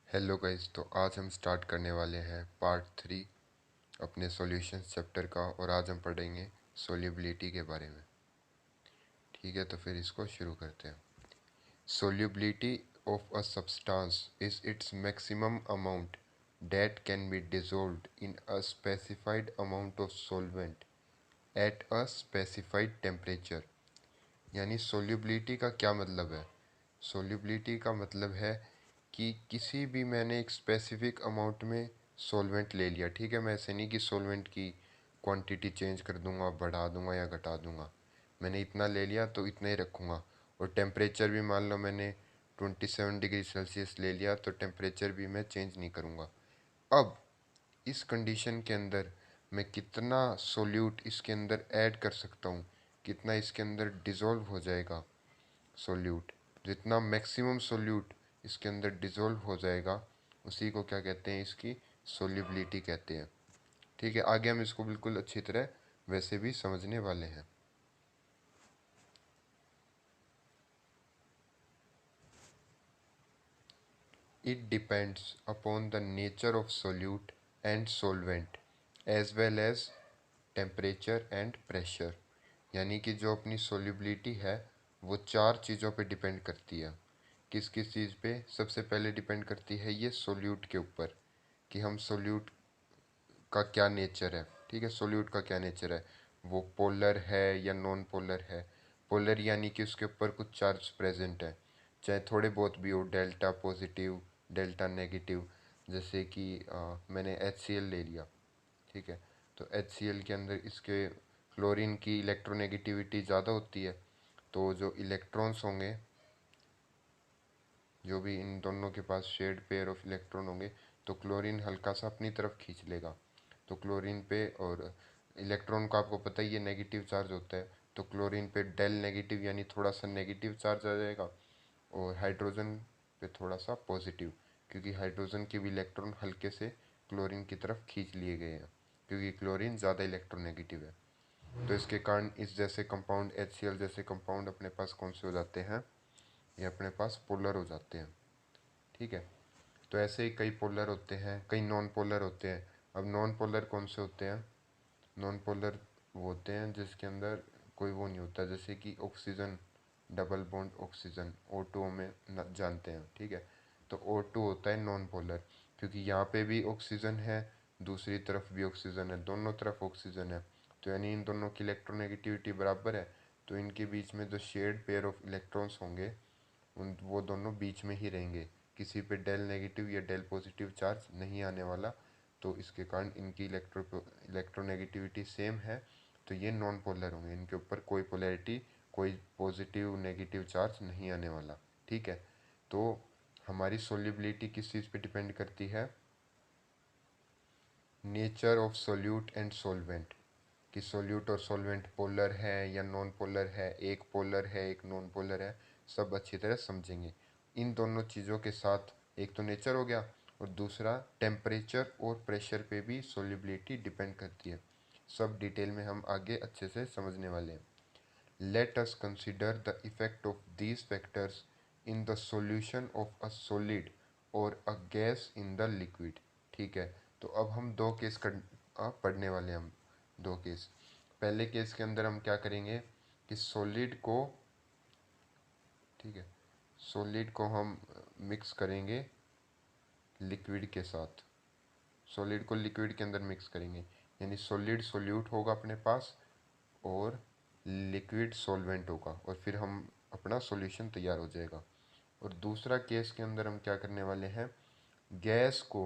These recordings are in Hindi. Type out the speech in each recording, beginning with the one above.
हेलो गाइस, तो आज हम स्टार्ट करने वाले हैं पार्ट 3 अपने सॉल्यूशंस चैप्टर का। और आज हम पढ़ेंगे सोल्यूबिलिटी के बारे में। ठीक है, तो फिर इसको शुरू करते हैं। Solubility of a substance is its maximum amount that can be dissolved in a specified amount of solvent at a specified temperature. यानी सोल्यूबिलिटी का क्या मतलब है? सोल्यूबिलिटी का मतलब है कि किसी भी मैंने एक स्पेसिफिक अमाउंट में सॉल्वेंट ले लिया। ठीक है, मैं ऐसे नहीं कि सॉल्वेंट की क्वांटिटी चेंज कर दूंगा, बढ़ा दूंगा या घटा दूंगा। मैंने इतना ले लिया तो इतना ही रखूँगा। और टेम्परेचर भी मान लो मैंने 27 डिग्री सेल्सियस ले लिया तो टेम्परेचर भी मैं चेंज नहीं करूँगा। अब इस कंडीशन के अंदर मैं कितना सोल्यूट इसके अंदर ऐड कर सकता हूँ, कितना इसके अंदर डिज़ोल्व हो जाएगा सोल्यूट। जितना मैक्सिमम सोल्यूट इसके अंदर डिज़ोल्व हो जाएगा उसी को क्या कहते हैं, इसकी सोल्यूबिलिटी कहते हैं। ठीक है, आगे हम इसको बिल्कुल अच्छी तरह वैसे भी समझने वाले हैं। It depends upon the nature of solute and solvent as well as temperature and pressure। यानी कि जो अपनी सोल्यूबिलिटी है वो चार चीज़ों पे डिपेंड करती है। किस किस चीज़ पे? सबसे पहले डिपेंड करती है ये सोल्यूट के ऊपर, कि हम सोल्यूट का क्या नेचर है। ठीक है, सोल्यूट का क्या नेचर है, वो पोलर है या नॉन पोलर है। पोलर यानी कि उसके ऊपर कुछ चार्ज प्रेजेंट है, चाहे थोड़े बहुत भी हो, डेल्टा पॉजिटिव डेल्टा नेगेटिव। जैसे कि मैंने HCl ले लिया। ठीक है, तो HCl के अंदर इसके क्लोरीन की इलेक्ट्रोनेगेटिविटी ज़्यादा होती है। तो जो इलेक्ट्रॉन्स होंगे, जो भी इन दोनों के पास शेड पेयर ऑफ इलेक्ट्रॉन होंगे, तो क्लोरीन हल्का सा अपनी तरफ खींच लेगा। तो क्लोरीन पे, और इलेक्ट्रॉन का आपको पता ही है नेगेटिव चार्ज होता है, तो क्लोरीन पे डेल नेगेटिव यानी थोड़ा सा नेगेटिव चार्ज आ जाएगा। और हाइड्रोजन पे थोड़ा सा पॉजिटिव, क्योंकि हाइड्रोजन के भी इलेक्ट्रॉन हल्के से क्लोरीन की तरफ खींच लिए गए हैं, क्योंकि क्लोरीन ज़्यादा इलेक्ट्रोनेगेटिव है। तो इसके कारण इस जैसे कंपाउंड HCl जैसे कंपाउंड अपने पास कौन से हो जाते हैं, ये अपने पास पोलर हो जाते हैं। ठीक है, तो ऐसे ही कई पोलर होते हैं, कई नॉन पोलर होते हैं। अब नॉन पोलर कौन से होते हैं? नॉन पोलर वो होते हैं जिसके अंदर कोई वो नहीं होता, जैसे कि oxygen, double bond oxygen O2 में जानते हैं। ठीक है, तो O2 होता है नॉन पोलर, क्योंकि यहाँ पे भी ऑक्सीजन है, दूसरी तरफ भी ऑक्सीजन है, दोनों तरफ ऑक्सीजन है। तो यानी इन दोनों की इलेक्ट्रोनेगेटिविटी बराबर है, तो इनके बीच में जो शेयर्ड पेयर ऑफ इलेक्ट्रॉन्स होंगे उन वो दोनों बीच में ही रहेंगे। किसी पे डेल नेगेटिव या डेल पॉजिटिव चार्ज नहीं आने वाला। तो इसके कारण इनकी इलेक्ट्रोनेगेटिविटी सेम है, तो ये नॉन पोलर होंगे। इनके ऊपर कोई पोलैरिटी, कोई पॉजिटिव नेगेटिव चार्ज नहीं आने वाला। ठीक है, तो हमारी सोल्यूबिलिटी किस चीज़ पे डिपेंड करती है? Nature of solute and solvent, कि सोल्यूट और सोलवेंट पोलर है या नॉन पोलर है, एक पोलर है एक नॉन पोलर है, सब अच्छी तरह समझेंगे। इन दोनों चीज़ों के साथ एक तो नेचर हो गया, और दूसरा टेम्परेचर और प्रेशर पे भी सोल्यूबिलिटी डिपेंड करती है। सब डिटेल में हम आगे अच्छे से समझने वाले हैं। Let us consider the effect of these factors in the solution of a solid और a gas in the liquid. ठीक है, तो अब हम दो केस पढ़ने वाले हैं। हम दो केस। पहले केस के अंदर हम क्या करेंगे कि सॉलिड को, ठीक है, सॉलिड को हम मिक्स करेंगे लिक्विड के साथ। सॉलिड को लिक्विड के अंदर मिक्स करेंगे, यानी सॉलिड सोल्यूट होगा अपने पास और लिक्विड सॉल्वेंट होगा, और फिर हम अपना सॉल्यूशन तैयार हो जाएगा। और दूसरा केस के अंदर हम क्या करने वाले हैं, गैस को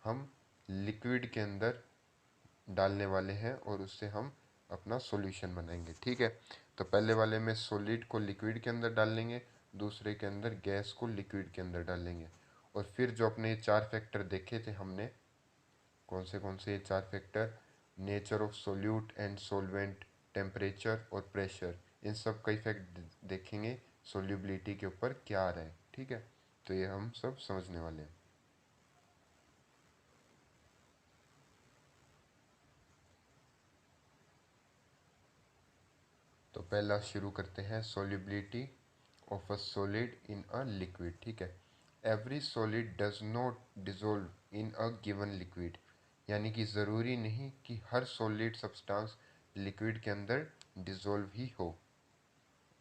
हम लिक्विड के अंदर डालने वाले हैं और उससे हम अपना सॉल्यूशन बनाएंगे। ठीक है, तो पहले वाले में सॉलिड को लिक्विड के अंदर डालेंगे, दूसरे के अंदर गैस को लिक्विड के अंदर डालेंगे। और फिर जो अपने ये चार फैक्टर देखे थे हमने, कौन से ये चार factor? Nature of solute and solvent, temperature और प्रेशर। इन सब का इफेक्ट देखेंगे सोल्यूबिलिटी के ऊपर क्या आ रहा है। ठीक है, तो ये हम सब समझने वाले हैं। तो पहला शुरू करते हैं, solubility of a solid in a liquid. ठीक है, every solid does not dissolve in a given liquid, यानी कि ज़रूरी नहीं कि हर सॉलिड सब्सटेंस लिक्विड के अंदर डिजोल्व ही हो।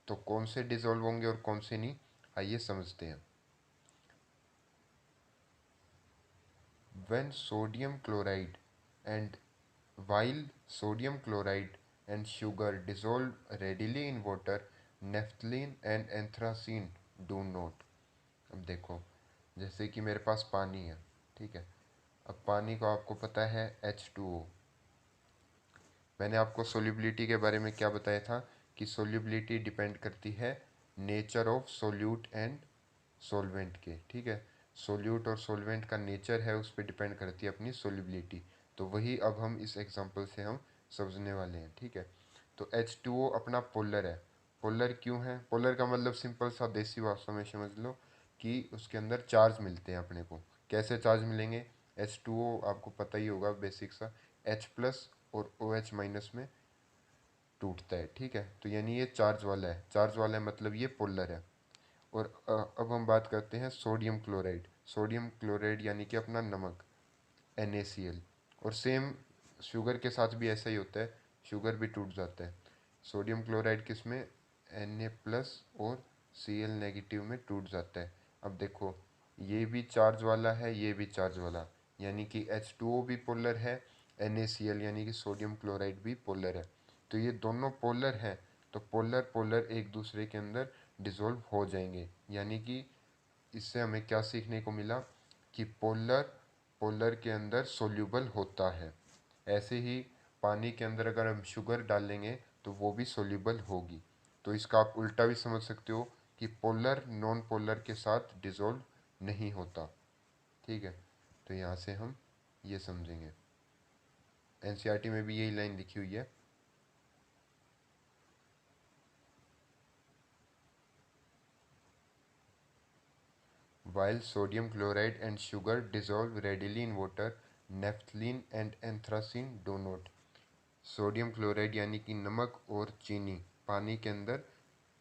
तो कौन से डिजोल्व होंगे और कौन से नहीं, आइए समझते हैं। When sodium chloride and while sodium chloride and sugar dissolve readily in water, naphthalene and anthracene do not। अब देखो, जैसे कि मेरे पास पानी है, ठीक है। अब पानी को आपको पता है H2O। मैंने आपको सोल्यूबिलिटी के बारे में क्या बताया था कि सोल्यूबिलिटी डिपेंड करती है nature of solute and solvent के, ठीक है। सोल्यूट और सोलवेंट का नेचर है, उस पर डिपेंड करती है अपनी सोल्यूबिलिटी। तो वही अब हम इस एग्जांपल से हम समझने वाले हैं, ठीक है। तो H2O अपना पोलर है। पोलर क्यों है? पोलर का मतलब सिंपल सा देसी भाषा में समझ लो कि उसके अंदर चार्ज मिलते हैं अपने को। कैसे चार्ज मिलेंगे? H2O आपको पता ही होगा बेसिक सा, H+ और OH- में टूटता है, ठीक है। तो यानी ये चार्ज वाला है, चार्ज वाला है मतलब ये पोलर है। और अब हम बात करते हैं सोडियम क्लोराइड। सोडियम क्लोराइड यानी कि अपना नमक NaCl। और सेम शुगर के साथ भी ऐसा ही होता है, शुगर भी टूट जाता है। सोडियम क्लोराइड किस में? Na+ और Cl- में टूट जाता है। अब देखो, ये भी चार्ज वाला है, ये भी चार्ज वाला, यानी कि H2O भी पोलर है, NaCl यानी कि सोडियम क्लोराइड भी पोलर है। तो ये दोनों पोलर हैं, तो पोलर पोलर एक दूसरे के अंदर डिसॉल्व हो जाएंगे। यानी कि इससे हमें क्या सीखने को मिला कि पोलर पोलर के अंदर सोल्यूबल होता है। ऐसे ही पानी के अंदर अगर हम शुगर डालेंगे तो वो भी सोल्यूबल होगी। तो इसका आप उल्टा भी समझ सकते हो कि पोलर नॉन पोलर के साथ डिसॉल्व नहीं होता, ठीक है। तो यहाँ से हम ये समझेंगे। एनसीईआरटी में भी यही लाइन लिखी हुई है। While sodium chloride and sugar dissolve readily in water, naphthalene and anthracene do not। Sodium chloride यानी कि नमक और चीनी पानी के अंदर,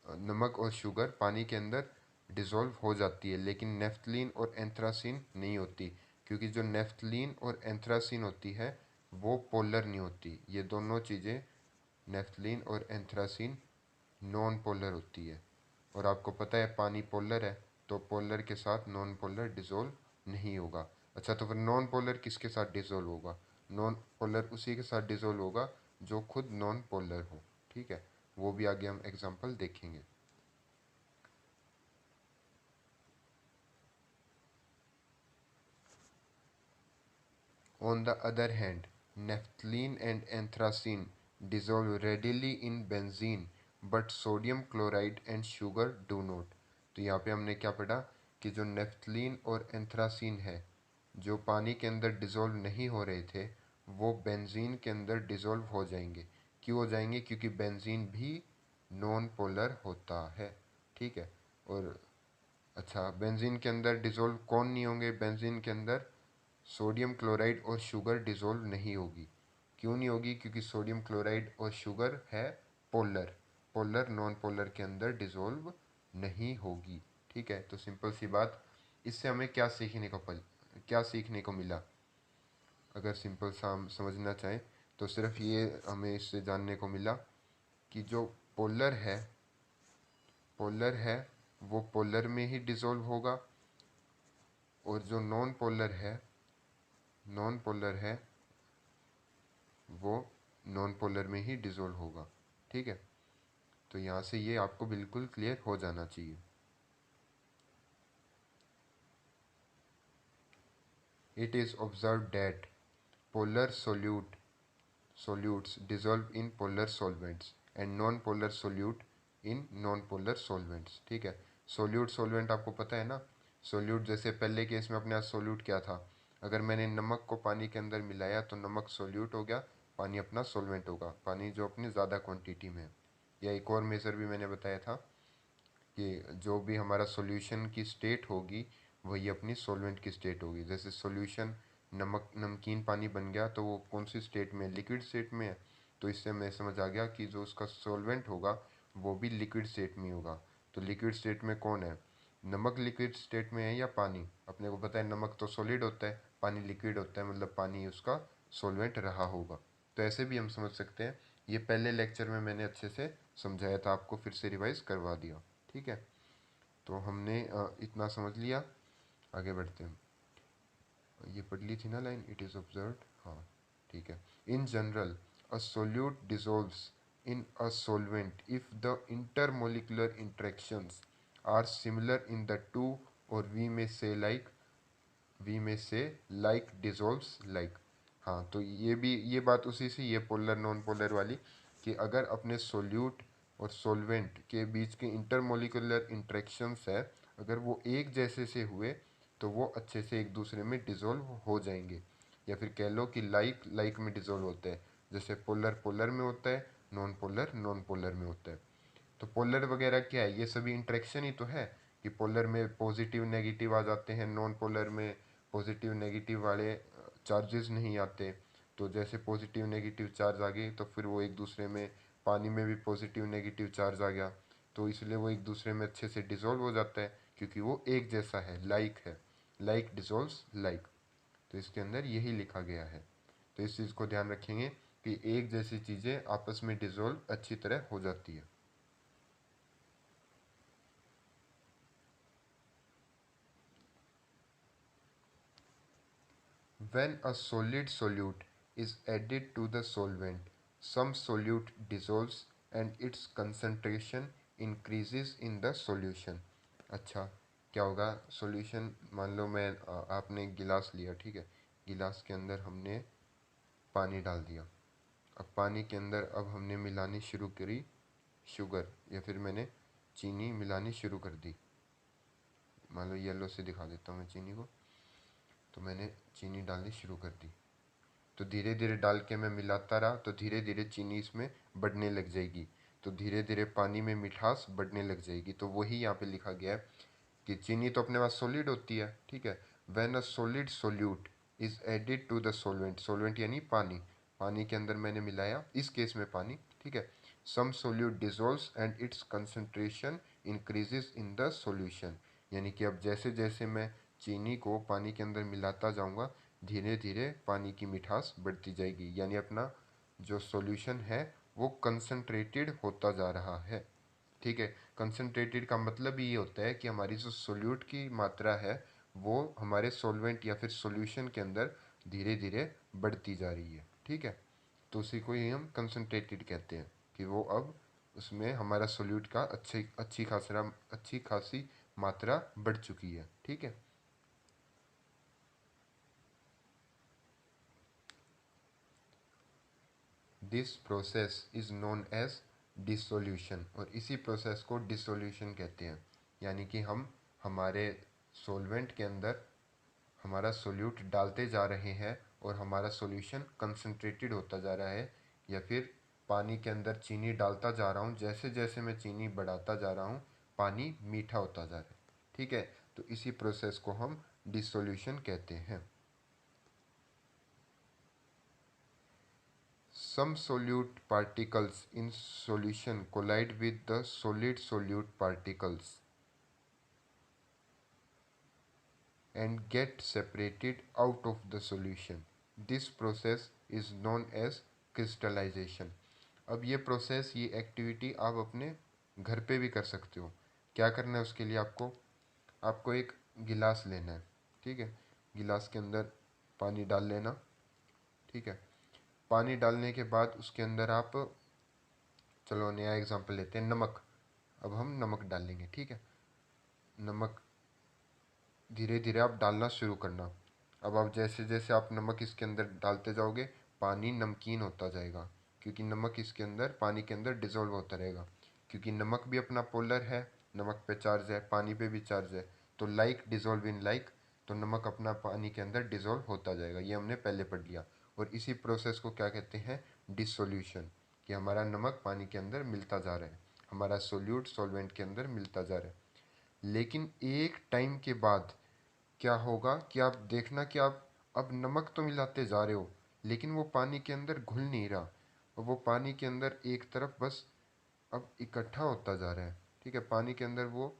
नमक और शुगर पानी के अंदर डिसॉल्व हो जाती है, लेकिन नेफ्थलीन और एंथ्रासीन नहीं होती। क्योंकि जो नेफ्थलीन और एंथ्रासीन होती है वो पोलर नहीं होती। ये दोनों चीज़ें, नेफ्थलीन और एंथ्रासीन, नॉन पोलर होती है। और आपको पता है पानी पोलर है, तो पोलर के साथ नॉन पोलर डिसॉल्व नहीं होगा। अच्छा, तो फिर नॉन पोलर किसके साथ डिसॉल्व होगा? नॉन पोलर उसी के साथ डिसॉल्व होगा जो खुद नॉन पोलर हो, ठीक है। वो भी आगे हम एग्जांपल देखेंगे। On the other hand, naphthalene and anthracene dissolve readily in benzene, but sodium chloride and sugar do not। तो यहाँ पे हमने क्या पढ़ा कि जो नेफ्थलीन और एंथ्रासीन है, जो पानी के अंदर डिसॉल्व नहीं हो रहे थे, वो बेंजीन के अंदर डिसॉल्व हो जाएंगे। क्यों हो जाएंगे? क्योंकि बेंजीन भी नॉन पोलर होता है, ठीक है। और अच्छा, बेंजीन के अंदर डिसॉल्व कौन नहीं होंगे? बेंजीन के अंदर सोडियम क्लोराइड और शुगर डिसॉल्व नहीं होगी। क्यों नहीं होगी? क्योंकि सोडियम क्लोराइड और शुगर है पोलर, पोलर नॉन पोलर के अंदर डिसॉल्व नहीं होगी, ठीक है। तो सिंपल सी बात, इससे हमें क्या सीखने को मिला? अगर सिंपल सा हम समझना चाहें तो सिर्फ ये हमें इससे जानने को मिला कि जो पोलर है पोलर है वो पोलर में ही डिसॉल्व होगा, और जो नॉन पोलर है वो नॉन पोलर में ही डिसॉल्व होगा, ठीक है। तो यहाँ से ये आपको बिल्कुल क्लियर हो जाना चाहिए। It is observe that polar solutes dissolve in polar solvents and non polar solute in non polar solvents, ठीक है। सोल्यूट सॉल्वेंट आपको पता है ना। सोल्यूट जैसे पहले केस में अपने यहाँ सोल्यूट क्या था? अगर मैंने नमक को पानी के अंदर मिलाया तो नमक सोल्यूट हो गया, पानी अपना सॉल्वेंट होगा, पानी जो अपनी ज़्यादा क्वांटिटी में है। या एक और मेजर भी मैंने बताया था कि जो भी हमारा सॉल्यूशन की स्टेट होगी वही अपनी सॉल्वेंट की स्टेट होगी। जैसे सॉल्यूशन नमकीन पानी बन गया तो वो कौन सी स्टेट में? लिक्विड स्टेट में है। तो इससे हमें समझ आ गया कि जो उसका सॉल्वेंट होगा वो भी लिक्विड स्टेट में होगा। तो लिक्विड स्टेट में कौन है? नमक लिक्विड स्टेट में है या पानी? अपने को पता है नमक तो सॉलिड होता है, पानी लिक्विड होता है, मतलब पानी उसका सॉल्वेंट रहा होगा। तो ऐसे भी हम समझ सकते हैं। ये पहले लेक्चर में मैंने अच्छे से समझाया था, आपको फिर से रिवाइज करवा दिया। ठीक है, तो हमने इतना समझ लिया। आगे बढ़ते हैं। ये पढ़ ली थी ना लाइन, इट इज़ ऑब्जर्व्ड। हाँ ठीक है। In general a solute dissolves in a solvent if the intermolecular interactions are similar in the two, or we may say like dissolves like। हाँ तो ये भी, ये बात उसी से, ये पोलर नॉन पोलर वाली, कि अगर अपने सोल्यूट और सॉल्वेंट के बीच के इंटरमोलिकुलर इंट्रैक्शंस है, अगर वो एक जैसे से हुए तो वो अच्छे से एक दूसरे में डिज़ोल्व हो जाएंगे। या फिर कह लो कि लाइक लाइक में डिज़ोल्व होते हैं। जैसे पोलर पोलर में होता है, नॉन पोलर नॉन पोलर में होता है। तो पोलर वगैरह क्या है? ये सभी इंट्रैक्शन ही तो है, कि पोलर में पॉजिटिव नेगेटिव आ जाते हैं, नॉन पोलर में पॉजिटिव नेगेटिव वाले चार्जेस नहीं आते। तो जैसे पॉजिटिव नेगेटिव चार्ज आ गए तो फिर वो एक दूसरे में, पानी में भी पॉजिटिव नेगेटिव चार्ज आ गया, तो इसलिए वो एक दूसरे में अच्छे से डिसॉल्व हो जाता है, क्योंकि वो एक जैसा है, लाइक है। Like dissolves like. तो इसके अंदर यही लिखा गया है। तो इस चीज़ को ध्यान रखेंगे कि एक जैसी चीज़ें आपस में डिसॉल्व अच्छी तरह हो जाती है। When a solid solute is added to the solvent, some solute dissolves and its concentration increases in the solution। अच्छा, क्या होगा? सॉल्यूशन, मान लो मैं आपने एक गिलास लिया, ठीक है, गिलास के अंदर हमने पानी डाल दिया। अब पानी के अंदर अब हमने मिलानी शुरू करी शुगर, या फिर मैंने चीनी मिलानी शुरू कर दी। मान लो येलो से दिखा देता हूँ मैं चीनी को। तो मैंने चीनी डालनी शुरू कर दी, तो धीरे धीरे डाल के मैं मिलाता रहा, तो धीरे धीरे चीनी इसमें बढ़ने लग जाएगी। तो धीरे धीरे पानी में मिठास बढ़ने लग जाएगी। तो वही यहाँ पे लिखा गया है कि चीनी तो अपने पास सॉलिड होती है, ठीक है। When a solid solute is added to the solvent, solvent यानी पानी, पानी के अंदर मैंने मिलाया, इस केस में पानी, ठीक है। Some solute dissolves and its concentration increases in the solution. यानी कि अब जैसे जैसे मैं चीनी को पानी के अंदर मिलाता जाऊंगा, धीरे धीरे पानी की मिठास बढ़ती जाएगी, यानी अपना जो सॉल्यूशन है वो कंसंट्रेटेड होता जा रहा है। ठीक है, कंसंट्रेटेड का मतलब ये होता है कि हमारी जो सोल्यूट की मात्रा है वो हमारे सॉल्वेंट या फिर सॉल्यूशन के अंदर धीरे धीरे बढ़ती जा रही है। ठीक है, तो उसी को ही हम कंसंट्रेटेड कहते हैं, कि वो अब उसमें हमारा सोल्यूट का अच्छी खासी मात्रा बढ़ चुकी है। ठीक है, this process is known as dissolution, और इसी प्रोसेस को डिसोल्यूशन कहते हैं। यानी कि हम हमारे सॉल्वेंट के अंदर हमारा सोल्यूट डालते जा रहे हैं और हमारा सॉल्यूशन कंसंट्रेटेड होता जा रहा है, या फिर पानी के अंदर चीनी डालता जा रहा हूँ, जैसे जैसे मैं चीनी बढ़ाता जा रहा हूँ पानी मीठा होता जा रहा है। ठीक है, तो इसी प्रोसेस को हम डिसोल्यूशन कहते हैं। Some solute particles in solution collide with the solid solute particles and get separated out of the solution. This process is known as crystallization। अब ये प्रोसेस, ये एक्टिविटी आप अपने घर पे भी कर सकते हो। क्या करना है उसके लिए? आपको आपको एक गिलास लेना है, ठीक है। गिलास के अंदर पानी डाल लेना, ठीक है। पानी डालने के बाद उसके अंदर आप, चलो नया एग्जांपल लेते हैं, नमक। अब हम नमक डालेंगे, ठीक है। नमक धीरे धीरे आप डालना शुरू करना। अब आप जैसे जैसे आप नमक इसके अंदर डालते जाओगे, पानी नमकीन होता जाएगा, क्योंकि नमक इसके अंदर, पानी के अंदर डिज़ोल्व होता रहेगा। क्योंकि नमक भी अपना पोलर है, नमक पे चार्ज है, पानी पे भी चार्ज है, तो लाइक डिज़ोल्व इन लाइक, तो नमक अपना पानी के अंदर डिज़ोल्व होता जाएगा। ये हमने पहले पढ़ लिया। और इसी प्रोसेस को क्या कहते हैं? डिसोल्यूशन। कि हमारा नमक पानी के अंदर मिलता जा रहा है, हमारा सोल्यूट सॉल्वेंट के अंदर मिलता जा रहा है। लेकिन एक टाइम के बाद क्या होगा कि आप देखना कि आप अब नमक तो मिलाते जा रहे हो, लेकिन वो पानी के अंदर घुल नहीं रहा, और वो पानी के अंदर एक तरफ बस अब इकट्ठा होता जा रहा है। ठीक है, पानी के अंदर वो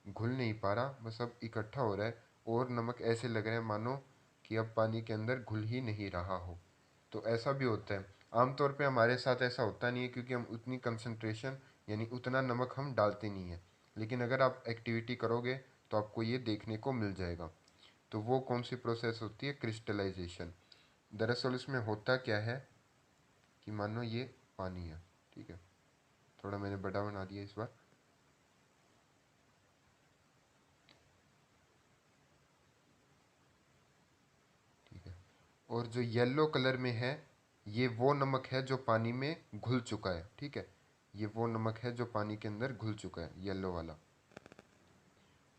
घुल नहीं पा रहा, बस अब इकट्ठा हो रहा है और नमक ऐसे लग रहा है मानो कि अब पानी के अंदर घुल ही नहीं रहा हो। तो ऐसा भी होता है। आमतौर पे हमारे साथ ऐसा होता नहीं है क्योंकि हम उतनी कंसंट्रेशन यानी उतना नमक हम डालते नहीं हैं। लेकिन अगर आप एक्टिविटी करोगे तो आपको ये देखने को मिल जाएगा। तो वो कौन सी प्रोसेस होती है? क्रिस्टलाइजेशन। दरअसल इसमें होता क्या है कि मानो ये पानी है, ठीक है, थोड़ा मैंने बड़ा बना दिया इस बार। ठीक है, और जो येलो कलर में है ये वो नमक है जो पानी में घुल चुका है। ठीक है, ये वो नमक है जो पानी के अंदर घुल चुका है, येलो वाला।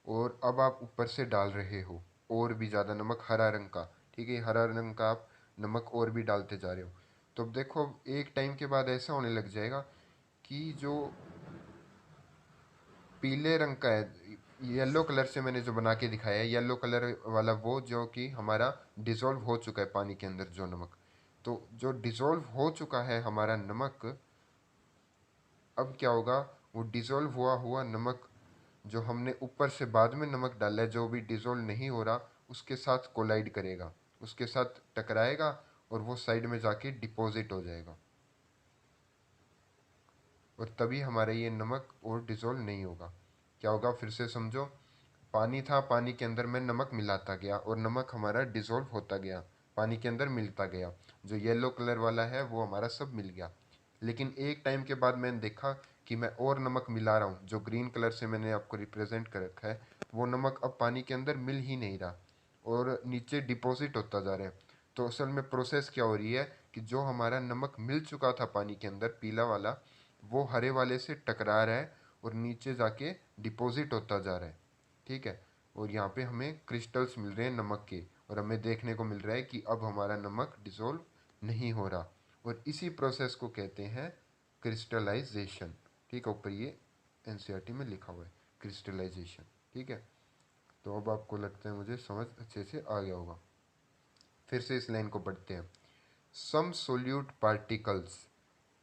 और अब आप ऊपर से डाल रहे हो और भी ज़्यादा नमक, हरा रंग का। ठीक है, हरा रंग का आप नमक और भी डालते जा रहे हो। तो अब देखो एक टाइम के बाद ऐसा होने लग जाएगा कि जो पीले रंग का है, येलो कलर से मैंने जो बना के दिखाया है, येलो कलर वाला वो जो कि हमारा डिज़ोल्व हो चुका है पानी के अंदर जो नमक। तो जो डिज़ोल्व हो चुका है हमारा नमक, अब क्या होगा, वो डिज़ोल्व हुआ हुआ नमक जो हमने ऊपर से बाद में नमक डाला है, जो भी डिज़ोल्व नहीं हो रहा, उसके साथ कोलाइड करेगा, उसके साथ टकराएगा और वो साइड में जाके डिपॉजिट हो जाएगा। और तभी हमारा ये नमक और डिज़ोल्व नहीं होगा। क्या होगा फिर से समझो। पानी था, पानी के अंदर मैं नमक मिलाता गया और नमक हमारा डिज़ोल्व होता गया, पानी के अंदर मिलता गया। जो येलो कलर वाला है वो हमारा सब मिल गया। लेकिन एक टाइम के बाद मैंने देखा कि मैं और नमक मिला रहा हूँ, जो ग्रीन कलर से मैंने आपको रिप्रेजेंट कर रखा है, वो नमक अब पानी के अंदर मिल ही नहीं रहा और नीचे डिपॉजिट होता जा रहा है। तो असल में प्रोसेस क्या हो रही है कि जो हमारा नमक मिल चुका था पानी के अंदर, पीला वाला, वो हरे वाले से टकरा रहा है और नीचे जाके डिपॉजिट होता जा रहा है। ठीक है, और यहाँ पे हमें क्रिस्टल्स मिल रहे हैं नमक के, और हमें देखने को मिल रहा है कि अब हमारा नमक डिसॉल्व नहीं हो रहा। और इसी प्रोसेस को कहते हैं क्रिस्टलाइजेशन। ठीक है, ऊपर ये एनसीईआरटी में लिखा हुआ है क्रिस्टलाइजेशन। ठीक है, तो अब आपको लगता है मुझे समझ अच्छे से आ गया होगा। फिर से इस लाइन को पढ़ते हैं। Some solute particles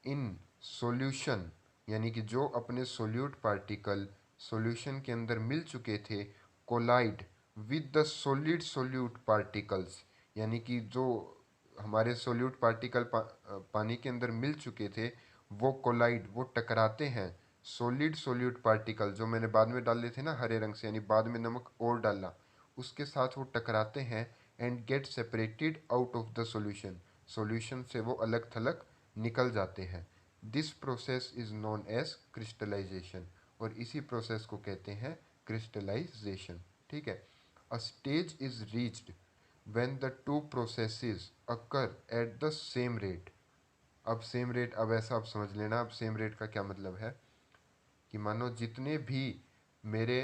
in solution, यानी कि जो अपने सोल्यूट पार्टिकल सॉल्यूशन के अंदर मिल चुके थे, collide with the solid solute particles, यानी कि जो हमारे सोल्यूट पार्टिकल पानी के अंदर मिल चुके थे, वो कोलाइड, वो टकराते हैं सॉलिड सोल्यूट पार्टिकल जो मैंने बाद में डाले थे ना हरे रंग से, यानी बाद में नमक और डाला, उसके साथ वो टकराते हैं and get separated out of the solution, solution से वो अलग थलग निकल जाते हैं। This process is known as crystallisation, और इसी प्रोसेस को कहते हैं क्रिस्टलाइजेशन। ठीक है, a stage is reached when the two processes occur at the same rate. अब सेम रेट, अब ऐसा आप समझ लेना, अब सेम रेट का क्या मतलब है कि मानो जितने भी मेरे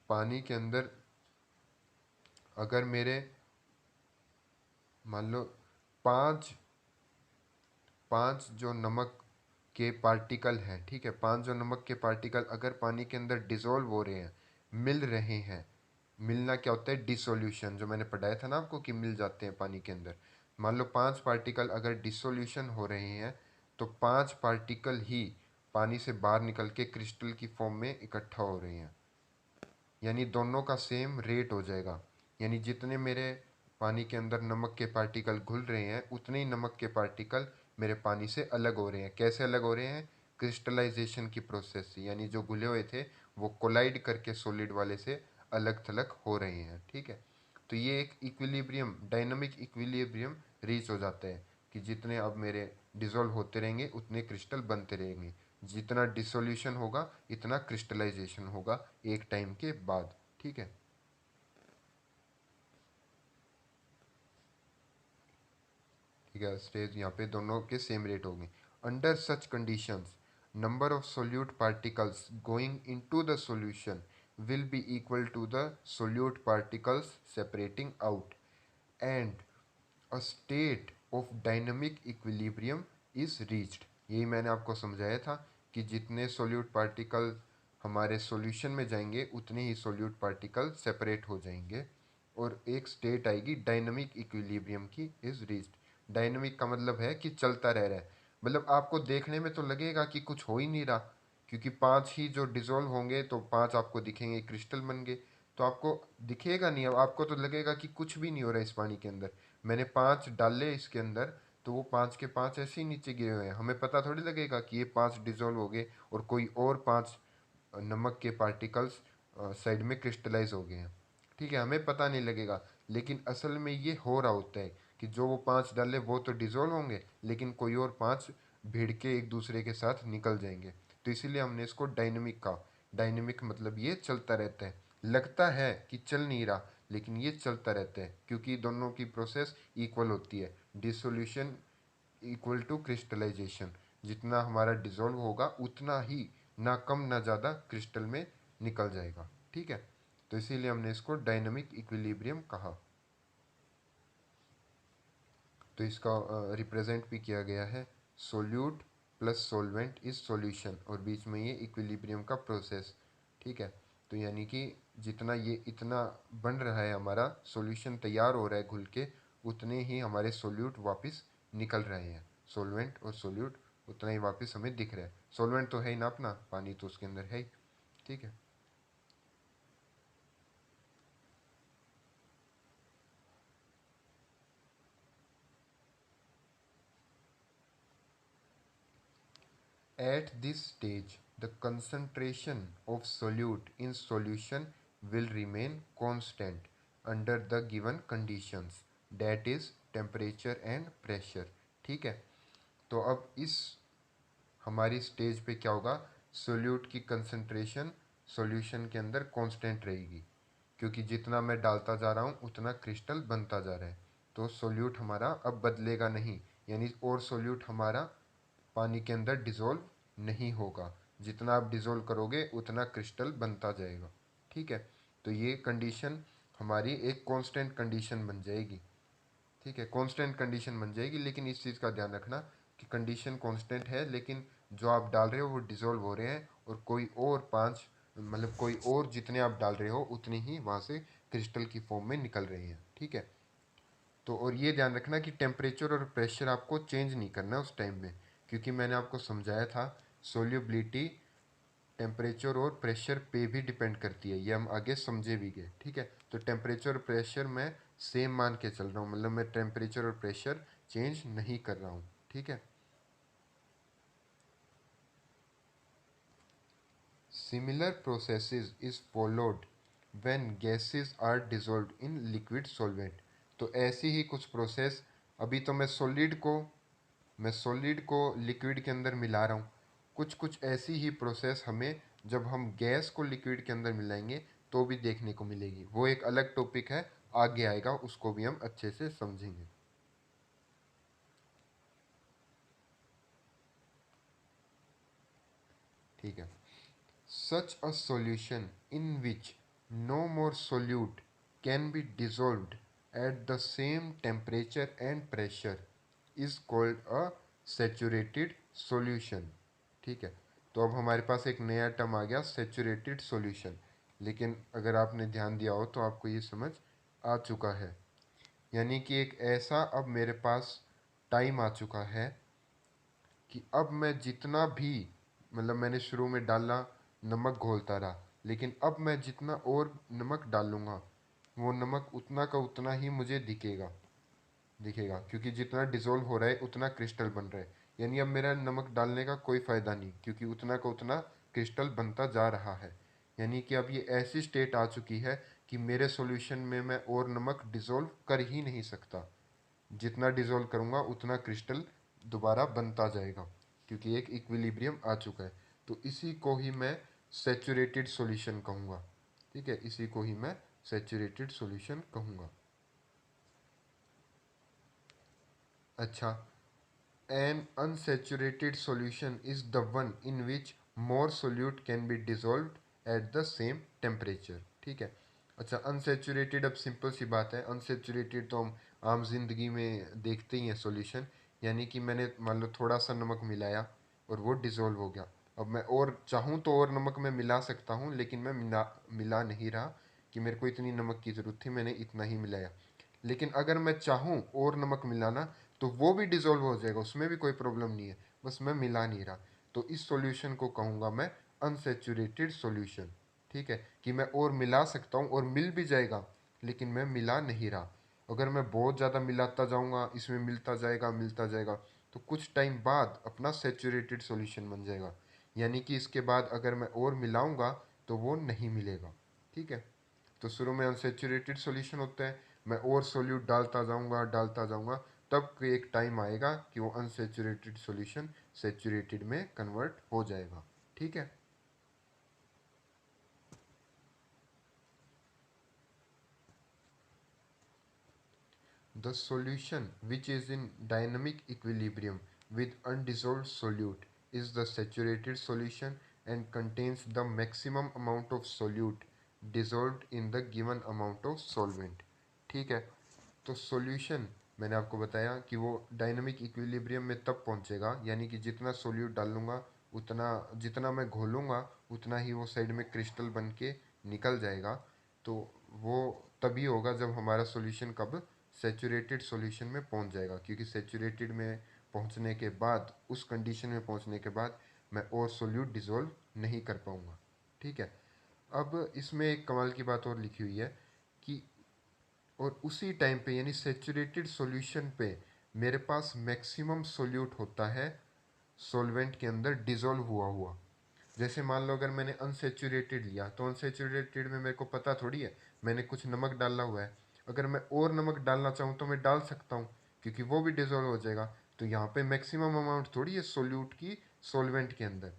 पानी के अंदर, अगर मेरे मान लो पाँच पांच जो नमक के पार्टिकल हैं, ठीक है, पांच जो नमक के पार्टिकल अगर पानी के अंदर डिसॉल्व हो रहे हैं, मिल रहे हैं, मिलना क्या होता है? डिसोल्यूशन, जो मैंने पढ़ाया था ना आपको कि मिल जाते हैं पानी के अंदर। मान लो पांच पार्टिकल अगर डिसोल्यूशन हो रहे हैं तो पांच पार्टिकल ही पानी से बाहर निकल के क्रिस्टल की फॉर्म में इकट्ठा हो रहे हैं, यानी दोनों का सेम रेट हो जाएगा। यानी जितने मेरे पानी के अंदर नमक के पार्टिकल घुल रहे हैं, उतने ही नमक के पार्टिकल मेरे पानी से अलग हो रहे हैं। कैसे अलग हो रहे हैं? क्रिस्टलाइजेशन की प्रोसेस से, यानी जो घुले हुए थे वो कोलाइड करके सॉलिड वाले से अलग थलग हो रहे हैं। ठीक है, तो ये एक इक्विलिब्रियम, डायनामिक इक्विलिब्रियम रीच हो जाता है कि जितने अब मेरे डिसॉल्व होते रहेंगे उतने क्रिस्टल बनते रहेंगे, जितना डिसोल्यूशन होगा इतना क्रिस्टलाइजेशन होगा एक टाइम के बाद। ठीक है, ठीक है, स्टेज यहाँ पे दोनों के सेम रेट होंगे। Under such conditions number of solute particles going into the solution will be equal to the solute particles separating out and a state of dynamic equilibrium is reached. यही मैंने आपको समझाया था कि जितने सोल्यूट पार्टिकल हमारे सॉल्यूशन में जाएंगे उतने ही सोल्यूट पार्टिकल सेपरेट हो जाएंगे और एक स्टेट आएगी डायनामिक इक्विलिब्रियम की, इज रीच्ड। डायनामिक का मतलब है कि चलता रह रहा है। मतलब आपको देखने में तो लगेगा कि कुछ हो ही नहीं रहा, क्योंकि पांच ही जो डिसॉल्व होंगे तो पांच आपको दिखेंगे, क्रिस्टल बन गए। तो आपको दिखेगा नहीं, अब आपको तो लगेगा कि कुछ भी नहीं हो रहा इस पानी के अंदर। मैंने पांच डाले इसके अंदर, तो वो पांच के पांच ऐसे ही नीचे गिरे हुए हैं, हमें पता थोड़ी लगेगा कि ये पांच डिसॉल्व हो गए और कोई और पांच नमक के पार्टिकल्स साइड में क्रिस्टलाइज हो गए हैं। ठीक है, हमें पता नहीं लगेगा, लेकिन असल में ये हो रहा होता है कि जो वो पांच डाले वो तो डिसॉल्व होंगे, लेकिन कोई और पांच भिड़ के एक दूसरे के साथ निकल जाएंगे। तो इसीलिए हमने इसको डायनेमिक कहा। डायनेमिक मतलब ये चलता रहता है, लगता है कि चल नहीं रहा, लेकिन ये चलता रहता है, क्योंकि दोनों की प्रोसेस इक्वल होती है। डिसोल्यूशन इक्वल टू क्रिस्टलाइजेशन, जितना हमारा डिसॉल्व होगा उतना ही, ना कम ना ज़्यादा, क्रिस्टल में निकल जाएगा। ठीक है, तो इसीलिए हमने इसको डायनामिक इक्विलिब्रियम कहा। तो इसका रिप्रेजेंट भी किया गया है, solute plus solvent is solution, और बीच में ये इक्विलिब्रियम का प्रोसेस। ठीक है, तो यानी कि जितना ये इतना बन रहा है, हमारा सॉल्यूशन तैयार हो रहा है घुल के, उतने ही हमारे सोल्यूट वापस निकल रहे हैं। सोलवेंट और सोल्यूट उतना ही वापस हमें दिख रहा है। सोलवेंट तो है ही ना अपना, पानी तो उसके अंदर है ही। ठीक है, at this stage, the concentration of solute in solution will remain constant under the given conditions, that is temperature and pressure। ठीक है, तो अब इस हमारी स्टेज पे क्या होगा, सोल्यूट की कंसंट्रेशन सॉल्यूशन के अंदर कांस्टेंट रहेगी, क्योंकि जितना मैं डालता जा रहा हूँ उतना क्रिस्टल बनता जा रहा है। तो सोल्यूट हमारा अब बदलेगा नहीं, यानी और सोल्यूट हमारा पानी के अंदर डिज़ोल्व नहीं होगा। जितना आप डिज़ोल्व करोगे उतना क्रिस्टल बनता जाएगा। ठीक है, तो ये कंडीशन हमारी एक कांस्टेंट कंडीशन बन जाएगी। ठीक है, कांस्टेंट कंडीशन बन जाएगी, लेकिन इस चीज़ का ध्यान रखना कि कंडीशन कांस्टेंट है, लेकिन जो आप डाल रहे हो वो डिज़ोल्व हो रहे हैं, और कोई और पांच, मतलब कोई और जितने आप डाल रहे हो उतने ही वहाँ से क्रिस्टल की फॉर्म में निकल रहे हैं। ठीक है, तो और ये ध्यान रखना कि टेम्परेचर और प्रेशर आपको चेंज नहीं करना है उस टाइम में, क्योंकि मैंने आपको समझाया था सोल्यूबिलिटी टेम्परेचर और प्रेशर पे भी डिपेंड करती है, ये हम आगे समझे भी गए। ठीक है, तो टेम्परेचर और प्रेशर मैं सेम मान के चल रहा हूँ, मतलब मैं टेम्परेचर और प्रेशर चेंज नहीं कर रहा हूँ। ठीक है, similar processes is followed when gases are dissolved in liquid solvent. तो ऐसी ही कुछ प्रोसेस, अभी तो मैं सॉलिड को लिक्विड के अंदर मिला रहा हूँ, कुछ कुछ ऐसी ही प्रोसेस हमें जब हम गैस को लिक्विड के अंदर मिलाएंगे तो भी देखने को मिलेगी। वो एक अलग टॉपिक है, आगे आएगा, उसको भी हम अच्छे से समझेंगे। ठीक है, such a solution in which no more solute can be dissolved at the same temperature and pressure is called a saturated solution। ठीक है, तो अब हमारे पास एक नया टर्म आ गया, सेचुरेटेड सॉल्यूशन। लेकिन अगर आपने ध्यान दिया हो तो आपको ये समझ आ चुका है, यानी कि एक ऐसा अब मेरे पास टाइम आ चुका है कि अब मैं जितना भी, मतलब मैंने शुरू में डाला, नमक घोलता रहा, लेकिन अब मैं जितना और नमक डालूंगा वो नमक उतना का उतना ही मुझे दिखेगा दिखेगा, क्योंकि जितना डिज़ोल्व हो रहा है उतना क्रिस्टल बन रहा है। यानी अब मेरा नमक डालने का कोई फ़ायदा नहीं, क्योंकि उतना का उतना क्रिस्टल बनता जा रहा है। यानी कि अब ये ऐसी स्टेट आ चुकी है कि मेरे सॉल्यूशन में मैं और नमक डिज़ोल्व कर ही नहीं सकता। जितना डिज़ोल्व करूँगा उतना क्रिस्टल दोबारा बनता जाएगा, क्योंकि एक इक्विलिब्रियम आ चुका है। तो इसी को ही मैं सेचूरेटेड सॉल्यूशन कहूँगा। ठीक है, इसी को ही मैं सेचूरेटेड सॉल्यूशन कहूँगा। अच्छा, an unsaturated solution is the one in which more solute can be dissolved at the same temperature। ठीक है, अच्छा, अनसेचुरेटेड, अब सिंपल सी बात है, अनसेचुरेटेड तो हम आम जिंदगी में देखते ही हैं सॉल्यूशन। यानी कि मैंने मान लो थोड़ा सा नमक मिलाया और वो डिज़ोल्व हो गया। अब मैं और चाहूँ तो और नमक मैं मिला सकता हूँ, लेकिन मैं मिला नहीं रहा, कि मेरे को इतनी नमक की ज़रूरत थी, मैंने इतना ही मिलाया। लेकिन अगर मैं चाहूँ और नमक मिलाना, तो वो भी डिजोल्व हो जाएगा, उसमें भी कोई प्रॉब्लम नहीं है, बस मैं मिला नहीं रहा। तो इस सॉल्यूशन को कहूँगा मैं अनसेचुरेटेड सॉल्यूशन। ठीक है, कि मैं और मिला सकता हूँ और मिल भी जाएगा, लेकिन मैं मिला नहीं रहा। अगर मैं बहुत ज़्यादा मिलाता जाऊँगा, इसमें मिलता जाएगा, तो कुछ टाइम बाद अपना सेचुरेटेड सॉल्यूशन बन जाएगा। यानी कि इसके बाद अगर मैं और मिलाऊंगा तो वो नहीं मिलेगा। ठीक है, तो शुरू में अनसेचुरेटेड सॉल्यूशन होता है, मैं और सोल्यूट डालता जाऊंगा, तब एक टाइम आएगा कि वो अनसेचुरेटेड सॉल्यूशन सेचुरेटेड में कन्वर्ट हो जाएगा। ठीक है। The solution which is in dynamic equilibrium with undissolved solute is the saturated solution and contains the maximum amount of solute dissolved in the given amount of solvent। ठीक है, तो सॉल्यूशन मैंने आपको बताया कि वो डायनामिक इक्विलिब्रियम में तब पहुंचेगा, यानी कि जितना सोल्यूट डालूंगा उतना, जितना मैं घोलूंगा उतना ही वो साइड में क्रिस्टल बन के निकल जाएगा। तो वो तभी होगा जब हमारा सॉल्यूशन कब सेचूरेटेड सॉल्यूशन में पहुंच जाएगा, क्योंकि सेचूरेटेड में पहुंचने के बाद, उस कंडीशन में पहुंचने के बाद मैं और सोल्यूट डिसॉल्व नहीं कर पाऊंगा। ठीक है, अब इसमें एक कमाल की बात और लिखी हुई है कि और उसी टाइम पे यानी सेचूरेटेड सॉल्यूशन पे मेरे पास मैक्सिमम सोल्यूट होता है सॉल्वेंट के अंदर डिसॉल्व हुआ हुआ। जैसे मान लो अगर मैंने अनसेचुरेटेड लिया, तो अनसेचुरेटेड में मेरे को पता थोड़ी है, मैंने कुछ नमक डाला हुआ है, अगर मैं और नमक डालना चाहूँ तो मैं डाल सकता हूँ, क्योंकि वो भी डिसॉल्व हो जाएगा। तो यहाँ पे मैक्सिमम अमाउंट थोड़ी है सोल्यूट की सॉल्वेंट के अंदर।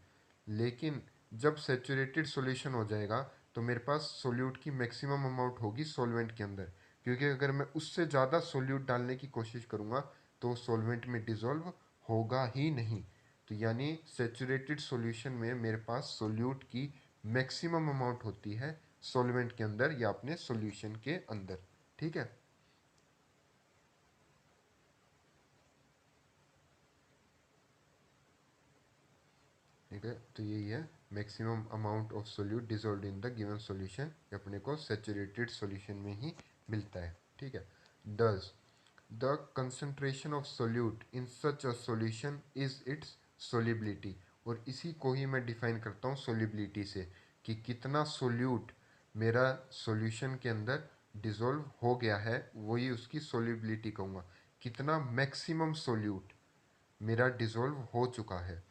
लेकिन जब सेचुरेटेड सॉल्यूशन हो जाएगा तो मेरे पास सोल्यूट की मैक्सिमम अमाउंट होगी सॉल्वेंट के अंदर, क्योंकि अगर मैं उससे ज़्यादा सोल्यूट डालने की कोशिश करूँगा तो सॉल्वेंट में डिसॉल्व होगा ही नहीं। तो यानी सेचुरेटेड सॉल्यूशन में मेरे पास सोल्यूट की मैक्सिमम अमाउंट होती है सॉल्वेंट के अंदर या अपने सॉल्यूशन के अंदर। ठीक है। ठीक है, तो यही है maximum amount of solute dissolved in the given solution, अपने को सेचुरेटेड सॉल्यूशन में ही मिलता है। ठीक है। Does the concentration of solute in such a solution is it's solubility. और इसी को ही मैं डिफाइन करता हूँ सोलिबिलिटी से, कि कितना सोल्यूट मेरा सॉल्यूशन के अंदर डिसॉल्व हो गया है, वही उसकी सोलिबिलिटी कहूँगा। कितना मैक्सिमम सोल्यूट मेरा डिसॉल्व हो चुका है।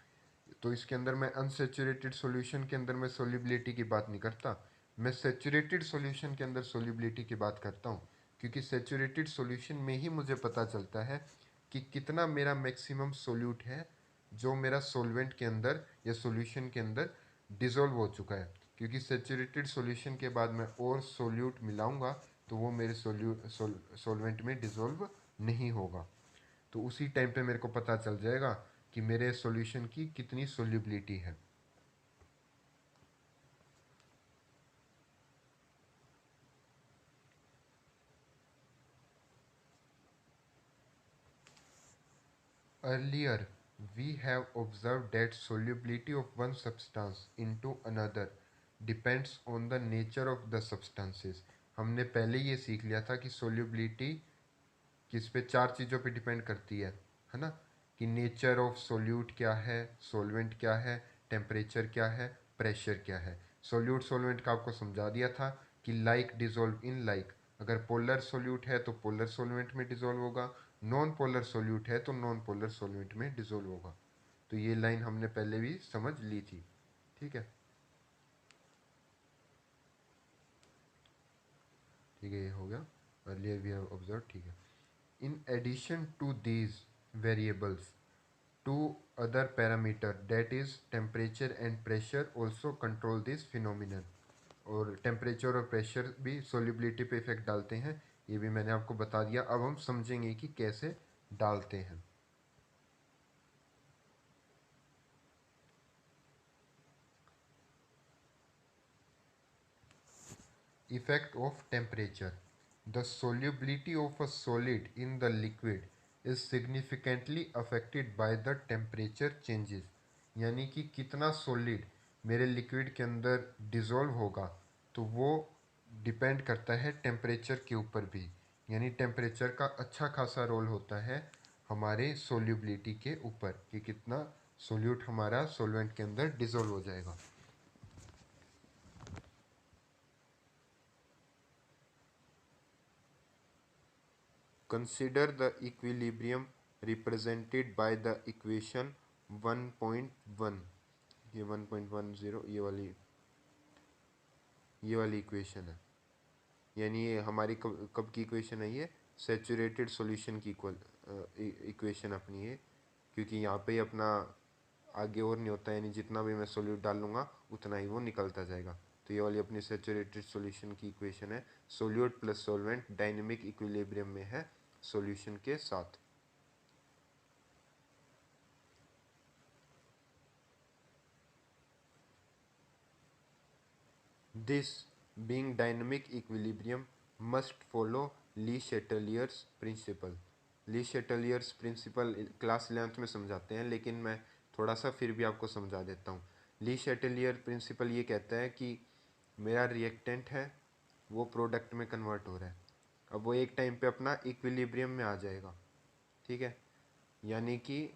तो इसके अंदर मैं अनसेचुरेटेड सॉल्यूशन के अंदर मैं सोलिबिलिटी की बात नहीं करता, मैं सेचुरेटेड सॉल्यूशन के अंदर सोलिबिलिटी की बात करता हूँ, क्योंकि सेचुरेटेड सॉल्यूशन में ही मुझे पता चलता है कि कितना मेरा मैक्सिमम सोल्यूट है जो मेरा सॉल्वेंट के अंदर या सॉल्यूशन के अंदर डिसॉल्व हो चुका है। क्योंकि सेचुरेटेड सॉल्यूशन के बाद मैं और सोल्यूट मिलाऊंगा तो वो मेरे सॉल्वेंट में डिसॉल्व नहीं होगा। तो उसी टाइम पे मेरे को पता चल जाएगा कि मेरे सॉल्यूशन की कितनी सोल्यूबिलिटी है। Earlier we have observed that solubility of one substance into another depends on the nature of the substances। हमने पहले ये सीख लिया था कि solubility किस पे, चार चीज़ों पे डिपेंड करती है ना, कि नेचर ऑफ सोल्यूट क्या है, सॉल्वेंट क्या है, टेम्परेचर क्या है, प्रेशर क्या है। सोल्यूट सॉल्वेंट का आपको समझा दिया था कि लाइक डिजोल्व इन लाइक, अगर पोलर सोल्यूट है तो पोलर सॉल्वेंट में डिजोल्व होगा, नॉन पोलर सोल्यूट है तो नॉन पोलर सॉल्वेंट में डिजोल्व होगा। तो ये लाइन हमने पहले भी समझ ली थी। ठीक है। ठीक है, ये हो गया, अर्लियर वी हैव ऑब्जर्व। ठीक है। In addition to these variables, two other parameter that is temperature and pressure also control this phenomenon। और टेम्परेचर और प्रेशर भी सोलिबिलिटी पे इफेक्ट डालते हैं, ये भी मैंने आपको बता दिया। अब हम समझेंगे कि कैसे डालते हैं। Effect of temperature, the solubility of a solid in the liquid is significantly affected by the temperature changes। यानी कि कितना सॉलिड मेरे लिक्विड के अंदर डिसॉल्व होगा, तो वो डिपेंड करता है टेम्परेचर के ऊपर भी। यानी टेम्परेचर का अच्छा खासा रोल होता है हमारे सोल्यूबिलिटी के ऊपर कि कितना सोल्यूट हमारा सॉल्वेंट के अंदर डिसॉल्व हो जाएगा। Consider the equilibrium represented by the equation 1.1। ये 1.10 ये वाली इक्वेशन है, यानी ये हमारी कब कब की इक्वेशन है, ये सेचुरेटेड सॉल्यूशन की इक्वेशन अपनी है, क्योंकि यहाँ पे ही अपना आगे और नहीं होता, यानी जितना भी मैं सोल्यूट डाल लूँगा उतना ही वो निकलता जाएगा। तो ये वाली अपनी सेचुरेटेड सॉल्यूशन की इक्वेशन है, solute plus solvent dynamic equilibrium में है सॉल्यूशन के साथ। This being dynamic equilibrium must follow Le Chatelier's principle. Le Chatelier's principle class 11th में समझाते हैं, लेकिन मैं थोड़ा सा फिर भी आपको समझा देता हूँ। ली शेटेलियर प्रिंसिपल ये कहता है कि मेरा रिएक्टेंट है वो प्रोडक्ट में कन्वर्ट हो रहा है, अब वो एक टाइम पे अपना इक्विलिब्रियम में आ जाएगा, ठीक है। यानी कि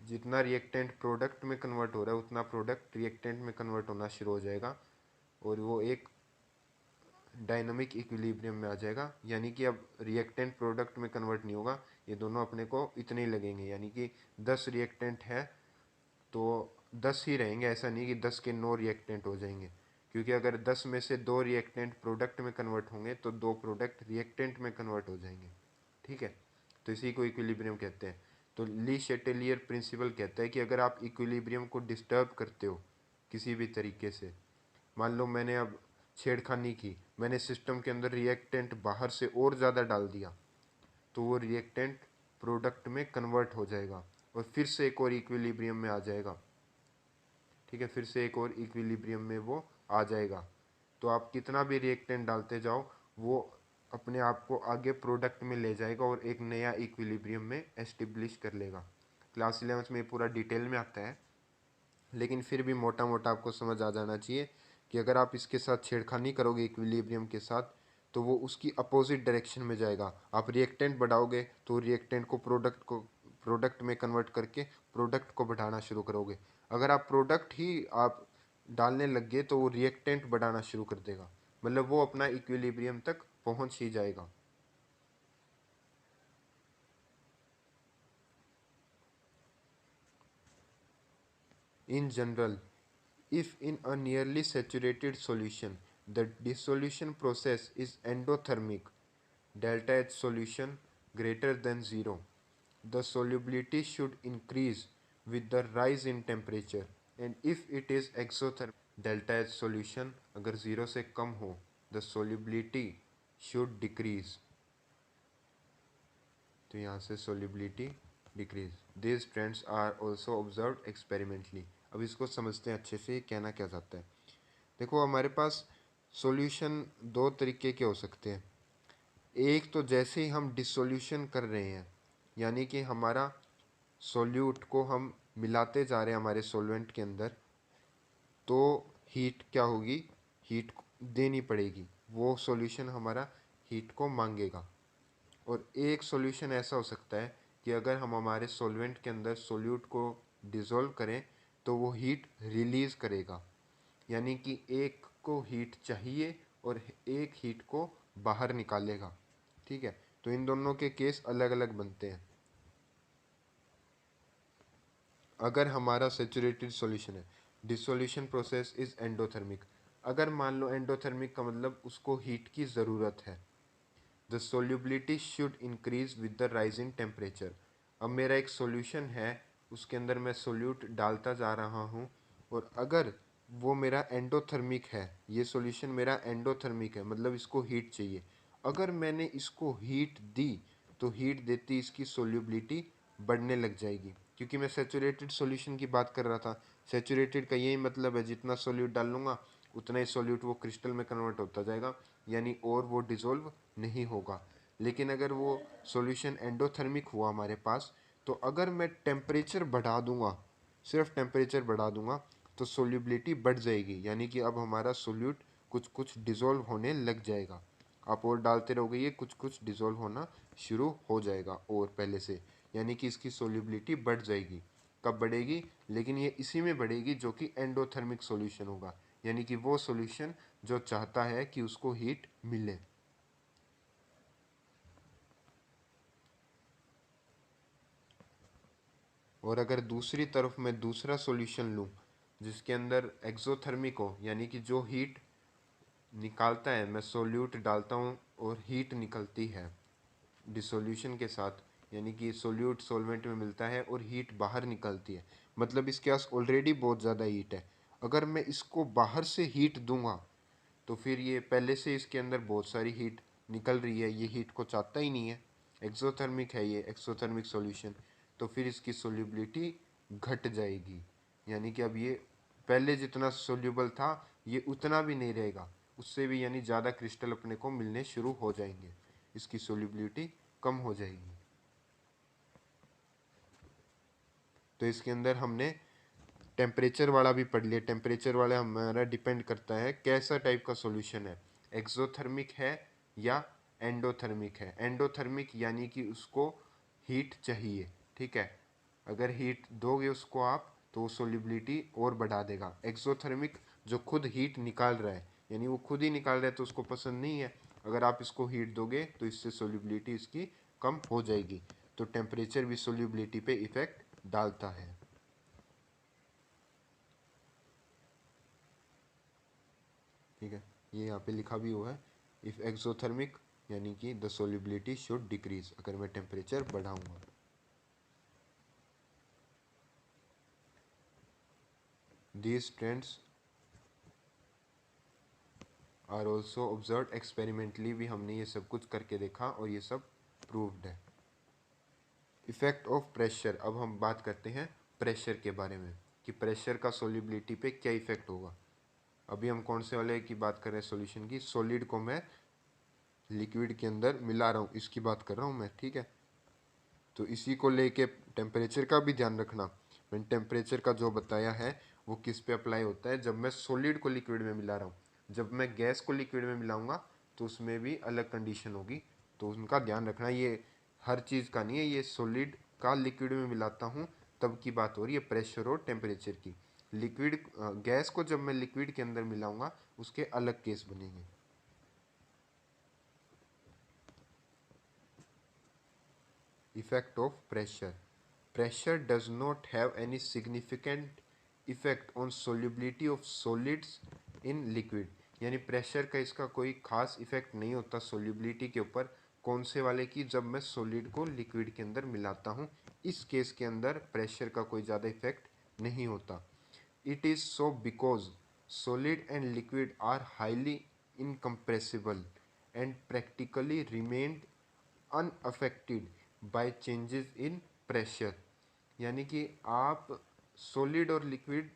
जितना रिएक्टेंट प्रोडक्ट में कन्वर्ट हो रहा है उतना प्रोडक्ट रिएक्टेंट में कन्वर्ट होना शुरू हो जाएगा और वो एक डायनामिक इक्विलिब्रियम में आ जाएगा। यानी कि अब रिएक्टेंट प्रोडक्ट में कन्वर्ट नहीं होगा, ये दोनों अपने को इतने ही लगेंगे, यानी कि 10 रिएक्टेंट है तो 10 ही रहेंगे, ऐसा नहीं कि 10 के 9 रिएक्टेंट हो जाएंगे, क्योंकि अगर 10 में से 2 रिएक्टेंट प्रोडक्ट में कन्वर्ट होंगे तो 2 प्रोडक्ट रिएक्टेंट में कन्वर्ट हो जाएंगे, ठीक है। तो इसी को इक्विलिब्रियम कहते हैं। तो ली शेटेलियर प्रिंसिपल कहता है कि अगर आप इक्विलिब्रियम को डिस्टर्ब करते हो किसी भी तरीके से, मान लो मैंने अब छेड़खानी की, मैंने सिस्टम के अंदर रिएक्टेंट बाहर से और ज़्यादा डाल दिया, तो वो रिएक्टेंट प्रोडक्ट में कन्वर्ट हो जाएगा और फिर से एक और इक्विलिब्रियम में आ जाएगा, ठीक है, फिर से एक और इक्विलिब्रियम में वो आ जाएगा। तो आप कितना भी रिएक्टेंट डालते जाओ वो अपने आप को आगे प्रोडक्ट में ले जाएगा और एक नया इक्विलिब्रियम में एस्टेब्लिश कर लेगा। क्लास 11th में पूरा डिटेल में आता है, लेकिन फिर भी मोटा मोटा आपको समझ आ जाना चाहिए कि अगर आप इसके साथ छेड़खानी करोगे इक्विलिब्रियम के साथ तो वो उसकी अपोजिट डायरेक्शन में जाएगा। आप रिएक्टेंट बढ़ाओगे तो रिएक्टेंट को प्रोडक्ट में कन्वर्ट करके प्रोडक्ट को बढ़ाना शुरू करोगे। अगर आप प्रोडक्ट ही आप डालने लग गए तो वो रिएक्टेंट बढ़ाना शुरू कर देगा, मतलब वो अपना इक्विलिब्रियम तक पहुंच ही जाएगा। In general, if in a nearly saturated solution the dissolution process is endothermic, delta H solution greater than 0, the solubility should increase with the rise in temperature, and if it is exothermic, delta H solution अगर 0 से कम हो, the solubility should decrease। तो यहाँ से solubility decrease। These trends are also observed experimentally। अब इसको समझते हैं अच्छे से कहना क्या चाहता है। देखो हमारे पास सॉल्यूशन दो तरीके के हो सकते हैं। एक तो जैसे ही हम डिसोल्यूशन कर रहे हैं, यानी कि हमारा सॉल्यूट को हम मिलाते जा रहे हैं हमारे सॉल्वेंट के अंदर, तो हीट क्या होगी, हीट देनी पड़ेगी, वो सॉल्यूशन हमारा हीट को मांगेगा। और एक सॉल्यूशन ऐसा हो सकता है कि अगर हम हमारे सॉल्वेंट के अंदर सोल्यूट को डिज़ोल्व करें तो वो हीट रिलीज़ करेगा, यानी कि एक को हीट चाहिए और एक हीट को बाहर निकालेगा, ठीक है। तो इन दोनों के केस अलग अलग बनते हैं। अगर हमारा सेचुरेटेड सॉल्यूशन है, डिसोल्यूशन प्रोसेस इज एंडोथर्मिक। अगर मान लो एंडोथर्मिक का मतलब उसको हीट की ज़रूरत है, the solubility should increase with the rising temperature. अब मेरा एक सॉल्यूशन है, उसके अंदर मैं सोल्यूट डालता जा रहा हूँ और अगर वो मेरा एंडोथर्मिक है, ये सॉल्यूशन मेरा एंडोथर्मिक है, मतलब इसको हीट चाहिए, अगर मैंने इसको हीट दी तो हीट देती इसकी सोल्यूबिलिटी बढ़ने लग जाएगी, क्योंकि मैं सेचुरेटेड सॉल्यूशन की बात कर रहा था। सेचुरेटेड का यही मतलब है जितना सोल्यूट डाल लूँगा उतना ही सोल्यूट वो क्रिस्टल में कन्वर्ट होता जाएगा, यानी और वो डिज़ोल्व नहीं होगा। लेकिन अगर वो सॉल्यूशन एंडोथर्मिक हुआ हमारे पास, तो अगर मैं टेम्परेचर बढ़ा दूंगा, सिर्फ टेम्परेचर बढ़ा दूंगा, तो सोल्यूबिलिटी बढ़ जाएगी, यानी कि अब हमारा सोल्यूट कुछ कुछ डिज़ोल्व होने लग जाएगा। आप और डालते रहोगे ये कुछ कुछ डिज़ोल्व होना शुरू हो जाएगा और पहले से। यानी कि इसकी सोल्यूबिलिटी बढ़ जाएगी। कब बढ़ेगी? लेकिन ये इसी में बढ़ेगी जो कि एंडोथर्मिक सॉल्यूशन होगा, यानी कि वो सॉल्यूशन जो चाहता है कि उसको हीट मिले। और अगर दूसरी तरफ मैं दूसरा सॉल्यूशन लूँ जिसके अंदर एक्सोथर्मिक हो, यानी कि जो हीट निकालता है, मैं सोल्यूट डालता हूँ और हीट निकलती है डिसोल्यूशन के साथ, यानी कि सोल्यूट सॉल्वेंट में मिलता है और हीट बाहर निकलती है, मतलब इसके पास ऑलरेडी बहुत ज़्यादा हीट है। अगर मैं इसको बाहर से हीट दूंगा तो फिर ये पहले से इसके अंदर बहुत सारी हीट निकल रही है, ये हीट को चाहता ही नहीं है, एक्सोथर्मिक है ये, एक्सोथर्मिक सॉल्यूशन, तो फिर इसकी सोल्यूबिलिटी घट जाएगी, यानी कि अब ये पहले जितना सोल्यूबल था ये उतना भी नहीं रहेगा, उससे भी यानी ज़्यादा क्रिस्टल अपने को मिलने शुरू हो जाएंगे, इसकी सोल्यूबिलिटी कम हो जाएगी। तो इसके अंदर हमने टेम्परेचर वाला भी पढ़ लिया। टेम्परेचर वाला हमारा डिपेंड करता है कैसा टाइप का सॉल्यूशन है, एक्सोथर्मिक है या एंडोथर्मिक है। एंडोथर्मिक यानी कि उसको हीट चाहिए, ठीक है, अगर हीट दोगे उसको आप तो सोल्यूबिलिटी और बढ़ा देगा। एक्सोथर्मिक जो खुद हीट निकाल रहा है, यानी वो खुद ही निकाल रहा है तो उसको पसंद नहीं है, अगर आप इसको हीट दोगे तो इससे सोल्यूबिलिटी इसकी कम हो जाएगी। तो टेम्परेचर भी सोल्यूबिलिटी पे इफेक्ट डालता है। ठीक है, ये यहाँ पे लिखा भी हुआ है, इफ एक्सोथर्मिक यानी कि द सोल्यूबिलिटी शुड डिक्रीज, अगर मैं टेम्परेचर बढ़ाऊंगा। These trends are also observe experimentally, भी हमने ये सब कुछ करके देखा और ये सब प्रूव्ड है। इफेक्ट ऑफ प्रेशर, अब हम बात करते हैं प्रेशर के बारे में कि प्रेशर का सोल्यूबिलिटी पे क्या इफेक्ट होगा। अभी हम कौन से वाले की बात कर रहे हैं सॉल्यूशन की, सॉलिड को मैं लिक्विड के अंदर मिला रहा हूँ इसकी बात कर रहा हूँ मैं, ठीक है। तो इसी को लेके टेम्परेचर का भी ध्यान रखना। मैंने टेम्परेचर का जो बताया है वो किस पे अप्लाई होता है, जब मैं सॉलिड को लिक्विड में मिला रहा हूँ, जब मैं गैस को लिक्विड में मिलाऊंगा तो उसमें भी अलग कंडीशन होगी, तो उनका ध्यान रखना। ये हर चीज़ का नहीं है, ये सॉलिड का लिक्विड में मिलाता हूँ तब की बात हो रही है प्रेशर और टेम्परेचर की। लिक्विड गैस को जब मैं लिक्विड के अंदर मिलाऊंगा उसके अलग केस बनेंगे। Effect of pressure. Pressure does not have any significant effect on solubility of solids in liquid. यानी प्रेशर का इसका कोई खास इफेक्ट नहीं होता सोल्यूबिलिटी के ऊपर, कौन से वाले की, जब मैं सॉलिड को लिक्विड के अंदर मिलाता हूँ, इस केस के अंदर प्रेशर का कोई ज़्यादा इफेक्ट नहीं होता। It is so because solid and liquid are highly incompressible and practically remained unaffected by changes in pressure। यानी कि आप सॉलिड और लिक्विड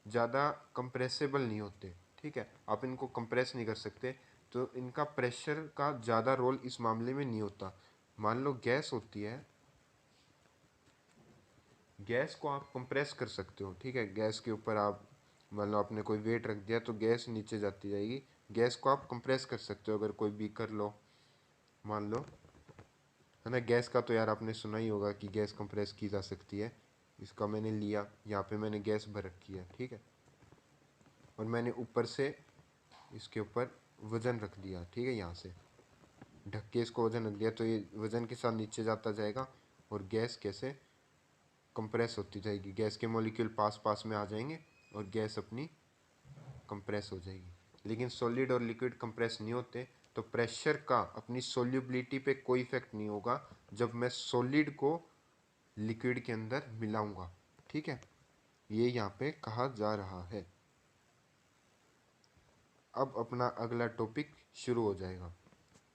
ज़्यादा कंप्रेसिबल नहीं होते, ठीक है, आप इनको कंप्रेस नहीं कर सकते, तो इनका प्रेशर का ज़्यादा रोल इस मामले में नहीं होता। मान लो गैस होती है, गैस को आप कंप्रेस कर सकते हो, ठीक है, गैस के ऊपर आप मान लो आपने कोई वेट रख दिया तो गैस नीचे जाती जाएगी, गैस को आप कंप्रेस कर सकते हो। अगर कोई बीकर लो, मान लो, है ना, गैस का तो यार आपने सुना ही होगा कि गैस कंप्रेस की जा सकती है। इसका मैंने लिया, यहाँ पे मैंने गैस भर रखी है, ठीक है, और मैंने ऊपर से इसके ऊपर वज़न रख दिया, ठीक है, यहाँ से ढक के इसको वज़न रख दिया, तो ये वज़न के साथ नीचे जाता जाएगा और गैस कैसे कंप्रेस होती जाएगी, गैस के मॉलिक्यूल पास पास में आ जाएंगे और गैस अपनी कंप्रेस हो जाएगी। लेकिन सॉलिड और लिक्विड कंप्रेस नहीं होते, तो प्रेशर का अपनी सोल्यूबिलिटी पे कोई इफेक्ट नहीं होगा जब मैं सॉलिड को लिक्विड के अंदर मिलाऊंगा, ठीक है, ये यहाँ पे कहा जा रहा है। अब अपना अगला टॉपिक शुरू हो जाएगा,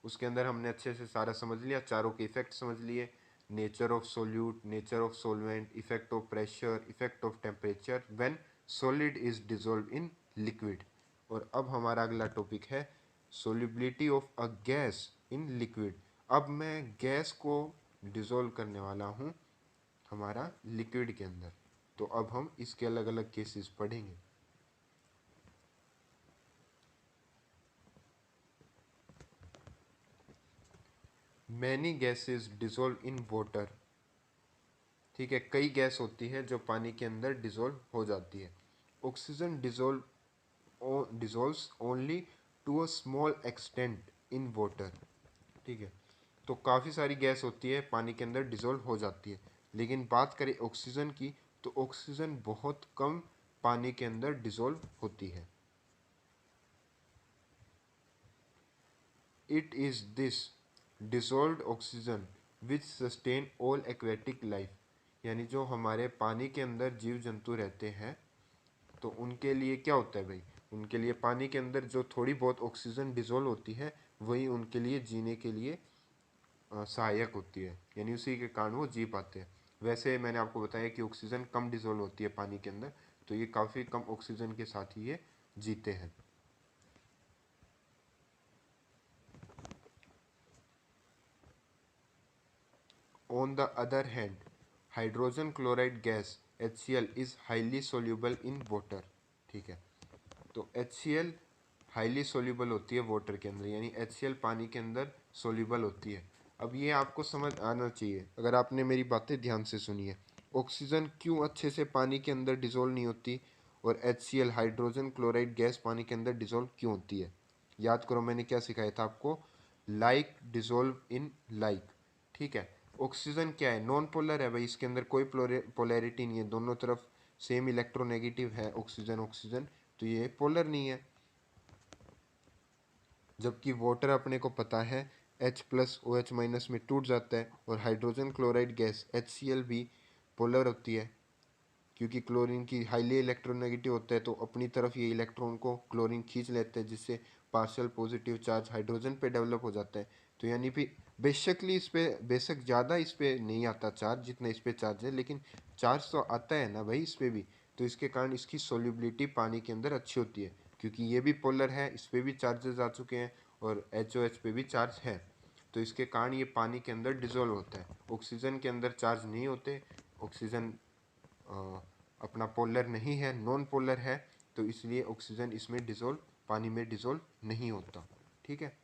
उसके अंदर हमने अच्छे से सारा समझ लिया, चारों के इफेक्ट समझ लिए, nature of solute, nature of solvent, effect of pressure, effect of temperature when solid is dissolve in liquid. और अब हमारा अगला टॉपिक है solubility of a gas in liquid. अब मैं गैस को डिजोल्व करने वाला हूँ हमारा लिक्विड के अंदर, तो अब हम इसके अलग अलग केसेस पढ़ेंगे। Many gases dissolve in water ठीक है, कई गैस होती है जो पानी के अंदर डिजोल्व हो जाती है। Oxygen dissolves only to a small extent in water. ठीक है, तो काफ़ी सारी गैस होती है पानी के अंदर डिजोल्व हो जाती है, लेकिन बात करें ऑक्सीजन की तो ऑक्सीजन बहुत कम पानी के अंदर डिजोल्व होती है। It is this dissolved oxygen which sustain all aquatic life, यानी जो हमारे पानी के अंदर जीव जंतु रहते हैं तो उनके लिए क्या होता है भाई, उनके लिए पानी के अंदर जो थोड़ी बहुत ऑक्सीजन डिजोल्व होती है वही उनके लिए जीने के लिए सहायक होती है, यानी उसी के कारण वो जी पाते हैं। वैसे मैंने आपको बताया कि ऑक्सीजन कम डिजोल्व होती है पानी के अंदर, तो ये काफ़ी कम ऑक्सीजन के साथ ही ये जीते हैं। On the other hand hydrogen chloride gas HCl is highly soluble in water. ठीक है, तो HCl हाईली सोल्यूबल होती है वाटर के अंदर, यानी HCl पानी के अंदर सोल्यूबल होती है। अब ये आपको समझ आना चाहिए अगर आपने मेरी बातें ध्यान से सुनी है। ऑक्सीजन क्यों अच्छे से पानी के अंदर डिजोल्व नहीं होती और HCl हाइड्रोजन क्लोराइड गैस पानी के अंदर डिजोल्व क्यों होती है? याद करो मैंने क्या सिखाया था आपको, लाइक डिजोल्व इन लाइक। ठीक है, ऑक्सीजन क्या है, नॉन पोलर है भाई, इसके अंदर कोई पोलैरिटी नहीं है, दोनों तरफ सेम इलेक्ट्रोनेगेटिव है ऑक्सीजन ऑक्सीजन, तो ये पोलर नहीं है। जबकि वाटर अपने को पता है H+OH- में टूट जाता है, और हाइड्रोजन क्लोराइड गैस HCl भी पोलर होती है, क्योंकि क्लोरीन की हाईली इलेक्ट्रोनेगेटिव होता है तो अपनी तरफ ये इलेक्ट्रॉन को क्लोरीन खींच लेते हैं, जिससे पार्शियल पॉजिटिव चार्ज हाइड्रोजन पे डेवलप हो जाता है। तो यानी भी बेशकली इस पे बेशक ज़्यादा इस पे नहीं आता चार्ज जितना इस पे चार्ज है, लेकिन चार्ज तो आता है ना भाई इस पे भी, तो इसके कारण इसकी सोल्यूबिलिटी पानी के अंदर अच्छी होती है, क्योंकि ये भी पोलर है, इस पर भी चार्जेस आ चुके हैं और HOH पे भी चार्ज है, तो इसके कारण ये पानी के अंदर डिजोल्व होता है। ऑक्सीजन के अंदर चार्ज नहीं होते, ऑक्सीजन अपना पोलर नहीं है, नॉन पोलर है, तो इसलिए ऑक्सीजन इसमें डिजोल्व पानी में डिजोल्व नहीं होता। ठीक है,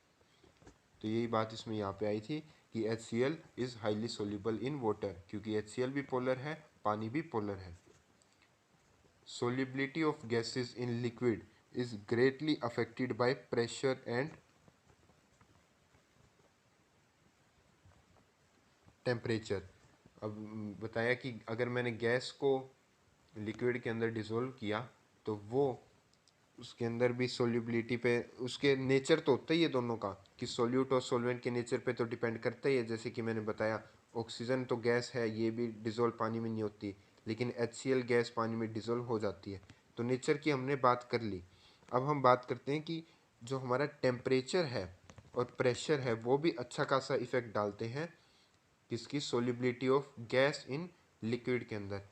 तो यही बात इसमें यहाँ पे आई थी कि HCl is highly soluble in water, क्योंकि HCl भी पोलर है, पानी भी पोलर है। Solubility of gases in liquid is greatly affected by pressure and temperature। अब बताया कि अगर मैंने गैस को लिक्विड के अंदर डिसॉल्व किया तो वो उसके अंदर भी सोल्यूबिलिटी पे, उसके नेचर तो होता ही है दोनों का कि सोल्यूट और सोलवेंट के नेचर पे तो डिपेंड करता ही है। जैसे कि मैंने बताया ऑक्सीजन तो गैस है, ये भी डिसॉल्व पानी में नहीं होती, लेकिन HCl गैस पानी में डिसॉल्व हो जाती है। तो नेचर की हमने बात कर ली। अब हम बात करते हैं कि जो हमारा टेम्परेचर है और प्रेशर है वो भी अच्छा खासा इफेक्ट डालते हैं किसकी, solubility of gas in liquid के अंदर।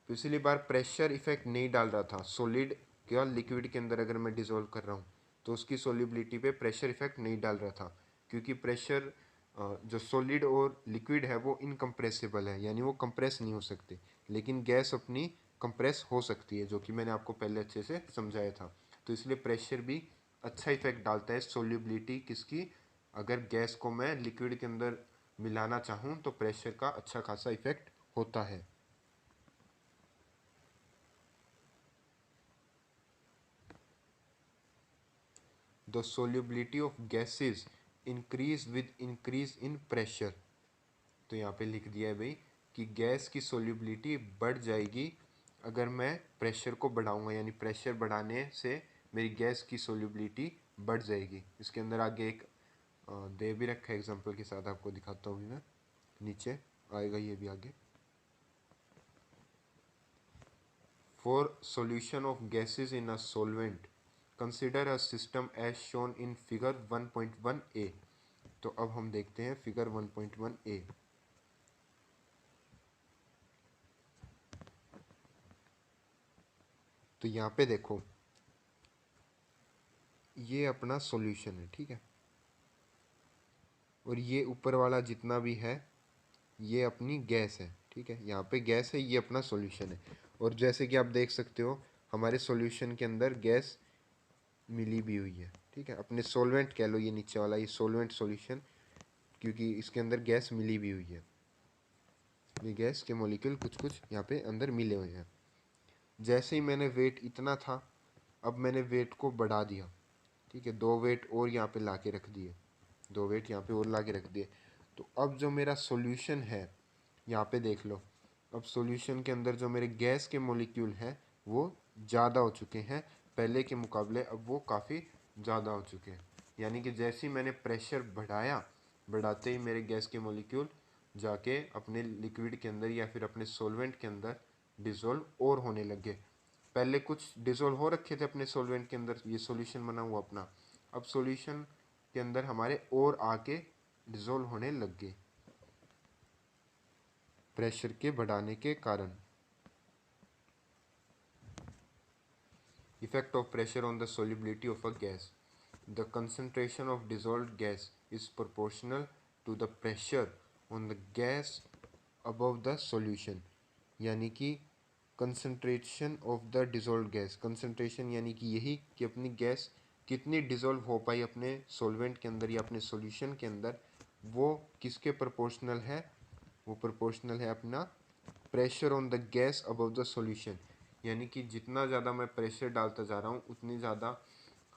पिछली बार प्रेशर इफेक्ट नहीं डाल रहा था, सॉलिड क्या लिक्विड के अंदर अगर मैं डिसॉल्व कर रहा हूँ तो उसकी सोल्यूबिलिटी पे प्रेशर इफेक्ट नहीं डाल रहा था, क्योंकि प्रेशर जो सॉलिड और लिक्विड है वो इनकम्प्रेसिबल है, यानी वो कंप्रेस नहीं हो सकते, लेकिन गैस अपनी कंप्रेस हो सकती है, जो कि मैंने आपको पहले अच्छे से समझाया था। तो इसलिए प्रेशर भी अच्छा इफेक्ट डालता है सोल्यूबिलिटी किसकी, अगर गैस को मैं लिक्विड के अंदर मिलाना चाहूँ तो प्रेशर का अच्छा खासा इफेक्ट होता है। The solubility of gases increase with increase in pressure. तो यहाँ पे लिख दिया है भाई कि गैस की सोल्यूबिलिटी बढ़ जाएगी अगर मैं प्रेशर को बढ़ाऊंगा, यानी प्रेशर बढ़ाने से मेरी गैस की सोल्यूबिलिटी बढ़ जाएगी। इसके अंदर आगे एक दे भी रखा है एग्जांपल के साथ, आपको दिखाता हूँ मैं, नीचे आएगा ये भी आगे। For solution of gases in a solvent consider a system as shown in figure 1.1a। तो अब हम देखते हैं फिगर 1.1a। तो यहाँ पे देखो ये अपना सॉल्यूशन है, ठीक है, और ये ऊपर वाला जितना भी है ये अपनी गैस है, ठीक है, यहाँ पे गैस है, ये अपना सॉल्यूशन है। और जैसे कि आप देख सकते हो हमारे सॉल्यूशन के अंदर गैस मिली भी हुई है, ठीक है, अपने सॉल्वेंट कह लो, ये नीचे वाला ये सॉल्वेंट सॉल्यूशन, क्योंकि इसके अंदर गैस मिली भी हुई है। ये गैस के मॉलिक्यूल कुछ कुछ यहाँ पे अंदर मिले हुए हैं। जैसे ही मैंने वेट इतना था, अब मैंने वेट को बढ़ा दिया, ठीक है, 2 वेट और यहाँ पे ला के रख दिए, 2 वेट यहाँ पे और ला के रख दिए। तो अब जो मेरा सॉल्यूशन है, यहाँ पे देख लो, अब सॉल्यूशन के अंदर जो मेरे गैस के मॉलिक्यूल हैं वो ज़्यादा हो चुके हैं पहले के मुकाबले, अब वो काफ़ी ज़्यादा हो चुके हैं। यानी कि जैसे ही मैंने प्रेशर बढ़ाया, बढ़ाते ही मेरे गैस के मॉलिक्यूल जाके अपने लिक्विड के अंदर या फिर अपने सॉल्वेंट के अंदर डिज़ोल्व और होने लगे। पहले कुछ डिज़ोल्व हो रखे थे अपने सॉल्वेंट के अंदर, ये सॉल्यूशन बना हुआ अपना, अब सॉल्यूशन के अंदर हमारे और आके डिज़ोल्व होने लग गए प्रेशर के बढ़ाने के कारण। Effect of pressure on the solubility of a gas. The concentration of dissolved gas is proportional to the pressure on the gas above the solution. यानी कि concentration of the dissolved gas, concentration यानी कि यही कि अपनी गैस कितनी डिज़ोल्व हो पाई अपने सॉल्वेंट के अंदर या अपने सॉल्यूशन के अंदर, वो किसके प्रोपोर्शनल है, वो प्रोपोर्शनल है अपना pressure on the gas above the solution. यानी कि जितना ज़्यादा मैं प्रेशर डालता जा रहा हूँ उतनी ज़्यादा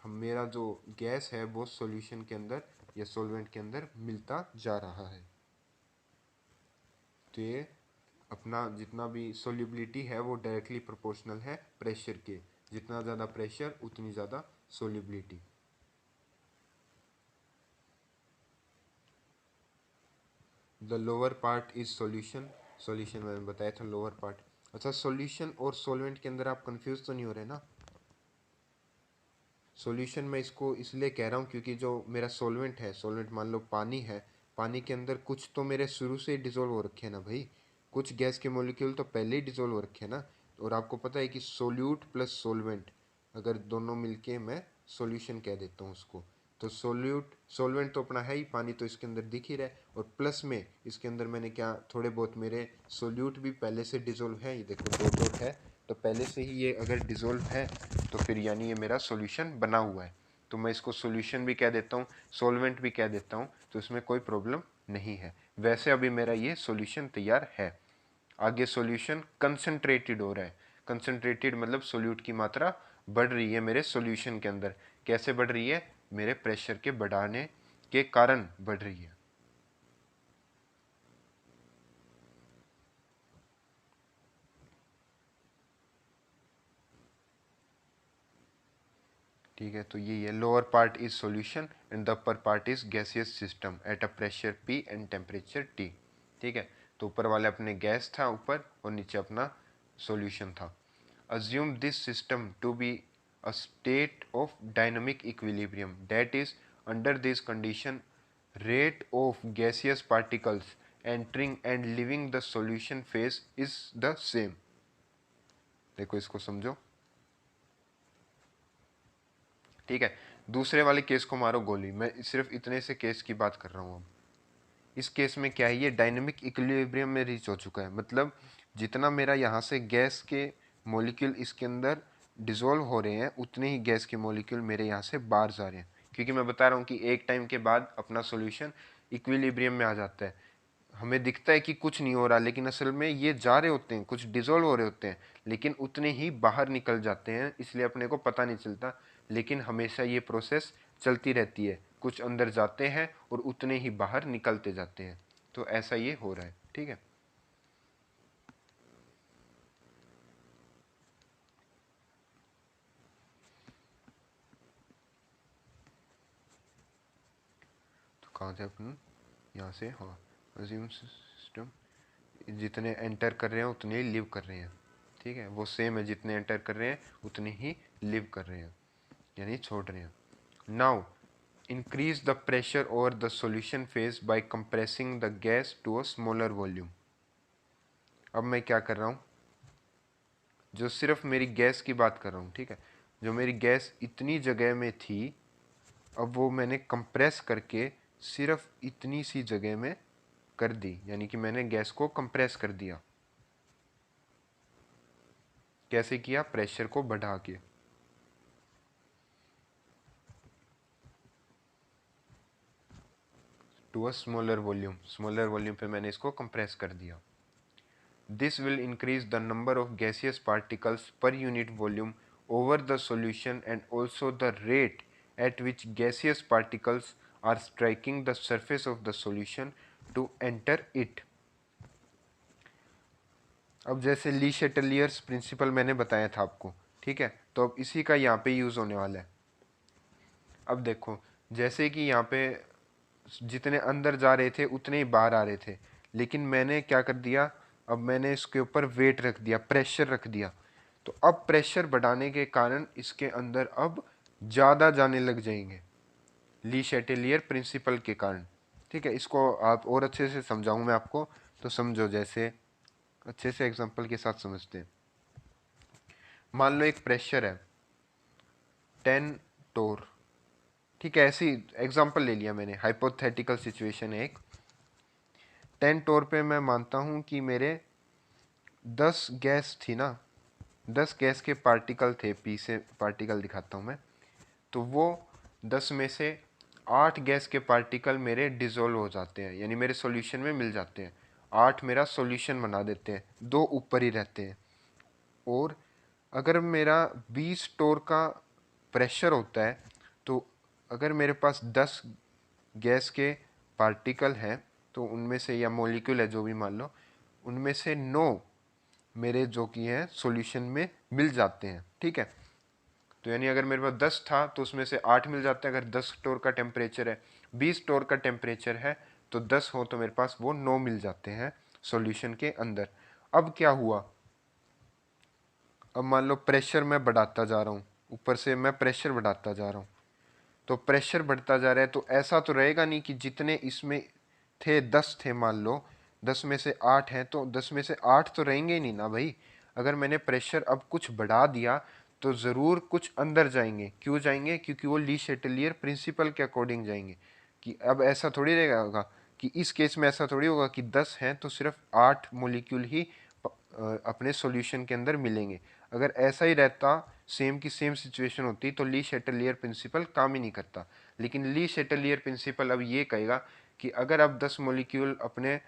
हम मेरा जो गैस है वो सॉल्यूशन के अंदर या सॉल्वेंट के अंदर मिलता जा रहा है। तो ये अपना जितना भी सोल्यूबिलिटी है वो डायरेक्टली प्रोपोर्शनल है प्रेशर के, जितना ज़्यादा प्रेशर उतनी ज़्यादा solubility. The lower part is solution, solution मैंने बताया था लोअर पार्ट। अच्छा, सॉल्यूशन और सॉल्वेंट के अंदर आप कंफ्यूज तो नहीं हो रहे ना? सॉल्यूशन मैं इसको इसलिए कह रहा हूँ क्योंकि जो मेरा सॉल्वेंट है, सॉल्वेंट मान लो पानी है, पानी के अंदर कुछ तो मेरे शुरू से ही डिजोल्व हो रखे हैं ना भाई, कुछ गैस के मॉलिक्यूल तो पहले ही डिजोल्व हो रखे हैं ना। और आपको पता है कि सोल्यूट प्लस सॉल्वेंट अगर दोनों मिलके मैं सॉल्यूशन कह देता हूँ उसको, तो सोल्यूट सॉल्वेंट तो अपना है ही, पानी तो इसके अंदर दिख ही रहा है, और प्लस में इसके अंदर मैंने क्या थोड़े बहुत मेरे सोल्यूट भी पहले से डिजोल्व है, ये देखो डॉट डॉट है, तो पहले से ही ये अगर डिजोल्व है तो फिर यानी ये मेरा सॉल्यूशन बना हुआ है, तो मैं इसको सॉल्यूशन भी कह देता हूँ, सॉल्वेंट भी कह देता हूँ, तो इसमें कोई प्रॉब्लम नहीं है। वैसे अभी मेरा ये सॉल्यूशन तैयार है। आगे सॉल्यूशन कंसंट्रेटेड हो रहा है, कंसंट्रेटेड मतलब सोल्यूट की मात्रा बढ़ रही है मेरे सॉल्यूशन के अंदर। कैसे बढ़ रही है? मेरे प्रेशर के बढ़ाने के कारण बढ़ रही है। ठीक है, तो ये lower part is solution and the upper part is gaseous system at a pressure P and temperature T। ठीक है, तो ऊपर वाले अपने गैस था ऊपर और नीचे अपना सॉल्यूशन था। Assume this system to be a state of dynamic equilibrium that is under this condition rate of gaseous particles entering and leaving the solution phase is the same। देखो इसको समझो, ठीक है। दूसरे वाले केस को मारो गोली, मैं सिर्फ इतने से केस की बात कर रहा हूँ अब। इस केस में क्या है, ये डायनेमिक इक्विलिब्रियम में रीच हो चुका है, मतलब जितना मेरा यहाँ से गैस के मॉलिक्यूल इसके अंदर डिजोल्व हो रहे हैं उतने ही गैस के मॉलिक्यूल मेरे यहाँ से बाहर जा रहे हैं, क्योंकि मैं बता रहा हूँ कि एक टाइम के बाद अपना सॉल्यूशन इक्विलिब्रियम में आ जाता है। हमें दिखता है कि कुछ नहीं हो रहा, लेकिन असल में ये जा रहे होते हैं, कुछ डिजोल्व हो रहे होते हैं, लेकिन उतने ही बाहर निकल जाते हैं, इसलिए अपने को पता नहीं चलता। लेकिन हमेशा ये प्रोसेस चलती रहती है, कुछ अंदर जाते हैं और उतने ही बाहर निकलते जाते हैं, तो ऐसा ये हो रहा है। ठीक है, तो कहाँ से अपन, यहाँ से, हाँ, अज्यूम सिस्टम जितने एंटर कर रहे हैं उतने ही लिव कर रहे हैं। ठीक है, वो सेम है, जितने एंटर कर रहे हैं उतने ही लिव कर रहे हैं, यानी छोड़ रहे हैं। Now increase the pressure over the solution phase by compressing the gas to a smaller volume। अब मैं क्या कर रहा हूँ, जो सिर्फ मेरी गैस की बात कर रहा हूँ, ठीक है, जो मेरी गैस इतनी जगह में थी अब वो मैंने कंप्रेस करके सिर्फ इतनी सी जगह में कर दी, यानी कि मैंने गैस को कंप्रेस कर दिया। कैसे किया? प्रेशर को बढ़ा के। To a smaller volume, smaller volume पे मैंने इसको कंप्रेस कर दिया। This will increase the number of gaseous particles per unit volume over the solution and also the rate at which gaseous particles are striking the surface of the solution to enter it. अब जैसे ली शेटेलियर्स प्रिंसिपल मैंने बताया था आपको, ठीक है, तो अब इसी का यहाँ पे यूज़ होने वाला है। अब देखो, जैसे कि यहाँ पे जितने अंदर जा रहे थे उतने ही बाहर आ रहे थे, लेकिन मैंने क्या कर दिया, अब मैंने इसके ऊपर वेट रख दिया, प्रेशर रख दिया। तो अब प्रेशर बढ़ाने के कारण इसके अंदर अब ज़्यादा जाने लग जाएंगे, ली शेटेलियर प्रिंसिपल के कारण। ठीक है, इसको आप और अच्छे से समझाऊं मैं आपको, तो समझो, जैसे अच्छे से एग्जांपल के साथ समझते हैं। मान लो एक प्रेशर है 10 टोर, ठीक है, ऐसी एग्जांपल ले लिया मैंने, हाइपोथेटिकल सिचुएशन है एक। 10 टोर पे मैं मानता हूं कि मेरे 10 गैस थी ना, 10 गैस के पार्टिकल थे, पी से पार्टिकल दिखाता हूं मैं। तो वो 10 में से 8 गैस के पार्टिकल मेरे डिसॉल्व हो जाते हैं, यानी मेरे सॉल्यूशन में मिल जाते हैं। 8 मेरा सॉल्यूशन बना देते हैं, 2 ऊपर ही रहते हैं। और अगर मेरा 20 टोर का प्रेशर होता है, तो अगर मेरे पास 10 गैस के पार्टिकल हैं, तो उनमें से, या मॉलिक्यूल है जो भी मान लो, उनमें से 9 मेरे जो कि हैं सॉल्यूशन में मिल जाते हैं। ठीक है, तो यानी अगर मेरे पास 10 था तो उसमें से 8 मिल जाते हैं। अगर 10 टोर का टेम्परेचर है, 20 टोर का टेम्परेचर है, तो 10 हो तो मेरे पास वो 9 मिल जाते हैं सॉल्यूशन के अंदर। अब क्या हुआ, अब मान लो प्रेशर मैं बढ़ाता जा रहा हूँ, ऊपर से मैं प्रेशर बढ़ाता जा रहा हूँ, तो प्रेशर बढ़ता जा रहा है, तो ऐसा तो रहेगा नहीं कि जितने इसमें थे 10 थे, मान लो 10 में से 8 हैं, तो 10 में से 8 तो रहेंगे ही नहीं ना भाई। अगर मैंने प्रेशर अब कुछ बढ़ा दिया तो ज़रूर कुछ अंदर जाएंगे। क्यों जाएंगे? क्योंकि वो ली शेटेलियर प्रिंसिपल के अकॉर्डिंग जाएंगे। कि अब ऐसा थोड़ी रहेगा होगा कि इस केस में ऐसा थोड़ी होगा कि 10 हैं तो सिर्फ 8 मोलिक्यूल ही अपने सॉल्यूशन के अंदर मिलेंगे। अगर ऐसा ही रहता, सेम की सेम सिचुएशन होती, तो ली शेटेलियर प्रिंसिपल काम ही नहीं करता। लेकिन ली शेटेलियर प्रिंसिपल अब ये कहेगा कि अगर अब 10 मोलिक्यूल अपने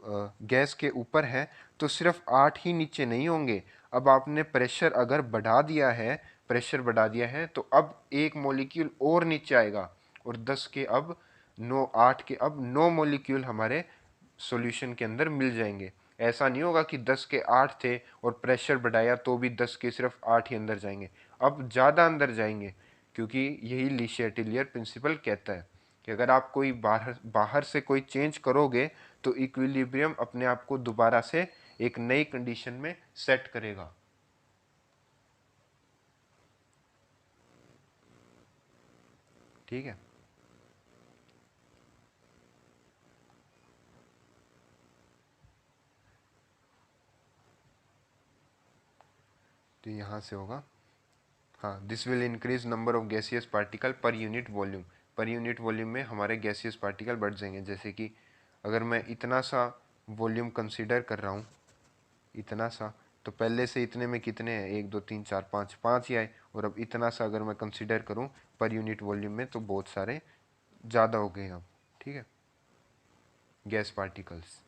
गैस के ऊपर है तो सिर्फ 8 ही नीचे नहीं होंगे। अब आपने प्रेशर अगर बढ़ा दिया है, प्रेशर बढ़ा दिया है, तो अब एक मोलिक्यूल और नीचे आएगा, और 10 के अब 9, 8 के अब 9 मोलिक्यूल हमारे सॉल्यूशन के अंदर मिल जाएंगे। ऐसा नहीं होगा कि 10 के 8 थे और प्रेशर बढ़ाया तो भी 10 के सिर्फ 8 ही अंदर जाएंगे, अब ज़्यादा अंदर जाएंगे। क्योंकि यही ली शेटेलियर प्रिंसिपल कहता है कि अगर आप कोई बाहर बाहर से कोई चेंज करोगे तो इक्विलिब्रियम अपने आप को दोबारा से एक नई कंडीशन में सेट करेगा। ठीक है, तो यहाँ से होगा, हाँ, this will increase number of gaseous particle per unit volume. Per unit volume में हमारे गैसियस पार्टिकल बढ़ जाएंगे। जैसे कि अगर मैं इतना सा वॉल्यूम कंसीडर कर रहा हूँ, इतना सा, तो पहले से इतने में कितने हैं, 1 2 3 4 5, 5 ही आए, और अब इतना सा अगर मैं कंसीडर करूँ पर यूनिट वॉल्यूम में, तो बहुत सारे ज़्यादा हो गए अब। ठीक है, गैस पार्टिकल्स।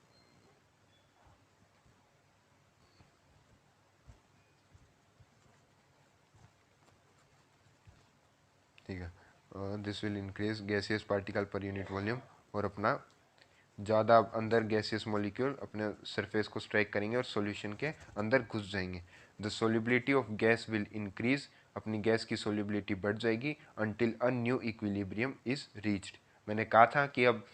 ठीक है, this will increase gaseous particle per unit volume, और अपना ज़्यादा अंदर गैसियस मॉलिक्यूल अपने सरफेस को स्ट्राइक करेंगे और सॉल्यूशन के अंदर घुस जाएंगे। The solubility of gas will increase, अपनी गैस की सोल्युबिलिटी बढ़ जाएगी, until a new equilibrium is reached. मैंने कहा था कि अब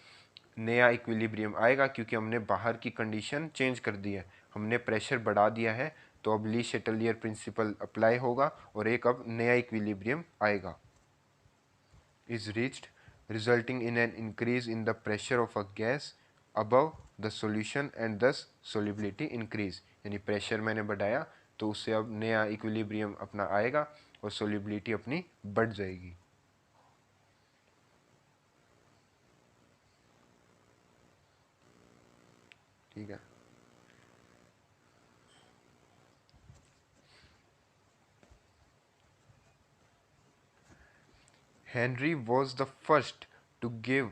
नया इक्विलिब्रियम आएगा, क्योंकि हमने बाहर की कंडीशन चेंज कर दी है, हमने प्रेशर बढ़ा दिया है, तो अब ली शेटेलियर प्रिंसिपल अप्लाई होगा और एक अब नया इक्विलिब्रियम आएगा, is reached, resulting in an increase in the pressure of a gas above the solution and thus solubility increase। यानी प्रेशर मैंने बढ़ाया तो उससे अब नया इक्विलिब्रियम अपना आएगा और सोल्युबिलिटी अपनी बढ़ जाएगी। ठीक है, Henry was the first to give,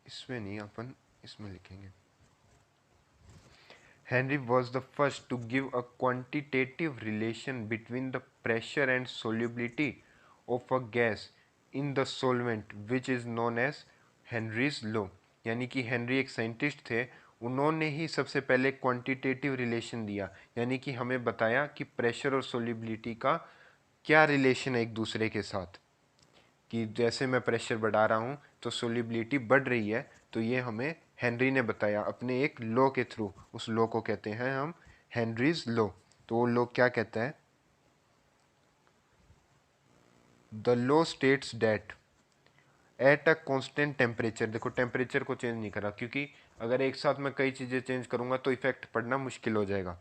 इसमें नहीं, अपन इसमें लिखेंगे, Henry was the first to give a quantitative relation between the pressure and solubility of a gas in the solvent which is known as Henry's law। यानी कि हेनरी एक साइंटिस्ट थे, उन्होंने ही सबसे पहले क्वांटिटेटिव रिलेशन दिया, यानी कि हमें बताया कि प्रेशर और सोल्यूबिलिटी का क्या रिलेशन है एक दूसरे के साथ, कि जैसे मैं प्रेशर बढ़ा रहा हूँ तो सोल्यूबिलिटी बढ़ रही है। तो ये हमें हेनरी ने बताया अपने एक लॉ के थ्रू, उस लॉ को कहते हैं हम हेनरीज लॉ। तो वो लॉ क्या कहता है? The law states that at a constant temperature, देखो टेम्परेचर को चेंज नहीं करा, क्योंकि अगर एक साथ मैं कई चीज़ें चेंज करूँगा तो इफेक्ट पड़ना मुश्किल हो जाएगा।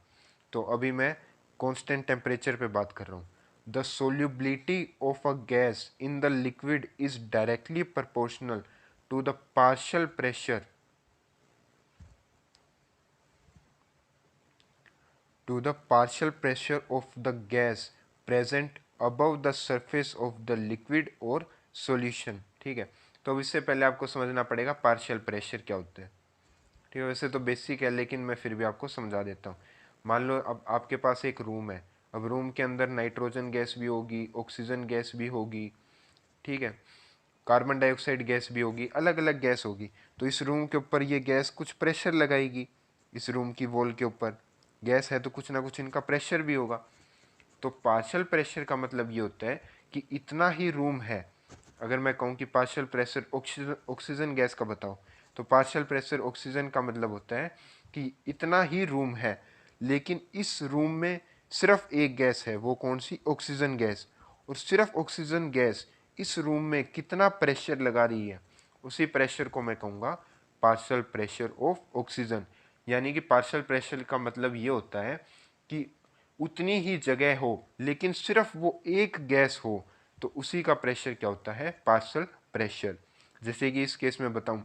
तो अभी मैं कांस्टेंट टेम्परेचर पे बात कर रहा हूँ। The solubility of a gas in the liquid is directly proportional to the partial pressure of the gas present above the surface of the liquid और solution। ठीक है, तो अब इससे पहले आपको समझना पड़ेगा पार्शियल प्रेशर क्या होता है। ठीक है, वैसे तो बेसिक है लेकिन मैं फिर भी आपको समझा देता हूँ। मान लो अब आपके पास एक रूम है, अब रूम के अंदर नाइट्रोजन गैस भी होगी, ऑक्सीजन गैस भी होगी, ठीक है, कार्बन डाइऑक्साइड गैस भी होगी, अलग अलग गैस होगी। तो इस रूम के ऊपर ये गैस कुछ प्रेशर लगाएगी, इस रूम की वॉल के ऊपर गैस है तो कुछ ना कुछ इनका प्रेशर भी होगा। तो पार्शियल प्रेशर का मतलब ये होता है कि इतना ही रूम है। अगर मैं कहूँ कि पार्शियल प्रेशर ऑक्सीजन गैस का बताओ, तो पार्शियल प्रेशर ऑक्सीजन का मतलब होता है कि इतना ही रूम है, लेकिन इस रूम में सिर्फ एक गैस है, वो कौन सी? Oxygen gas. और सिर्फ ऑक्सीजन गैस इस रूम में कितना प्रेशर लगा रही है, उसी प्रेशर को मैं कहूँगा पार्शियल प्रेशर ऑफ ऑक्सीजन। यानी कि पार्शियल प्रेशर का मतलब ये होता है कि उतनी ही जगह हो लेकिन सिर्फ वो एक गैस हो, तो उसी का प्रेशर क्या होता है? Partial pressure. जैसे कि इस केस में बताऊं,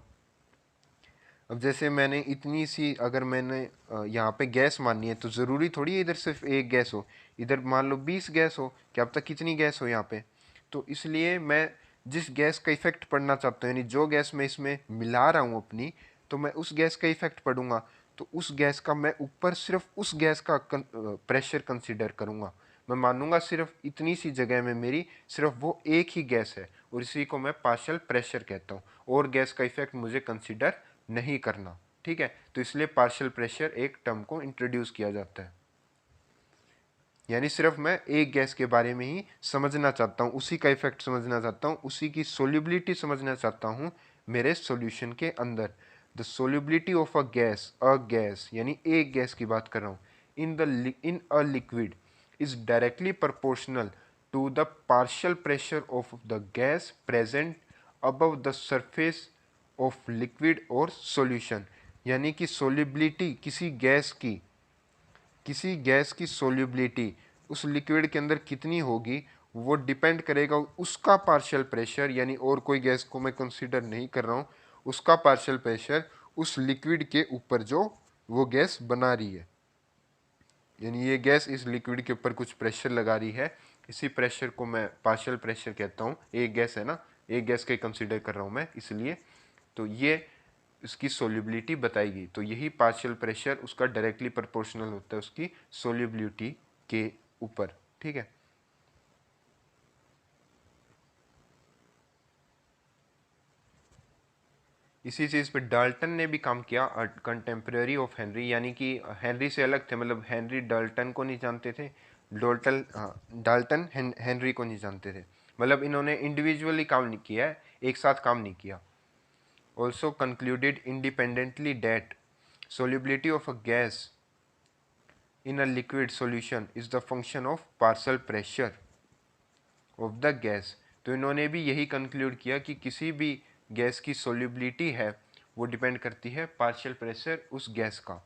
अब जैसे मैंने इतनी सी, अगर मैंने यहाँ पे गैस माननी है तो ज़रूरी थोड़ी है इधर सिर्फ एक गैस हो, इधर मान लो 20 गैस हो, क्या अब तक कितनी गैस हो यहाँ पे। तो इसलिए मैं जिस गैस का इफेक्ट पड़ना चाहता हूँ, यानी जो गैस मैं इसमें मिला रहा हूँ अपनी, तो मैं उस गैस का इफेक्ट पड़ूंगा, तो उस गैस का मैं ऊपर सिर्फ उस गैस का प्रेशर कंसिडर करूँगा। मैं मानूंगा सिर्फ इतनी सी जगह में मेरी सिर्फ वो एक ही गैस है, और इसी को मैं पार्शियल प्रेशर कहता हूँ, और गैस का इफेक्ट मुझे कंसिडर नहीं करना। ठीक है, तो इसलिए पार्शियल प्रेशर एक टर्म को इंट्रोड्यूस किया जाता है, यानी सिर्फ मैं एक गैस के बारे में ही समझना चाहता हूँ, उसी का इफेक्ट समझना चाहता हूँ, उसी की सोल्यूबिलिटी समझना चाहता हूँ मेरे सॉल्यूशन के अंदर। The solubility of a gas यानी एक गैस की बात कर रहा हूँ, in a liquid is directly proportional to the partial pressure of the gas present above the surface of liquid और सॉल्यूशन। यानी कि सोल्यूबिलिटी किसी गैस की सोल्यूबिलिटी उस लिक्विड के अंदर कितनी होगी, वो डिपेंड करेगा उसका पार्शियल प्रेशर, यानी और कोई गैस को मैं कंसीडर नहीं कर रहा हूँ, उसका पार्शियल प्रेशर उस लिक्विड के ऊपर जो वो गैस बना रही है। यानी ये गैस इस लिक्विड के ऊपर कुछ प्रेशर लगा रही है, इसी प्रेशर को मैं पार्शियल प्रेशर कहता हूँ। एक गैस है ना, एक गैस का कंसीडर कर रहा हूँ मैं, इसलिए तो ये इसकी सोल्यूबिलिटी बताएगी। तो यही पार्शियल प्रेशर उसका डायरेक्टली प्रोपोर्शनल होता है उसकी सोल्यूबिलिटी के ऊपर। ठीक है, इसी चीज़ पे डाल्टन ने भी काम किया, कंटेम्प्रेरी ऑफ हेनरी, यानी कि हेनरी से अलग थे, मतलब हेनरी डाल्टन को नहीं जानते थे, डाल्टन हेनरी को नहीं जानते थे, मतलब इन्होंने इंडिविजुअली काम नहीं किया है, एक साथ काम नहीं किया। Also concluded independently that solubility of a gas in a liquid solution is the function of partial pressure of the gas। तो इन्होंने भी यही कंक्लूड किया कि किसी भी गैस की सोल्यूबिलिटी है वो डिपेंड करती है पार्शियल प्रेशर उस गैस का,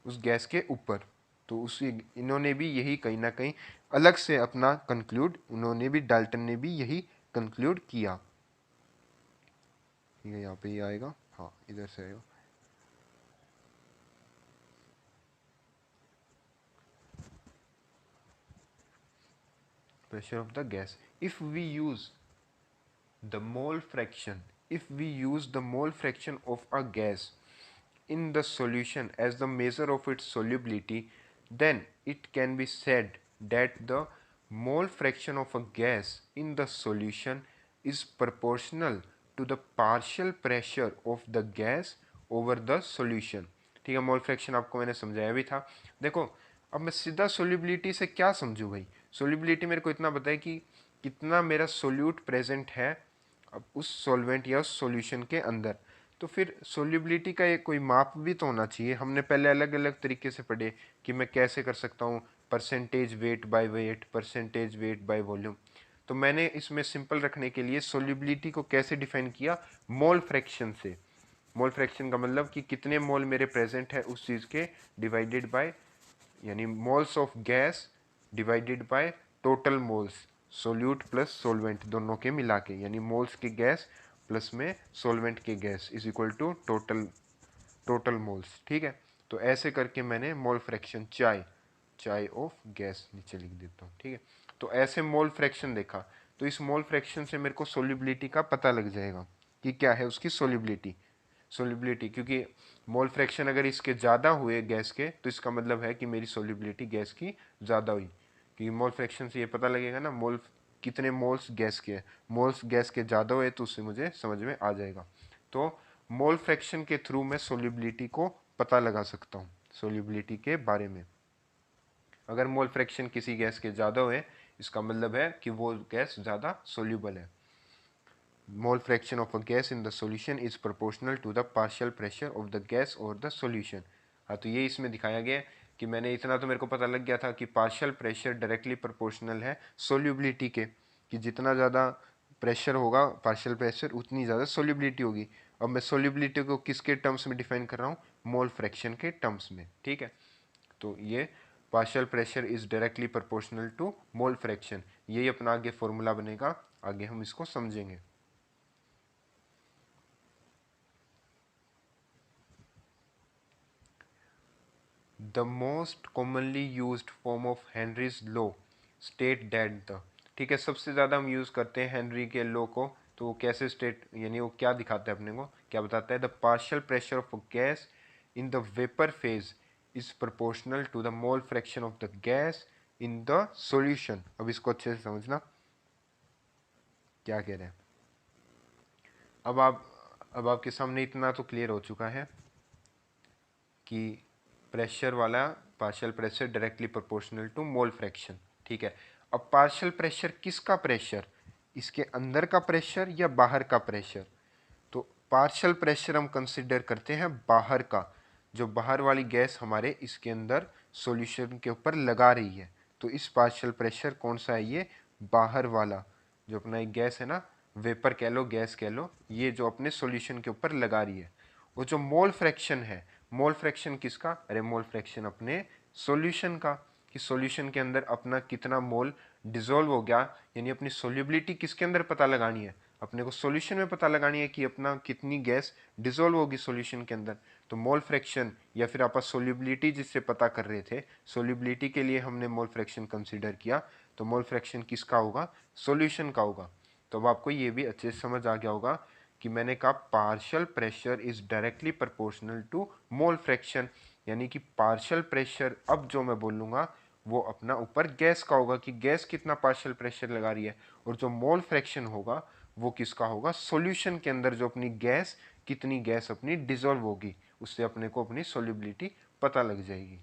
उस गैस के ऊपर। तो उसी इन्होंने भी यही कहीं ना कहीं अलग से अपना कंक्लूड, उन्होंने भी डाल्टन ने भी यही कंक्लूड किया। ठीक है, यहाँ पे ही आएगा, हाँ इधर से आएगा। Pressure of the gas, if we use the mole fraction, if we use the mole fraction of a gas in the solution as the measure of its solubility, then it can be said that the mole fraction of a gas in the solution is proportional to the partial pressure of the gas over the solution। ठीक है, मोल फ्रैक्शन आपको मैंने समझाया भी था। देखो अब मैं सीधा सोल्यूबिलिटी से क्या समझूँ भाई, सोल्यूबिलिटी मेरे को इतना पता है कि कितना मेरा सोल्यूट प्रेजेंट है अब उस सॉल्वेंट या उस सॉल्यूशन के अंदर। तो फिर सोल्यूबिलिटी का एक कोई माप भी तो होना चाहिए। हमने पहले अलग अलग तरीके से पढ़े कि मैं कैसे कर सकता हूँ, percentage weight by weight, percentage weight by volume. तो मैंने इसमें सिंपल रखने के लिए सोल्यूबिलिटी को कैसे डिफाइन किया, मोल फ्रैक्शन से। मोल फ्रैक्शन का मतलब कि कितने मोल मेरे प्रेजेंट है उस चीज़ के, डिवाइडेड बाय यानी moles of gas divided by total moles, solute plus solvent दोनों के मिला के, यानी मोल्स के गैस प्लस में सोलवेंट के gas is equal to total moles. ठीक है, तो ऐसे करके मैंने mole fraction chi of gas नीचे लिख देता हूँ। ठीक है, तो ऐसे मोल फ्रैक्शन देखा, तो इस मोल फ्रैक्शन से मेरे को सोल्यूबिलिटी का पता लग जाएगा कि क्या है उसकी सोल्यूबिलिटी, क्योंकि मोल फ्रैक्शन अगर इसके ज़्यादा हुए गैस के तो इसका मतलब है कि मेरी सोल्यूबिलिटी गैस की ज़्यादा हुई, क्योंकि मोल फ्रैक्शन से ये पता लगेगा ना मोल कितने मोल्स गैस के हैं। मोल्स गैस के ज़्यादा हुए तो उससे मुझे समझ में आ जाएगा। तो मोल फ्रैक्शन के थ्रू मैं सोल्यूबिलिटी को पता लगा सकता हूँ, सोल्यूबिलिटी के बारे में। अगर मोल फ्रैक्शन किसी गैस के ज़्यादा हुए इसका मतलब है कि वो गैस ज़्यादा सोल्यूबल है। Mole fraction of a gas in the solution is proportional to the partial pressure of the gas or the solution। हाँ, तो ये इसमें दिखाया गया कि मैंने इतना तो मेरे को पता लग गया था कि पार्शियल प्रेशर डायरेक्टली प्रोपोर्शनल है सोल्यूबिलिटी के, कि जितना ज़्यादा प्रेशर होगा पार्शियल प्रेशर उतनी ज़्यादा सोल्यूबिलिटी होगी। अब मैं सोल्यूबिलिटी को किसके टर्म्स में डिफाइन कर रहा हूँ, मोल फ्रैक्शन के टर्म्स में। ठीक है, तो ये partial pressure is directly proportional to mole fraction, यही अपना आगे फॉर्मूला बनेगा, आगे हम इसको समझेंगे। The most commonly used form of Henry's law state that the, ठीक है, सबसे ज़्यादा हम यूज़ करते हैं हेनरी के लॉ को, तो वो कैसे स्टेट यानी वो क्या दिखाता है अपने को, क्या बताता है, the partial pressure of gas in the vapour phase is proportional to the mole fraction of the gas in the solution. अब इसको अच्छे से समझना क्या कह रहे हैं। अब आपके सामने इतना तो क्लियर हो चुका है कि प्रेशर वाला partial pressure directly proportional to mole fraction. ठीक है, अब पार्शियल प्रेशर किसका प्रेशर, इसके अंदर का प्रेशर या बाहर का प्रेशर। तो पार्शियल प्रेशर हम कंसिडर करते हैं बाहर का, जो बाहर वाली गैस हमारे इसके अंदर सॉल्यूशन के ऊपर लगा रही है। तो इस पार्शियल प्रेशर कौन सा है, ये बाहर वाला, जो अपना एक गैस है ना, वेपर कह लो गैस कह लो, ये जो अपने सॉल्यूशन के ऊपर लगा रही है। वो जो मोल फ्रैक्शन है, मोल फ्रैक्शन किसका, अरे मोल फ्रैक्शन अपने सॉल्यूशन का, कि सॉल्यूशन के अंदर अपना कितना मोल डिसॉल्व हो गया, यानी अपनी सोल्यूबिलिटी किसके अंदर पता लगानी है, अपने को सॉल्यूशन में पता लगानी है कि अपना कितनी गैस डिसॉल्व होगी सॉल्यूशन के अंदर। तो मोल फ्रैक्शन या फिर आप सोल्यूबिलिटी जिससे पता कर रहे थे, सोल्यूबिलिटी के लिए हमने मोल फ्रैक्शन कंसीडर किया, तो मोल फ्रैक्शन किसका होगा, सॉल्यूशन का होगा। तो अब आपको ये भी अच्छे से समझ आ गया होगा कि मैंने कहा partial pressure is directly proportional to mole fraction, यानी कि पार्शियल प्रेशर अब जो मैं बोलूँगा वो अपना ऊपर गैस का होगा कि गैस कितना पार्शियल प्रेशर लगा रही है, और जो मोल फ्रैक्शन होगा वो किसका होगा, सॉल्यूशन के अंदर जो अपनी गैस कितनी गैस अपनी डिसॉल्व होगी, उससे अपने को अपनी सोल्यूबिलिटी पता लग जाएगी।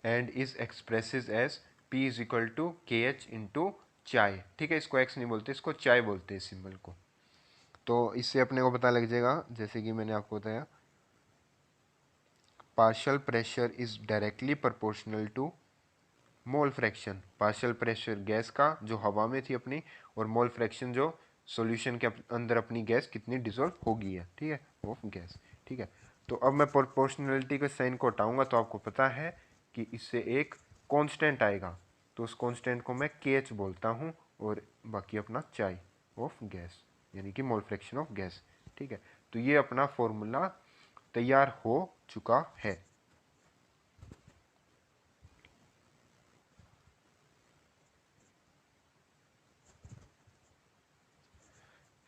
And is expresses as P is equal to K H into chi. ठीक है, इसको एक्स नहीं बोलते, इसको चाय बोलते हैं सिंबल को। तो इससे अपने को पता लग जाएगा, जैसे कि मैंने आपको बताया, partial pressure is directly proportional to mole fraction, partial pressure gas का जो हवा में थी अपनी, और मोल फ्रैक्शन जो सॉल्यूशन के अंदर अपनी गैस कितनी डिसॉल्व होगी है। ठीक है, ऑफ गैस। ठीक है, तो अब मैं प्रोपोर्शनलिटी के साइन को हटाऊंगा, तो आपको पता है कि इससे एक कांस्टेंट आएगा, तो उस कांस्टेंट को मैं के एच बोलता हूँ, और बाकी अपना चाय ऑफ गैस, यानी कि मोल फ्रैक्शन ऑफ गैस। ठीक है, तो ये अपना फॉर्मूला तैयार हो चुका है।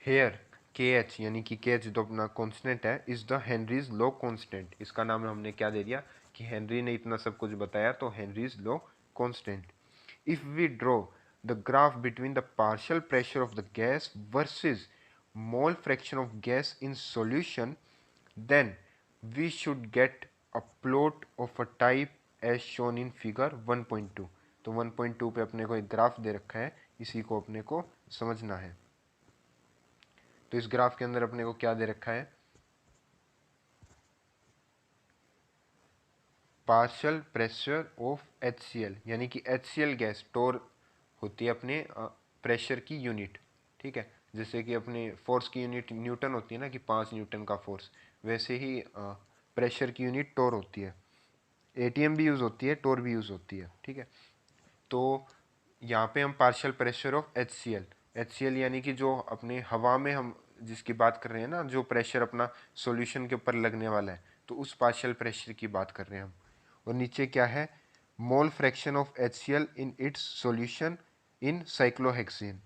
हेयर के एच यानी कि के एच जो अपना कांस्टेंट है is the Henrys law constant, इसका नाम हमने क्या दे दिया कि हेनरी ने इतना सब कुछ बताया तो Henry's law constant. If we draw the graph between the partial pressure of the gas versus mole fraction of gas in solution then we should get a plot of a type as shown in figure 1.2। तो 1.2 पे अपने को एक ग्राफ दे रखा है, इसी को अपने को समझना है। तो इस ग्राफ के अंदर अपने को क्या दे रखा है, पार्शियल प्रेशर ऑफ HCl यानी कि HCl गैस टोर होती है अपने प्रेशर की यूनिट, ठीक है। जैसे कि अपने फोर्स की यूनिट न्यूटन होती है ना कि 5 न्यूटन का फोर्स, वैसे ही प्रेशर की यूनिट टोर होती है। ATM भी यूज़ होती है, टोर भी यूज़ होती है, ठीक है। तो यहाँ पे हम पार्शियल प्रेशर ऑफ HCl यानी कि जो अपने हवा में हम जिसकी बात कर रहे हैं ना, जो प्रेशर अपना सॉल्यूशन के ऊपर लगने वाला है, तो उस पार्शियल प्रेशर की बात कर रहे हैं हम। और नीचे क्या है, मोल fraction of HCl in its solution in cyclohexane.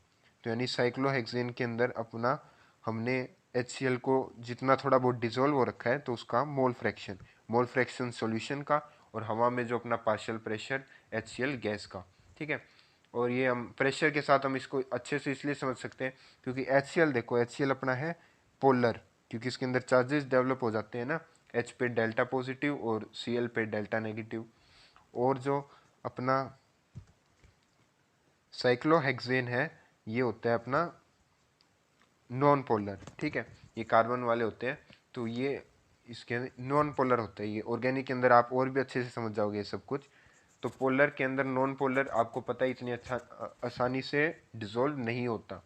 तो यानी साइक्लोहेक्सेन के अंदर अपना हमने HCl को जितना थोड़ा बहुत डिजोल्व हो रखा है तो उसका मोल फ्रैक्शन सॉल्यूशन का, और हवा में जो अपना पार्शियल प्रेशर HCl गैस का, ठीक है। और ये हम प्रेशर के साथ हम इसको अच्छे से इसलिए समझ सकते हैं क्योंकि HCl देखो, HCl अपना है पोलर, क्योंकि इसके अंदर चार्जेस डेवलप हो जाते हैं ना, H पे डेल्टा पॉजिटिव और Cl पे डेल्टा नेगेटिव। और जो अपना साइक्लोहेक्सेन है ये होता है अपना नॉन पोलर, ठीक है, ये कार्बन वाले होते हैं, तो ये इसके नॉन पोलर होता है। ये ऑर्गेनिक के अंदर आप और भी अच्छे से समझ जाओगे ये सब कुछ। तो पोलर के अंदर नॉन पोलर आपको पता है इतनी आसानी से डिसॉल्व नहीं होता।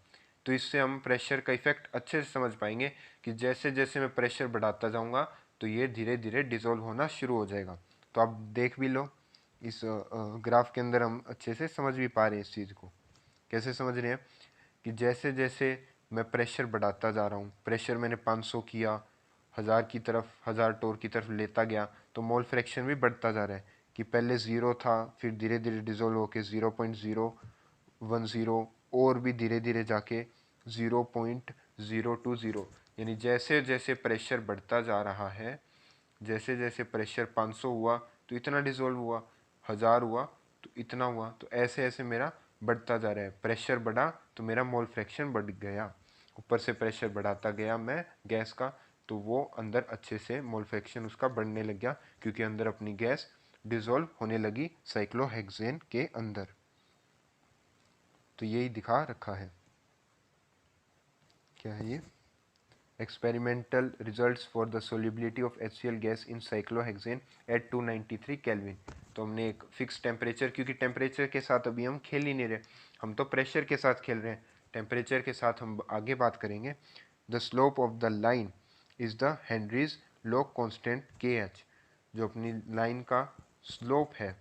तो इससे हम प्रेशर का इफेक्ट अच्छे से समझ पाएंगे कि जैसे जैसे मैं प्रेशर बढ़ाता जाऊंगा तो ये धीरे धीरे डिसॉल्व होना शुरू हो जाएगा। तो आप देख भी लो इस ग्राफ के अंदर हम अच्छे से समझ भी पा रहे हैं इस चीज़ को। कैसे समझ रहे हैं कि जैसे जैसे मैं प्रेशर बढ़ाता जा रहा हूँ, प्रेशर मैंने 500 किया, 1000 की तरफ, 1000 टोर की तरफ लेता गया, तो मोल फ्रैक्शन भी बढ़ता जा रहा है कि पहले 0 था, फिर धीरे धीरे डिजोल्व होके 0.010 और भी धीरे धीरे जाके 0.020। यानी जैसे जैसे प्रेशर बढ़ता जा रहा है, जैसे जैसे प्रेशर 500 हुआ तो इतना डिसॉल्व हुआ, 1000 हुआ तो इतना हुआ, तो ऐसे ऐसे मेरा बढ़ता जा रहा है। प्रेशर बढ़ा तो मेरा मोल फ्रैक्शन बढ़ गया, ऊपर से प्रेशर बढ़ाता गया मैं गैस का, तो वो अंदर अच्छे से मोल फ्रैक्शन उसका बढ़ने लग गया क्योंकि अंदर अपनी गैस डिसॉल्व होने लगी साइक्लोहेक्सेन के अंदर। तो यही दिखा रखा है। क्या है ये, experimental results for the solubility of HCl gas in cyclohexane at 293 kelvin. तो हमने एक फिक्स टेम्परेचर, क्योंकि टेम्परेचर के साथ अभी हम खेल ही नहीं रहे, हम तो प्रेशर के साथ खेल रहे हैं, टेम्परेचर के साथ हम आगे बात करेंगे। The slope of the line is the Henrys law constant के एच। जो अपनी लाइन का स्लोप है,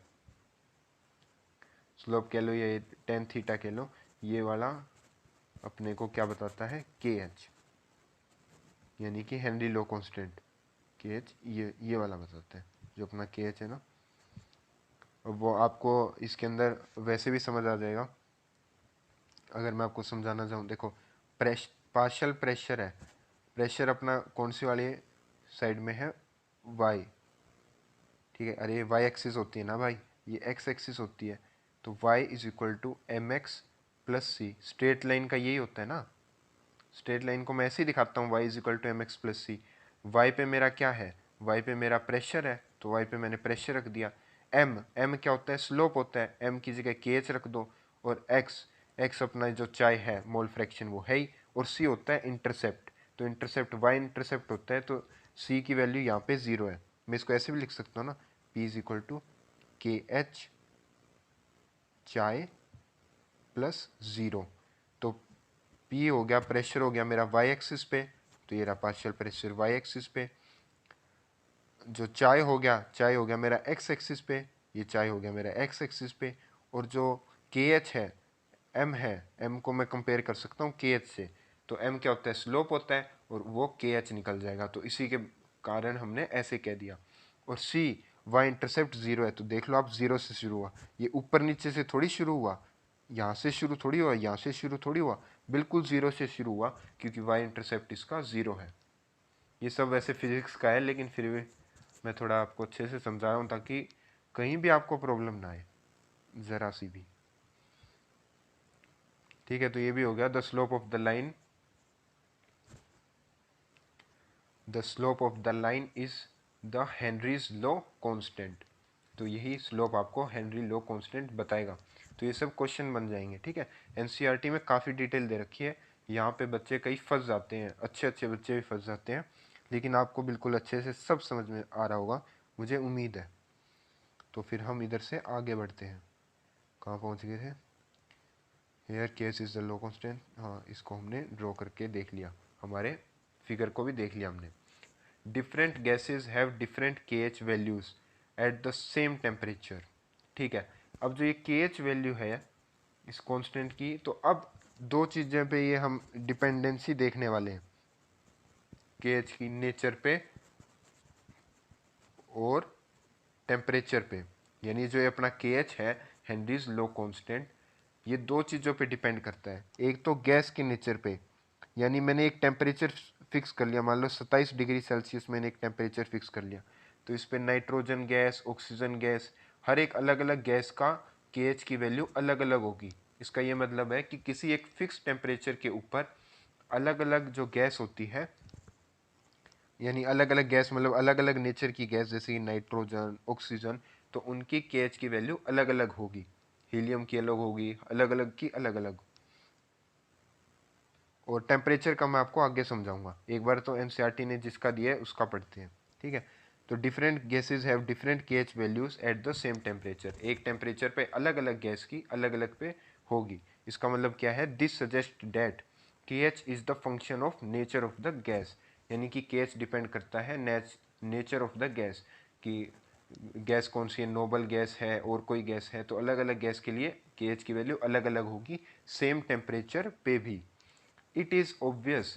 स्लोप कह लो या टेन थीटा कह लो, ये वाला अपने को क्या बताता है, के एच, यानी कि हेनरी लॉ कांस्टेंट के एच, ये वाला बताता है जो अपना के एच है ना। वो आपको इसके अंदर वैसे भी समझ आ जाएगा अगर मैं आपको समझाना चाहूँ। देखो पार्शियल प्रेशर है, प्रेशर अपना कौन सी वाली साइड में है, वाई, ठीक है। अरे वाई एक्सिस होती है ना भाई, ये एक्स एक्सिस होती है, तो Y is equal to M X plus C. Straight line का यही होता है ना, स्ट्रेट लाइन को मैं ऐसे ही दिखाता हूँ, Y is equal to M X plus C. Y पे मेरा क्या है, वाई पे मेरा प्रेशर है, तो वाई पे मैंने प्रेशर रख दिया। एम क्या होता है, स्लोप होता है, एम की जगह के एच रख दो। और एक्स अपना जो चाय है मोल फ्रैक्शन वो है ही, और सी होता है इंटरसेप्ट, तो इंटरसेप्ट वाई इंटरसेप्ट होता है, तो सी की वैल्यू यहाँ पे 0 है। मैं इसको ऐसे भी लिख सकता हूँ ना, P is equal to K H चाय प्लस 0। तो पी हो गया, प्रेशर हो गया मेरा वाई एक्सिस पे, तो ये रहा पार्शियल प्रेशर वाई एक्सिस पे। जो चाय हो गया मेरा एक्स एक्सिस पे, ये चाय हो गया मेरा एक्स एक्सिस पे। और जो के एच है, एम को मैं कंपेयर कर सकता हूँ के एच से, तो एम क्या होता है, स्लोप होता है, और वो के एच निकल जाएगा, तो इसी के कारण हमने ऐसे कह दिया। और सी वाई इंटरसेप्ट 0 है, तो देख लो आप 0 से शुरू हुआ, ये ऊपर नीचे से थोड़ी शुरू हुआ, यहाँ से शुरू थोड़ी हुआ, यहाँ से शुरू थोड़ी हुआ, बिल्कुल ज़ीरो से शुरू हुआ क्योंकि वाई इंटरसेप्ट इसका ज़ीरो है। ये सब वैसे फिजिक्स का है, लेकिन फिर भी मैं थोड़ा आपको अच्छे से समझा रहा हूँ ताकि कहीं भी आपको प्रॉब्लम ना आए, ज़रा सी भी। ठीक है, तो ये भी हो गया। The slope of the line, the slope of the line is the Henrys law constant. तो यही स्लोप आपको हेनरी लॉ कांस्टेंट बताएगा। तो ये सब क्वेश्चन बन जाएंगे। ठीक है, एनसीईआरटी में काफ़ी डिटेल दे रखी है। यहाँ पे बच्चे कई फंस जाते हैं, अच्छे अच्छे बच्चे भी फंस जाते हैं, लेकिन आपको बिल्कुल अच्छे से सब समझ में आ रहा होगा, मुझे उम्मीद है। तो फिर हम इधर से आगे बढ़ते हैं। कहाँ पहुँच गए थे? Here case is the law constant. हाँ, इसको हमने ड्रॉ करके देख लिया, हमारे फिगर को भी देख लिया हमने। डिफरेंट गैसेज हैव डिफरेंट के H values eight the same temperature. ठीक है, अब जो ये के एच वैल्यू है इस कांस्टेंट की, तो अब दो चीज़ें पे ये हम डिपेंडेंसी देखने वाले हैं, के एच की नेचर पे और टेम्परेचर पे। यानी जो ये अपना के एच है, हेनरीज लॉ कांस्टेंट, ये दो चीज़ों पे डिपेंड करता है। एक तो गैस के नेचर पे, यानी मैंने एक टेम्परेचर फिक्स कर लिया, मान लो 27 डिग्री सेल्सियस मैंने एक टेम्परेचर फिक्स कर लिया, तो इस पर नाइट्रोजन गैस, ऑक्सीजन गैस, हर एक अलग अलग गैस का के एच की वैल्यू अलग अलग होगी। इसका ये मतलब है कि किसी एक फिक्स टेम्परेचर के ऊपर अलग अलग जो गैस होती है, यानी अलग अलग गैस मतलब अलग अलग नेचर की गैस, जैसे कि नाइट्रोजन, ऑक्सीजन, तो उनकी के एच की वैल्यू अलग अलग होगी। हीलियम की अलग होगी, अलग अलग की अलग अलग। और टेम्परेचर का मैं आपको आगे समझाऊंगा। एक बार तो एनसीईआरटी ने जिसका दिया है उसका पढ़ते हैं। ठीक है, तो डिफरेंट गैसेज हैव डिफरेंट के H values eight the same temperature. एक टेम्परेचर पे अलग अलग गैस की अलग अलग पे होगी। इसका मतलब क्या है? दिस सजेस्ट डैट के H is the function of nature of the gas. यानी कि के एच डिपेंड करता है नेचर ऑफ द गैस, कि गैस कौन सी है, नोबल गैस है और कोई गैस है, तो अलग अलग गैस के लिए के एच की वैल्यू अलग अलग होगी, सेम टेम्परेचर पे भी। It is obvious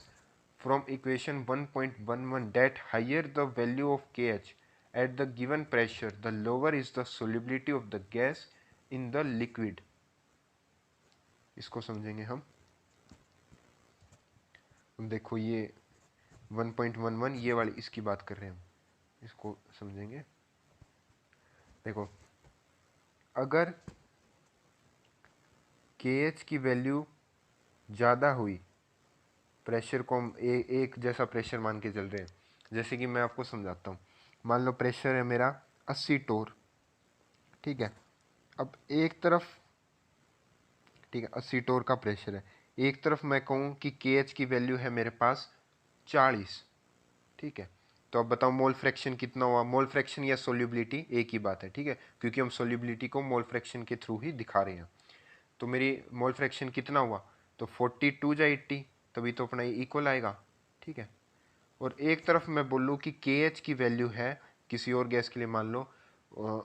from equation 1.11 that higher the value of KH at the given pressure, the lower is the solubility of the gas in the liquid. इसको समझेंगे हम। देखो ये 1.11 ये वाली इसकी बात कर रहे हैं हम, इसको समझेंगे। देखो, अगर KH की वैल्यू ज़्यादा हुई, प्रेशर को हम एक जैसा प्रेशर मान के चल रहे हैं, जैसे कि मैं आपको समझाता हूँ। मान लो प्रेशर है मेरा 80 टोर। ठीक है, अब एक तरफ, ठीक है, 80 टोर का प्रेशर है, एक तरफ मैं कहूँ कि के एच की वैल्यू है मेरे पास 40। ठीक है, तो अब बताओ मोल फ्रैक्शन कितना हुआ? मोल फ्रैक्शन या सोल्यूबिलिटी एक ही बात है। ठीक है, क्योंकि हम सोल्यूबिलिटी को मोल फ्रैक्शन के थ्रू ही दिखा रहे हैं। तो मेरी मोल फ्रैक्शन कितना हुआ? तो 42 या 80, तभी तो अपना इक्वल आएगा। ठीक है, और एक तरफ मैं बोलूँ कि के एच की वैल्यू है, किसी और गैस के लिए मान लो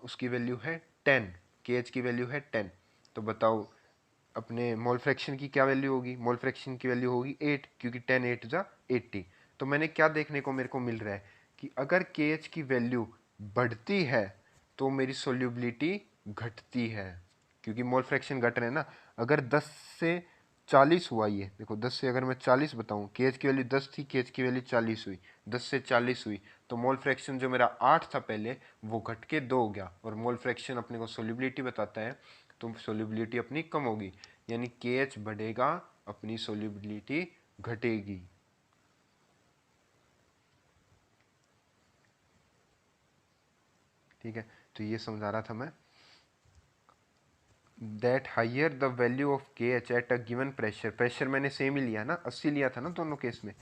उसकी वैल्यू है 10, के एच की वैल्यू है 10, तो बताओ अपने मोल फ्रैक्शन की क्या वैल्यू होगी? मोल फ्रैक्शन की वैल्यू होगी 8, क्योंकि 10 8 जा 80। तो मैंने क्या देखने को मेरे को मिल रहा है कि अगर के एच की वैल्यू बढ़ती है तो मेरी सोल्यूबिलिटी घटती है, क्योंकि मोल फ्रैक्शन घट रहे हैं ना। अगर 10 से 40 हुआ, ये देखो 10 से अगर मैं 40 बताऊं, के एच की वैल्यू 10 थी, के एच की वैल्यू 40 हुई, 10 से 40 हुई, तो मोल फ्रैक्शन जो मेरा 8 था पहले, वो घट के 2 हो गया। और मोल फ्रैक्शन अपने को सोल्यूबिलिटी बताता है, तो सोल्यूबिलिटी अपनी कम होगी, यानी के एच बढ़ेगा, अपनी सोल्यूबिलिटी घटेगी। ठीक है, तो ये समझा रहा था मैं। That higher the value of K H at a given pressure, pressure मैंने सेम ही लिया ना, 80 लिया था ना दोनों केस में,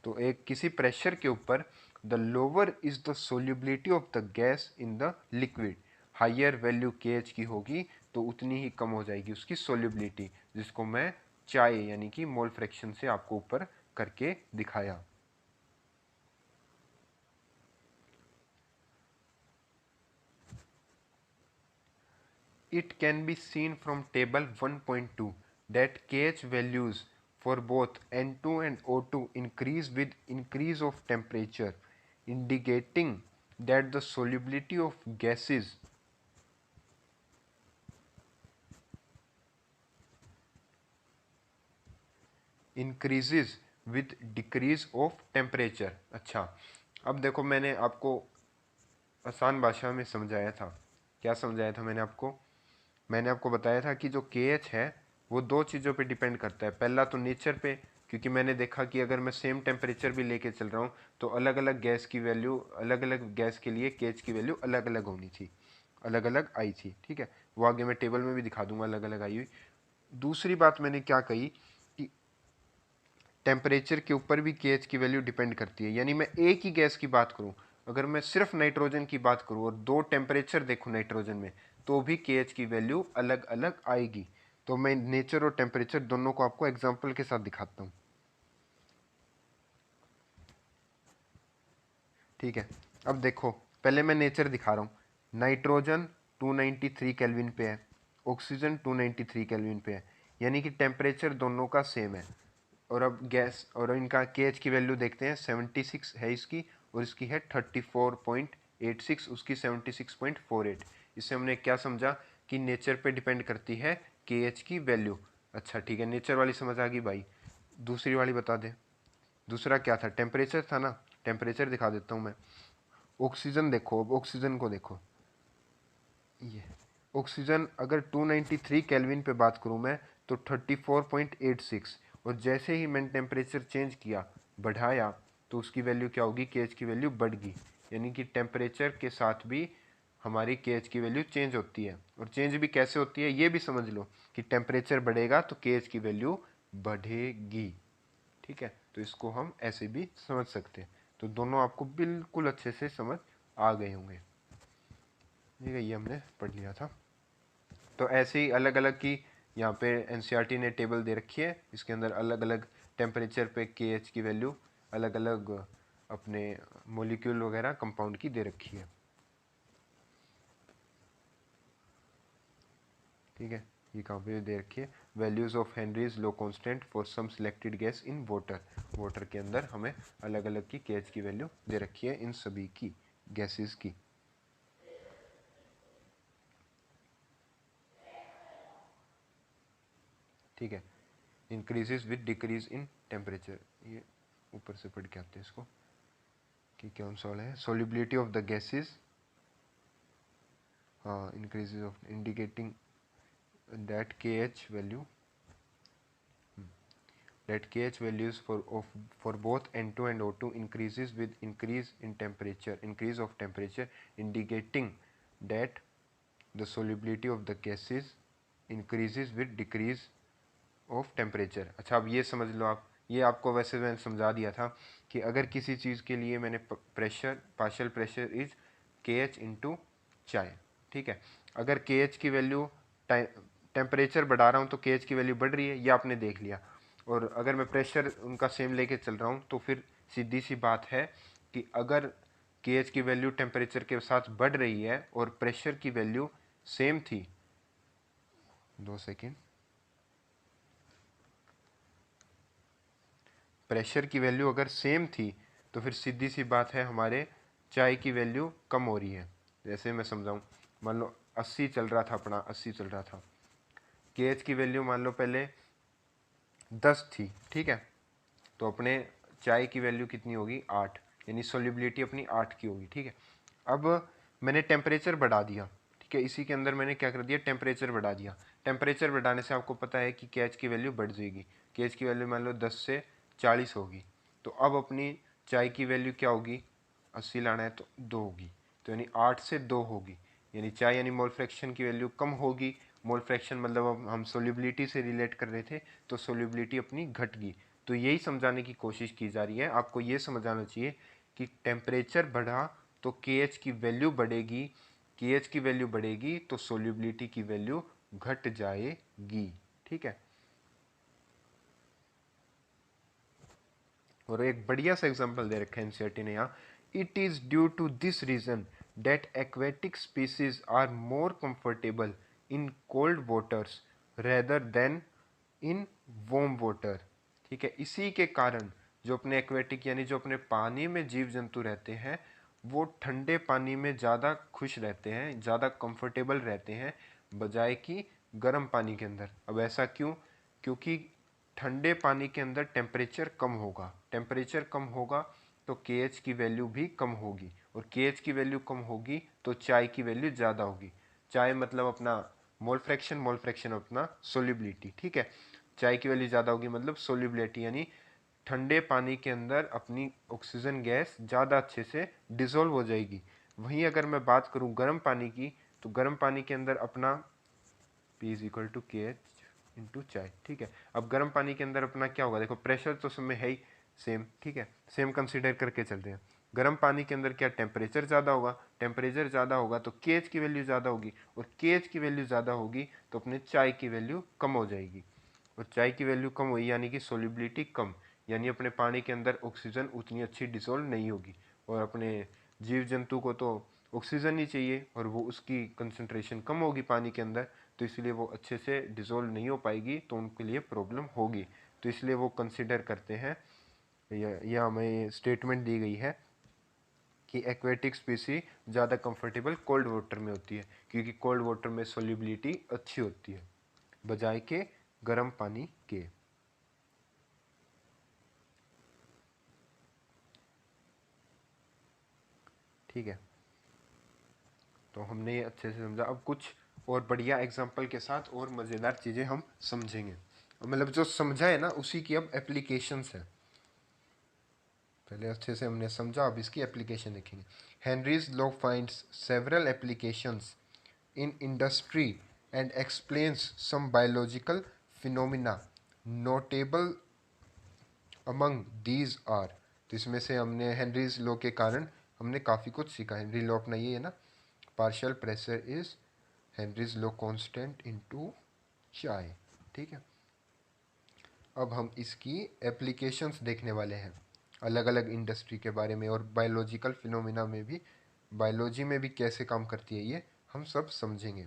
तो एक किसी प्रेशर के ऊपर the lower is the solubility of the gas in the liquid. Higher value के एच की होगी तो उतनी ही कम हो जाएगी उसकी सोल्यूबिलिटी, जिसको मैं चाय यानी कि मोल फ्रैक्शन से आपको ऊपर करके दिखाया। It can be seen from table 1.2 that KH values for both N2 and O2 increase with increase of temperature, indicating that the solubility of gases increases with decrease of temperature. अच्छा, अब देखो मैंने आपको आसान भाषा में समझाया था। क्या समझाया था मैंने आपको बताया था कि जो के एच है वो दो चीज़ों पे डिपेंड करता है। पहला तो नेचर पे, क्योंकि मैंने देखा कि अगर मैं सेम टेम्परेचर भी लेके चल रहा हूँ तो अलग अलग गैस की वैल्यू, अलग अलग गैस के लिए के एच की वैल्यू अलग अलग होनी थी, अलग अलग आई थी। ठीक है, वो आगे मैं टेबल में भी दिखा दूंगा अलग अलग आई हुई। दूसरी बात मैंने क्या कही कि टेम्परेचर के ऊपर भी के एच की वैल्यू डिपेंड करती है। यानी मैं एक ही गैस की बात करूं, अगर मैं सिर्फ नाइट्रोजन की बात करूं और दो टेम्परेचर देखूं नाइट्रोजन में, तो भी के एच की वैल्यू अलग अलग आएगी। तो मैं नेचर और टेम्परेचर दोनों को आपको एग्जाम्पल के साथ दिखाता हूं। ठीक है, अब देखो पहले मैं नेचर दिखा रहा हूं। नाइट्रोजन 293 केल्विन पे है, ऑक्सीजन 293 केल्विन पे है, यानी कि टेम्परेचर दोनों का सेम है। और अब गैस और इनका के एच की वैल्यू देखते हैं। 76 है इसकी और इसकी है 34.86, उसकी 76.48। इससे हमने क्या समझा कि नेचर पे डिपेंड करती है के एच की वैल्यू। अच्छा ठीक है, नेचर वाली समझ आ गई भाई। दूसरी वाली बता दे। दूसरा क्या था? टेम्परेचर था ना। टेम्परेचर दिखा देता हूँ मैं। ऑक्सीजन देखो, अब ऑक्सीजन को देखो। ये ऑक्सीजन अगर 293 केल्विन पे बात करूं मैं तो 34.86, और जैसे ही मैंने टेम्परेचर चेंज किया, बढ़ाया, तो उसकी वैल्यू क्या होगी? के एच की वैल्यू बढ़ गई। यानी कि टेम्परेचर के साथ भी हमारी के एच की वैल्यू चेंज होती है। और चेंज भी कैसे होती है ये भी समझ लो कि टेम्परेचर बढ़ेगा तो के एच की वैल्यू बढ़ेगी। ठीक है, तो इसको हम ऐसे भी समझ सकते हैं। तो दोनों आपको बिल्कुल अच्छे से समझ आ गए होंगे। ठीक है, ये हमने पढ़ लिया था। तो ऐसे ही अलग अलग की यहाँ पे एनसीईआरटी ने टेबल दे रखी है, इसके अंदर अलग अलग टेम्परेचर पे के एच की वैल्यू अलग अलग अपने मोलिक्यूल वगैरह कंपाउंड की दे रखी है। ठीक है, ये कहाँ पे दे रखी है? Values of Henry's law constant for some selected gas in water. Water के अंदर हमें अलग अलग की के एच की वैल्यू दे रखी है इन सभी की गैसेस की। ठीक है, increases with decrease in temperature. ये ऊपर से पढ़ के आते हैं इसको कि कौन सा वाला है। सोलिबिलिटी ऑफ द गैसेस, हाँ, इंक्रीजेज ऑफ इंडिकेटिंग दैट के H value, that KH values for both N2 and O2 increases with increase in temperature, increase of temperature, indicating that the solubility of the gases increases with decrease of temperature। अच्छा, अब ये समझ लो आप, ये आपको वैसे मैंने समझा दिया था कि अगर किसी चीज़ के लिए मैंने प्रेशर, पार्शियल प्रेशर इज के एच इंटू चाय। ठीक है, अगर के एच की वैल्यू टेम्परेचर बढ़ा रहा हूँ तो के एच की वैल्यू बढ़ रही है, ये आपने देख लिया। और अगर मैं प्रेशर उनका सेम लेके चल रहा हूँ तो फिर सीधी सी बात है कि अगर के एच की वैल्यू टेम्परेचर के साथ बढ़ रही है और प्रेशर की वैल्यू सेम थी, 2 सेकेंड, प्रेशर की वैल्यू अगर सेम थी तो फिर सीधी सी बात है हमारे चाय की वैल्यू कम हो रही है। जैसे मैं समझाऊँ, मान लो 80 चल रहा था, अपना 80 चल रहा था, के एच की वैल्यू मान लो पहले 10 थी। ठीक है, तो अपने चाय की वैल्यू कितनी होगी? 8, यानी सोल्यूबिलिटी अपनी 8 की होगी। ठीक है, अब मैंने टेम्परेचर बढ़ा दिया। ठीक है, इसी के अंदर मैंने क्या कर दिया? टेम्परेचर बढ़ा दिया। टेम्परेचर बढ़ाने से आपको पता है कि के एच की वैल्यू बढ़ जाएगी। के एच की वैल्यू मान लो 10 से 40 होगी, तो अब अपनी चाय की वैल्यू क्या होगी? 80 लाना है तो 2 होगी, तो यानी 8 से 2 होगी। यानी चाय यानी मोल फ्रैक्शन की वैल्यू कम होगी। मोल फ्रैक्शन मतलब अब हम सोल्यूबिलिटी से रिलेट कर रहे थे, तो सोल्यूबिलिटी अपनी घट गई। तो यही समझाने की कोशिश की जा रही है। आपको ये समझाना चाहिए कि टेम्परेचर बढ़ा तो के एच की वैल्यू बढ़ेगी, के एच की वैल्यू बढ़ेगी तो सोल्यूबिलिटी की वैल्यू घट जाएगी। ठीक है, और एक बढ़िया सा एग्जांपल दे रखा है एनसीईआरटी ने यहाँ। It is due to this reason that aquatic species are more comfortable in cold waters rather than in warm water. ठीक है, इसी के कारण जो अपने एक्वेटिक यानी जो अपने पानी में जीव जंतु रहते हैं वो ठंडे पानी में ज़्यादा खुश रहते हैं, ज़्यादा कंफर्टेबल रहते हैं बजाय कि गर्म पानी के अंदर। अब ऐसा क्यों? क्योंकि ठंडे पानी के अंदर टेम्परेचर कम होगा, टेम्परेचर कम होगा तो KH की वैल्यू भी कम होगी, और KH की वैल्यू कम होगी तो चाय की वैल्यू ज़्यादा होगी। चाय मतलब अपना मोल फ्रैक्शन, मोल फ्रैक्शन अपना सोल्यूबिलिटी, ठीक है। चाय की वैल्यू ज़्यादा होगी मतलब सोल्यूबिलिटी, यानी ठंडे पानी के अंदर अपनी ऑक्सीजन गैस ज़्यादा अच्छे से डिसॉल्व हो जाएगी। वहीं अगर मैं बात करूं गर्म पानी की, तो गर्म पानी के अंदर अपना P is equal to K H into chi, ठीक है। अब गर्म पानी के अंदर अपना क्या होगा, देखो प्रेशर तो सब में है ही सेम, ठीक है, सेम कंसीडर करके चलते हैं। गर्म पानी के अंदर क्या टेम्परेचर ज़्यादा होगा, टेम्परेचर ज़्यादा होगा तो KH की वैल्यू ज़्यादा होगी, और KH की वैल्यू ज़्यादा होगी तो अपने चाय की वैल्यू कम हो जाएगी, और चाय की वैल्यू कम हुई यानी कि सोल्यूबिलिटी कम, यानी अपने पानी के अंदर ऑक्सीजन उतनी अच्छी डिसॉल्व नहीं होगी। और अपने जीव जंतु को तो ऑक्सीजन ही चाहिए, और वो उसकी कंसंट्रेशन कम होगी पानी के अंदर, तो इसलिए वो अच्छे से डिसॉल्व नहीं हो पाएगी, तो उनके लिए प्रॉब्लम होगी। तो इसलिए वो कंसिडर करते हैं, या हमें स्टेटमेंट दी गई है कि एक्वेटिक स्पीसी ज़्यादा कंफर्टेबल कोल्ड वाटर में होती है, क्योंकि कोल्ड वाटर में सोल्यूबिलिटी अच्छी होती है बजाय के गर्म पानी के। ठीक है, तो हमने ये अच्छे से समझा। अब कुछ और बढ़िया एग्जांपल के साथ और मज़ेदार चीज़ें हम समझेंगे, मतलब जो समझा है ना उसी की अब एप्लीकेशंस है। पहले अच्छे से हमने समझा, अब इसकी एप्लीकेशन देखेंगे। Henry's law finds several applications in industry and explains some biological phenomena, notable among these are. तो इसमें से हमने हेनरीज लॉ के कारण हमने काफ़ी कुछ सीखा। हेनरी लॉ अपना ये है ना, partial pressure is Henrys law constant into चाय, ठीक है। अब हम इसकी एप्लीकेशंस देखने वाले हैं अलग अलग इंडस्ट्री के बारे में, और बायोलॉजिकल फिनोमिना में भी, बायोलॉजी में भी कैसे काम करती है ये हम सब समझेंगे।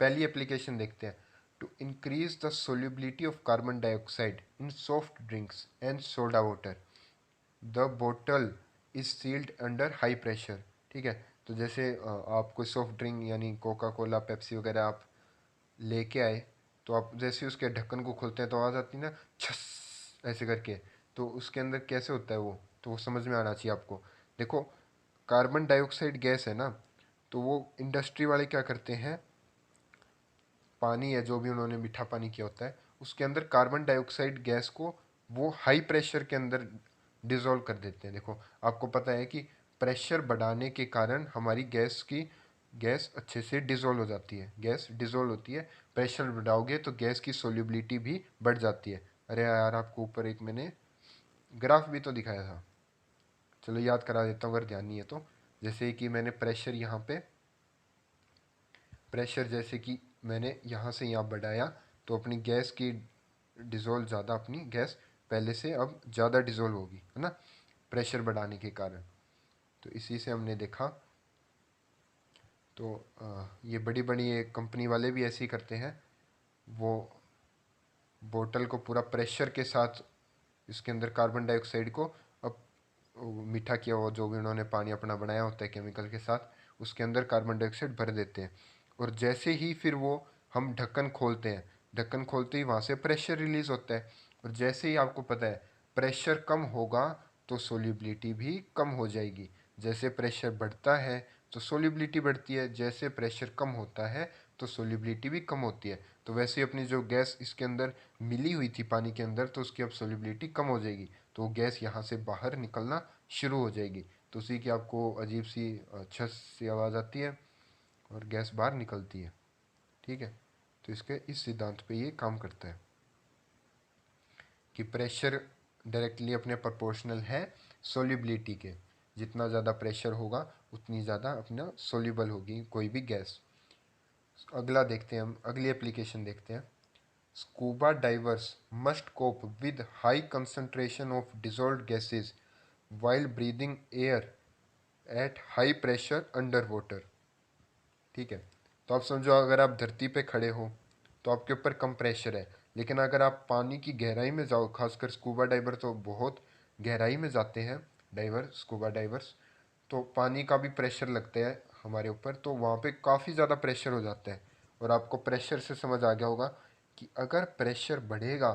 पहली एप्लीकेशन देखते हैं। To increase the solubility of carbon dioxide in soft drinks and soda water, the bottle is sealed under high pressure, ठीक है। तो जैसे आप कोई सॉफ्ट ड्रिंक यानी कोका कोला पेप्सी वगैरह आप लेके आए, तो आप जैसे उसके ढक्कन को खोलते हैं तो आवाज़ आती है ना, छस ऐसे करके, तो उसके अंदर कैसे होता है वो, तो वो समझ में आना चाहिए आपको। देखो, कार्बन डाइऑक्साइड गैस है ना, तो वो इंडस्ट्री वाले क्या करते हैं, पानी है जो भी उन्होंने मीठा पानी किया होता है उसके अंदर कार्बन डाइऑक्साइड गैस को वो हाई प्रेशर के अंदर डिसॉल्व कर देते हैं। देखो, आपको पता है कि प्रेशर बढ़ाने के कारण हमारी गैस अच्छे से डिसॉल्व हो जाती है, गैस डिसॉल्व होती है। प्रेशर बढ़ाओगे तो गैस की सोल्यूबिलिटी भी बढ़ जाती है। अरे यार, आपको ऊपर एक मैंने ग्राफ भी तो दिखाया था, चलो याद करा देता हूँ अगर ध्यान नहीं है तो। जैसे कि मैंने प्रेशर यहाँ पे, प्रेशर जैसे कि मैंने यहाँ से यहाँ बढ़ाया, तो अपनी गैस की डिज़ोल्व ज़्यादा, अपनी गैस पहले से अब ज़्यादा डिज़ोल्व होगी, है ना, प्रेशर बढ़ाने के कारण। तो इसी से हमने देखा। तो ये बड़ी बड़ी ये कंपनी वाले भी ऐसे ही करते हैं, वो बोतल को पूरा प्रेशर के साथ इसके अंदर कार्बन डाइऑक्साइड को, अब वो मीठा किया हुआ जो भी उन्होंने पानी अपना बनाया होता है केमिकल के साथ, उसके अंदर कार्बन डाइऑक्साइड भर देते हैं। और जैसे ही फिर वो हम ढक्कन खोलते हैं, ढक्कन खोलते ही वहाँ से प्रेशर रिलीज होता है, और जैसे ही आपको पता है प्रेशर कम होगा तो सोल्यूबिलिटी भी कम हो जाएगी। जैसे प्रेशर बढ़ता है तो सोल्यूबिलिटी बढ़ती है, जैसे प्रेशर कम होता है तो सोल्यूबिलिटी भी कम होती है। तो वैसे ही अपनी जो गैस इसके अंदर मिली हुई थी पानी के अंदर, तो उसकी अब सोल्यूबिलिटी कम हो जाएगी, तो गैस यहाँ से बाहर निकलना शुरू हो जाएगी। तो उसी की आपको अजीब सी छस सी आवाज़ आती है और गैस बाहर निकलती है, ठीक है। तो इसके इस सिद्धांत पे ये काम करता है कि प्रेशर डायरेक्टली अपने प्रोपोर्शनल है सोल्यूबिलिटी के, जितना ज़्यादा प्रेशर होगा उतनी ज़्यादा अपना सोल्यूबल होगी कोई भी गैस। अगला देखते हैं, हम अगली एप्लीकेशन देखते हैं। Scuba divers must cope with high concentration of dissolved gases while breathing air at high pressure under water, ठीक है। तो आप समझो, अगर आप धरती पे खड़े हो तो आपके ऊपर कम प्रेशर है, लेकिन अगर आप पानी की गहराई में जाओ, खासकर स्कूबा डाइवर तो बहुत गहराई में जाते हैं, डाइवर स्कूबा डाइवर्स, तो पानी का भी प्रेशर लगता है हमारे ऊपर, तो वहाँ पे काफ़ी ज़्यादा प्रेशर हो जाता है। और आपको प्रेशर से समझ आ गया होगा कि अगर प्रेशर बढ़ेगा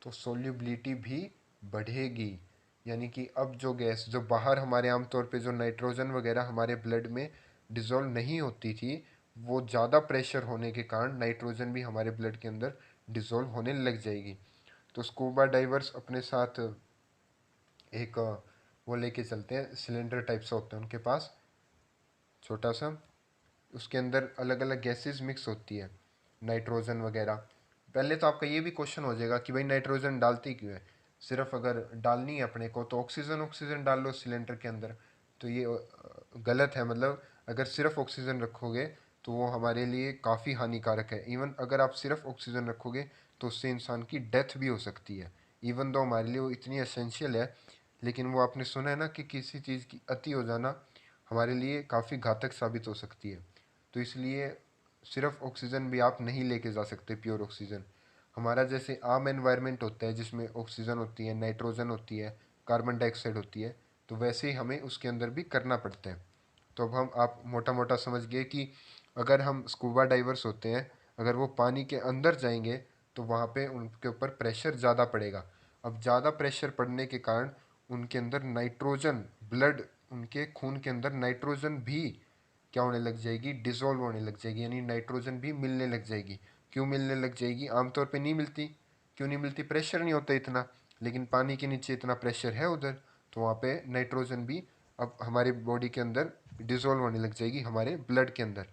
तो सोल्यूबिलिटी भी बढ़ेगी। यानी कि अब जो गैस जो बाहर हमारे आमतौर पे जो नाइट्रोजन वगैरह हमारे ब्लड में डिज़ोल्व नहीं होती थी, वो ज़्यादा प्रेशर होने के कारण नाइट्रोजन भी हमारे ब्लड के अंदर डिज़ोल्व होने लग जाएगी। तो स्कूबा डाइवर्स अपने साथ एक वो लेके चलते हैं, सिलेंडर टाइप से होता है उनके पास छोटा सा, उसके अंदर अलग अलग गैसेस मिक्स होती है, नाइट्रोजन वगैरह। पहले तो आपका ये भी क्वेश्चन हो जाएगा कि भाई नाइट्रोजन डालती क्यों है, सिर्फ अगर डालनी है अपने को तो ऑक्सीजन ऑक्सीजन डाल लो सिलेंडर के अंदर। तो ये गलत है। मतलब अगर सिर्फ ऑक्सीजन रखोगे तो वो हमारे लिए काफ़ी हानिकारक है। इवन अगर आप सिर्फ ऑक्सीजन रखोगे तो उससे इंसान की डेथ भी हो सकती है। इवन दो हमारे लिए वो इतनी एसेंशियल है, लेकिन वो आपने सुना है ना कि किसी चीज़ की अति हो जाना हमारे लिए काफ़ी घातक साबित हो सकती है। तो इसलिए सिर्फ ऑक्सीजन भी आप नहीं लेके जा सकते, प्योर ऑक्सीजन। हमारा जैसे आम एनवायरनमेंट होता है जिसमें ऑक्सीजन होती है, नाइट्रोजन होती है, कार्बन डाइऑक्साइड होती है, तो वैसे ही हमें उसके अंदर भी करना पड़ता है। तो अब हम आप मोटा मोटा समझ गए कि अगर हम स्कूबा डाइवर्स होते हैं, अगर वो पानी के अंदर जाएंगे तो वहाँ पे उनके ऊपर प्रेशर ज़्यादा पड़ेगा। अब ज़्यादा प्रेशर पड़ने के कारण उनके अंदर नाइट्रोजन, ब्लड, उनके खून के अंदर नाइट्रोजन भी क्या होने लग जाएगी, डिसॉल्व होने लग जाएगी, यानी नाइट्रोजन भी मिलने लग जाएगी। क्यों मिलने लग जाएगी? आमतौर पे नहीं मिलती। क्यों नहीं मिलती? प्रेशर नहीं होता इतना। लेकिन पानी के नीचे इतना प्रेशर है उधर, तो वहाँ पे नाइट्रोजन भी अब हमारे बॉडी के अंदर डिसॉल्व होने लग जाएगी, हमारे ब्लड के अंदर।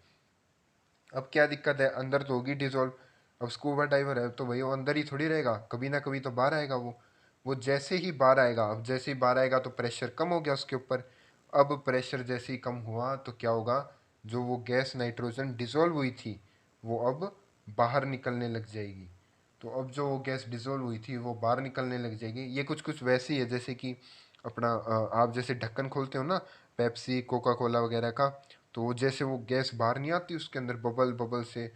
अब क्या दिक्कत है, अंदर तो होगी डिसॉल्व। अब स्कूबा डाइवर है तो भाई वो अंदर ही थोड़ी रहेगा, कभी ना कभी तो बाहर आएगा वो जैसे ही बाहर आएगा, अब जैसे ही बाहर आएगा तो प्रेशर कम हो गया उसके ऊपर। अब प्रेशर जैसे ही कम हुआ तो क्या होगा, जो वो गैस नाइट्रोजन डिसॉल्व हुई थी वो अब बाहर निकलने लग जाएगी। तो अब जो वो गैस डिसॉल्व हुई थी वो बाहर निकलने लग जाएगी। ये कुछ कुछ वैसी है जैसे कि अपना आप जैसे ढक्कन खोलते हो ना, पेप्सी कोका कोला वगैरह का, तो वो जैसे वो गैस बाहर नहीं आती उसके अंदर बबल बबल से,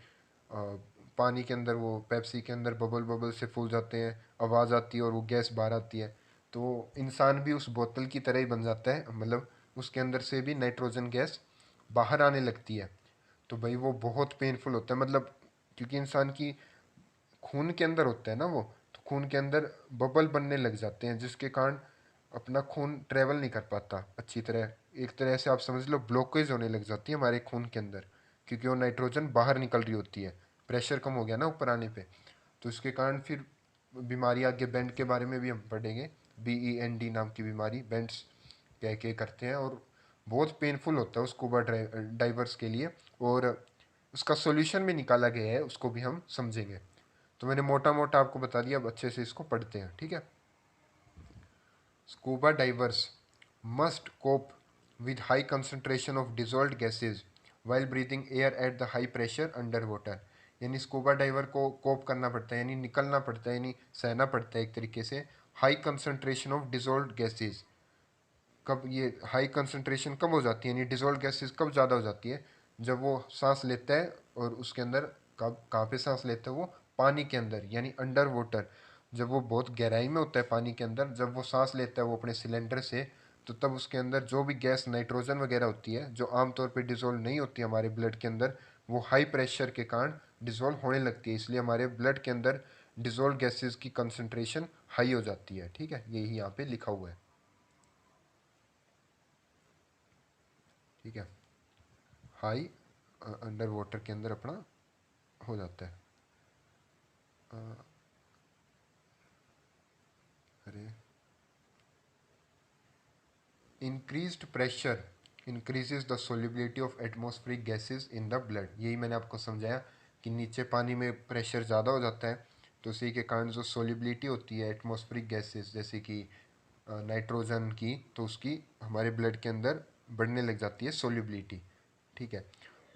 पानी के अंदर वो पेप्सी के अंदर बबल बबल से फूल जाते हैं, आवाज़ आती है और वो गैस बाहर आती है। तो इंसान भी उस बोतल की तरह ही बन जाता है, मतलब उसके अंदर से भी नाइट्रोजन गैस बाहर आने लगती है। तो भाई वो बहुत पेनफुल होता है, मतलब क्योंकि इंसान की खून के अंदर होता है ना वो, तो खून के अंदर बबल बनने लग जाते हैं जिसके कारण अपना खून ट्रेवल नहीं कर पाता अच्छी तरह। एक तरह से आप समझ लो ब्लॉकेज होने लग जाती है हमारे खून के अंदर, क्योंकि वो नाइट्रोजन बाहर निकल रही होती है, प्रेशर कम हो गया ना ऊपर आने पे। तो इसके कारण फिर बीमारी आगे बेंड के बारे में भी हम पढ़ेंगे, BEND नाम की बीमारी, बेंड्स कह के करते हैं, और बहुत पेनफुल होता है उस स्कूबा डाइवर्स के लिए। और उसका सॉल्यूशन भी निकाला गया है, उसको भी हम समझेंगे। तो मैंने मोटा मोटा आपको बता दिया, अब अच्छे से इसको पढ़ते हैं, ठीक है। Scuba divers must cope with high concentration of dissolved gases while breathing air at the high pressure underwater। यानी स्कूबा डाइवर को कोप करना पड़ता है, यानी निकलना पड़ता है, यानी सहना पड़ता है एक तरीके से high concentration of dissolved gases. कब ये हाई कंसंट्रेशन कब हो जाती है, यानी डिसॉल्व्ड गैसेज कब ज़्यादा हो जाती है, जब वो सांस लेता है और उसके अंदर कब कहाँ पे सांस लेता है वो, पानी के अंदर, यानी अंडर वाटर। जब वो बहुत गहराई में होता है पानी के अंदर, जब वो सांस लेता है वो अपने सिलेंडर से, तो तब उसके अंदर जो भी गैस नाइट्रोजन वगैरह होती है जो आमतौर पे डिसॉल्व नहीं होती हमारे ब्लड के अंदर, वो हाई प्रेशर के कारण डिसॉल्व होने लगती है। इसलिए हमारे ब्लड के अंदर डिसॉल्व गैसेज की कंसंट्रेशन हाई हो जाती है, ठीक है, यही यहाँ पे लिखा हुआ है, ठीक है। हाई अंडर वाटर के अंदर अपना हो जाता है। अरे, increased pressure increases the solubility of atmospheric gases in the blood. यही मैंने आपको समझाया कि नीचे पानी में प्रेशर ज़्यादा हो जाता है, तो उसी के कारण जो सोल्युबिलिटी होती है एटमॉस्फेरिक गैसेस जैसे कि नाइट्रोजन की, तो उसकी हमारे ब्लड के अंदर बढ़ने लग जाती है सोल्युबिलिटी, ठीक है।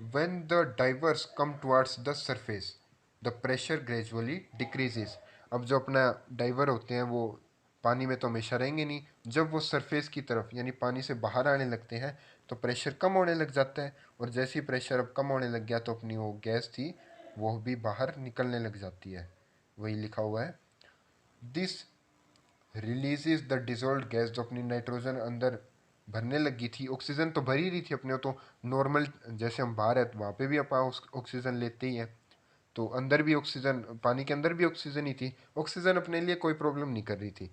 When the diverse come towards the surface the pressure gradually decreases. अब जो अपना डाइवर होते हैं वो पानी में तो हमेशा रहेंगे नहीं, जब वो सरफेस की तरफ यानी पानी से बाहर आने लगते हैं तो प्रेशर कम होने लग जाता है, और जैसे ही प्रेशर अब कम होने लग गया तो अपनी वो गैस थी वो भी बाहर निकलने लग जाती है, वही लिखा हुआ है। This releases the dissolve gas, जो अपनी नाइट्रोजन अंदर भरने लगी थी, ऑक्सीजन तो भरी रही थी अपने तो नॉर्मल, जैसे हम बाहर है तो वहाँ पे भी अपन ऑक्सीजन लेते ही हैं, तो अंदर भी ऑक्सीजन, पानी के अंदर भी ऑक्सीजन ही थी। ऑक्सीजन अपने लिए कोई प्रॉब्लम नहीं कर रही थी,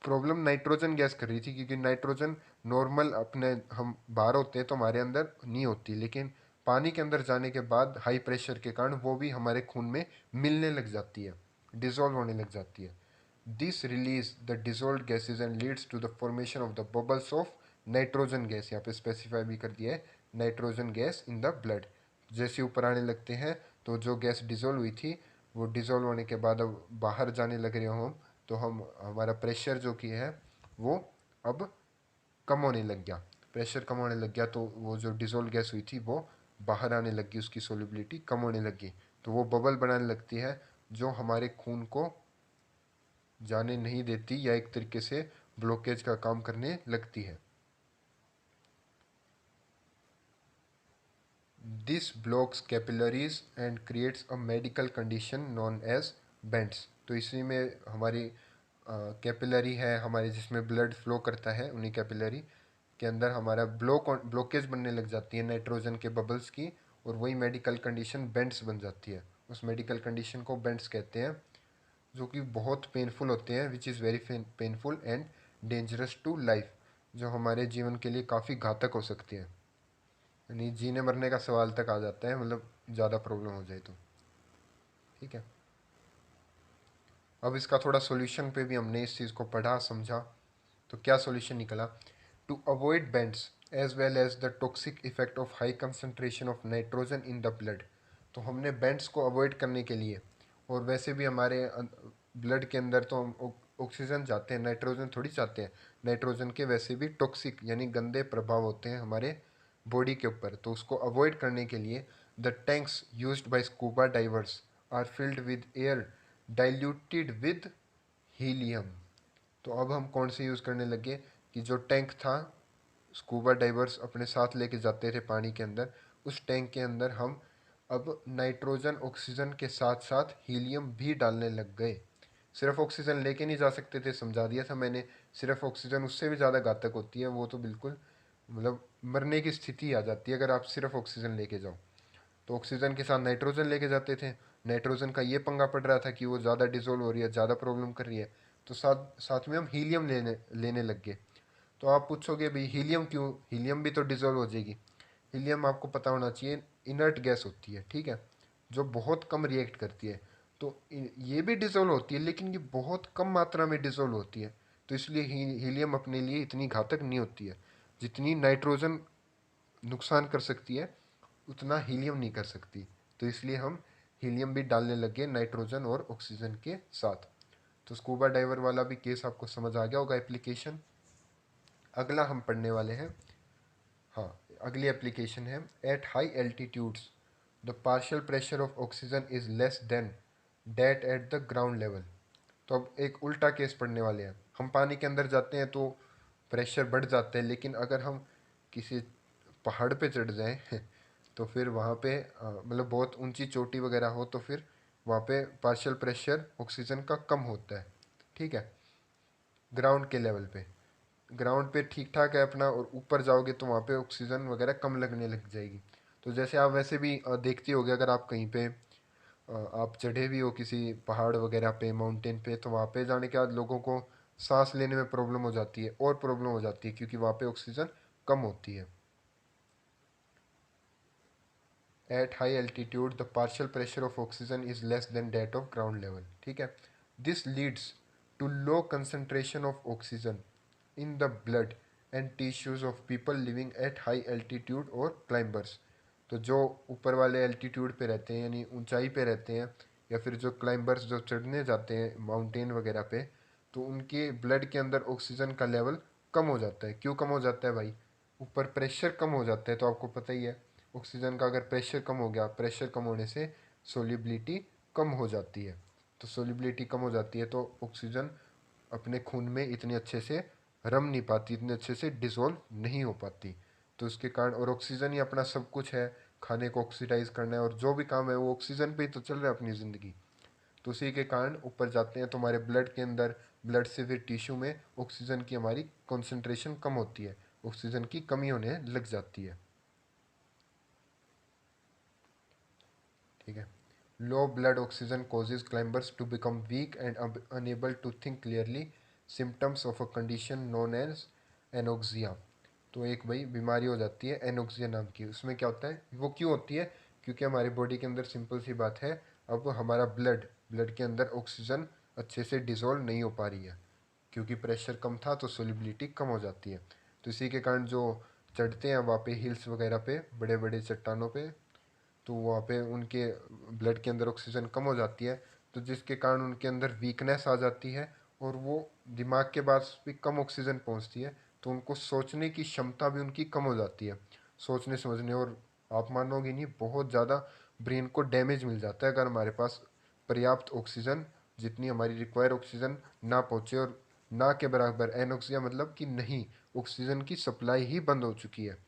प्रॉब्लम नाइट्रोजन गैस कर रही थी, क्योंकि नाइट्रोजन नॉर्मल अपने हम बाहर होते हैं तो हमारे अंदर नहीं होती, लेकिन पानी के अंदर जाने के बाद हाई प्रेशर के कारण वो भी हमारे खून में मिलने लग जाती है, डिजोल्व होने लग जाती है। This release the dissolve gases and leads to the formation of the bubbles of nitrogen gas. यहाँ पे स्पेसिफाई भी कर दिया है, nitrogen gas in the blood. जैसे ऊपर आने लगते हैं तो जो गैस डिजोल्व हुई थी वो डिजोल्व होने के बाद अब बाहर जाने लग रहे हो हम, तो हम हमारा प्रेशर जो कि है वो अब कम होने लग गया। प्रेशर कम होने लग गया तो वो जो डिजोल्व गैस हुई थी वो बाहर आने लगी, उसकी सोलिबिलिटी कम होने लगी, तो वो बबल बनाने लगती है जो हमारे खून को जाने नहीं देती या एक तरीके से ब्लॉकेज का काम करने लगती है। This blocks capillaries and creates a medical condition known as bends. तो इसी में हमारी कैपिलरी है हमारे, जिसमें ब्लड फ्लो करता है, उन्हीं कैपिलरी के अंदर हमारा ब्लॉकेज बनने लग जाती है नाइट्रोजन के बबल्स की, और वही मेडिकल कंडीशन बेंट्स बन जाती है। उस मेडिकल कंडीशन को बेंट्स कहते हैं, जो कि बहुत पेनफुल होते हैं, which is very painful and dangerous to life, जो हमारे जीवन के लिए काफ़ी घातक हो सकती है। यानी जीने मरने का सवाल तक आ जाता है, मतलब ज़्यादा प्रॉब्लम हो जाए तो। ठीक है, अब इसका थोड़ा सॉल्यूशन पे भी हमने इस चीज़ को पढ़ा समझा। तो क्या सॉल्यूशन निकला? To avoid bends as well as the toxic effect of high concentration of nitrogen in the blood. तो हमने बेंड्स को अवॉइड करने के लिए, और वैसे भी हमारे ब्लड के अंदर तो हम ऑक्सीजन जाते हैं, नाइट्रोजन थोड़ी जाते हैं। नाइट्रोजन के वैसे भी टॉक्सिक यानी गंदे प्रभाव होते हैं हमारे बॉडी के ऊपर, तो उसको अवॉइड करने के लिए the tanks used by scuba divers are filled with air diluted with helium. तो अब हम कौन से यूज़ करने लगे कि जो टैंक था स्कूबा डाइवर्स अपने साथ लेके जाते थे पानी के अंदर, उस टैंक के अंदर हम अब नाइट्रोजन ऑक्सीजन के साथ साथ हीलियम भी डालने लग गए। सिर्फ ऑक्सीजन लेके नहीं जा सकते थे, समझा दिया था मैंने। सिर्फ ऑक्सीजन उससे भी ज़्यादा घातक होती है, वो तो बिल्कुल मतलब मरने की स्थिति आ जाती है अगर आप सिर्फ ऑक्सीजन लेके जाओ। तो ऑक्सीजन के साथ नाइट्रोजन लेके जाते थे। नाइट्रोजन का ये पंगा पड़ रहा था कि वो ज़्यादा डिजोल्व हो रही है, ज़्यादा प्रॉब्लम कर रही है, तो साथ साथ में हम हीलियम लेने लेने लग गए। तो आप पूछोगे भाई हीलियम क्यों, हीलियम भी तो डिजोल्व हो जाएगी। हीलियम आपको पता होना चाहिए इनर्ट गैस होती है, ठीक है, जो बहुत कम रिएक्ट करती है। तो ये भी डिजोल्व होती है, लेकिन ये बहुत कम मात्रा में डिजोल्व होती है। तो इसलिए हीलियम अपने लिए इतनी घातक नहीं होती है। जितनी नाइट्रोजन नुकसान कर सकती है उतना हीलियम नहीं कर सकती। तो इसलिए हम हीलियम भी डालने लगे नाइट्रोजन और ऑक्सीजन के साथ। तो स्कूबा डाइवर वाला भी केस आपको समझ आ गया होगा, एप्लीकेशन। अगला हम पढ़ने वाले हैं, हाँ, अगली एप्लीकेशन है at high altitudes the partial pressure of oxygen is less than that at the ground level. तो अब एक उल्टा केस पढ़ने वाले हैं। हम पानी के अंदर जाते हैं तो प्रेशर बढ़ जाता है, लेकिन अगर हम किसी पहाड़ पे चढ़ जाएं तो फिर वहाँ पे मतलब बहुत ऊंची चोटी वगैरह हो तो फिर वहाँ पे पार्शियल प्रेशर ऑक्सीजन का कम होता है। ठीक है, ग्राउंड के लेवल पे, ग्राउंड पे ठीक ठाक है अपना, और ऊपर जाओगे तो वहाँ पे ऑक्सीजन वगैरह कम लगने लग जाएगी। तो जैसे आप वैसे भी देखती होगी, अगर आप कहीं पे आप चढ़े भी हो किसी पहाड़ वगैरह पे, माउंटेन पे, तो वहाँ पे जाने के बाद लोगों को सांस लेने में प्रॉब्लम हो जाती है, और प्रॉब्लम हो जाती है क्योंकि वहाँ पे ऑक्सीजन कम होती है। At high altitude the partial pressure of oxygen is less than that of ground level. ठीक है, this leads to low concentration of oxygen in the blood and tissues of people living at high altitude और क्लाइंबर्स। तो जो ऊपर वाले एल्टीट्यूड पे रहते हैं यानी ऊंचाई पे रहते हैं, या फिर जो क्लाइंबर्स जो चढ़ने जाते हैं माउंटेन वगैरह पे, तो उनके ब्लड के अंदर ऑक्सीजन का लेवल कम हो जाता है। क्यों कम हो जाता है भाई? ऊपर प्रेशर कम हो जाता है, तो आपको पता ही है ऑक्सीजन का अगर प्रेशर कम हो गया, प्रेशर कम होने से सोलिबिलिटी कम हो जाती है। तो सोलिबिलिटी कम हो जाती है तो ऑक्सीजन अपने खून में इतने अच्छे से रम नहीं पाती, इतने अच्छे से डिसॉल्व नहीं हो पाती। तो उसके कारण, और ऑक्सीजन ही अपना सब कुछ है, खाने को ऑक्सीडाइज करना है और जो भी काम है वो ऑक्सीजन पे ही तो चल रहा है अपनी ज़िंदगी। तो उसी के कारण ऊपर जाते हैं तो हमारे ब्लड के अंदर, ब्लड से फिर टिश्यू में ऑक्सीजन की हमारी कॉन्सेंट्रेशन कम होती है, ऑक्सीजन की कमी होने लग जाती है। ठीक है, Low blood oxygen causes climbers to become weak and unable to think clearly. Symptoms of a condition known as anoxia. तो एक भाई बीमारी हो जाती है एनोक्सिया नाम की। उसमें क्या होता है, वो क्यों होती है? क्योंकि हमारी बॉडी के अंदर सिंपल सी बात है, अब हमारा ब्लड के अंदर ऑक्सीजन अच्छे से डिसॉल्व नहीं हो पा रही है, क्योंकि प्रेशर कम था तो सोलिबिलिटी कम हो जाती है। तो इसी के कारण जो चढ़ते हैं वहाँ पे हिल्स वगैरह पे, बड़े बड़े चट्टानों पे, तो वहाँ पे उनके ब्लड के अंदर ऑक्सीजन कम हो जाती है, तो जिसके कारण उनके अंदर वीकनेस आ जाती है और वो दिमाग के पास भी कम ऑक्सीजन पहुँचती है, तो उनको सोचने की क्षमता भी उनकी कम हो जाती है, सोचने समझने। और आप मानोगे नहीं, बहुत ज़्यादा ब्रेन को डैमेज मिल जाता है अगर हमारे पास पर्याप्त ऑक्सीजन, जितनी हमारी रिक्वायर ऑक्सीजन ना पहुँचे, और ना के बराबर एनोक्सिया मतलब कि नहीं, ऑक्सीजन की सप्लाई ही बंद हो चुकी है,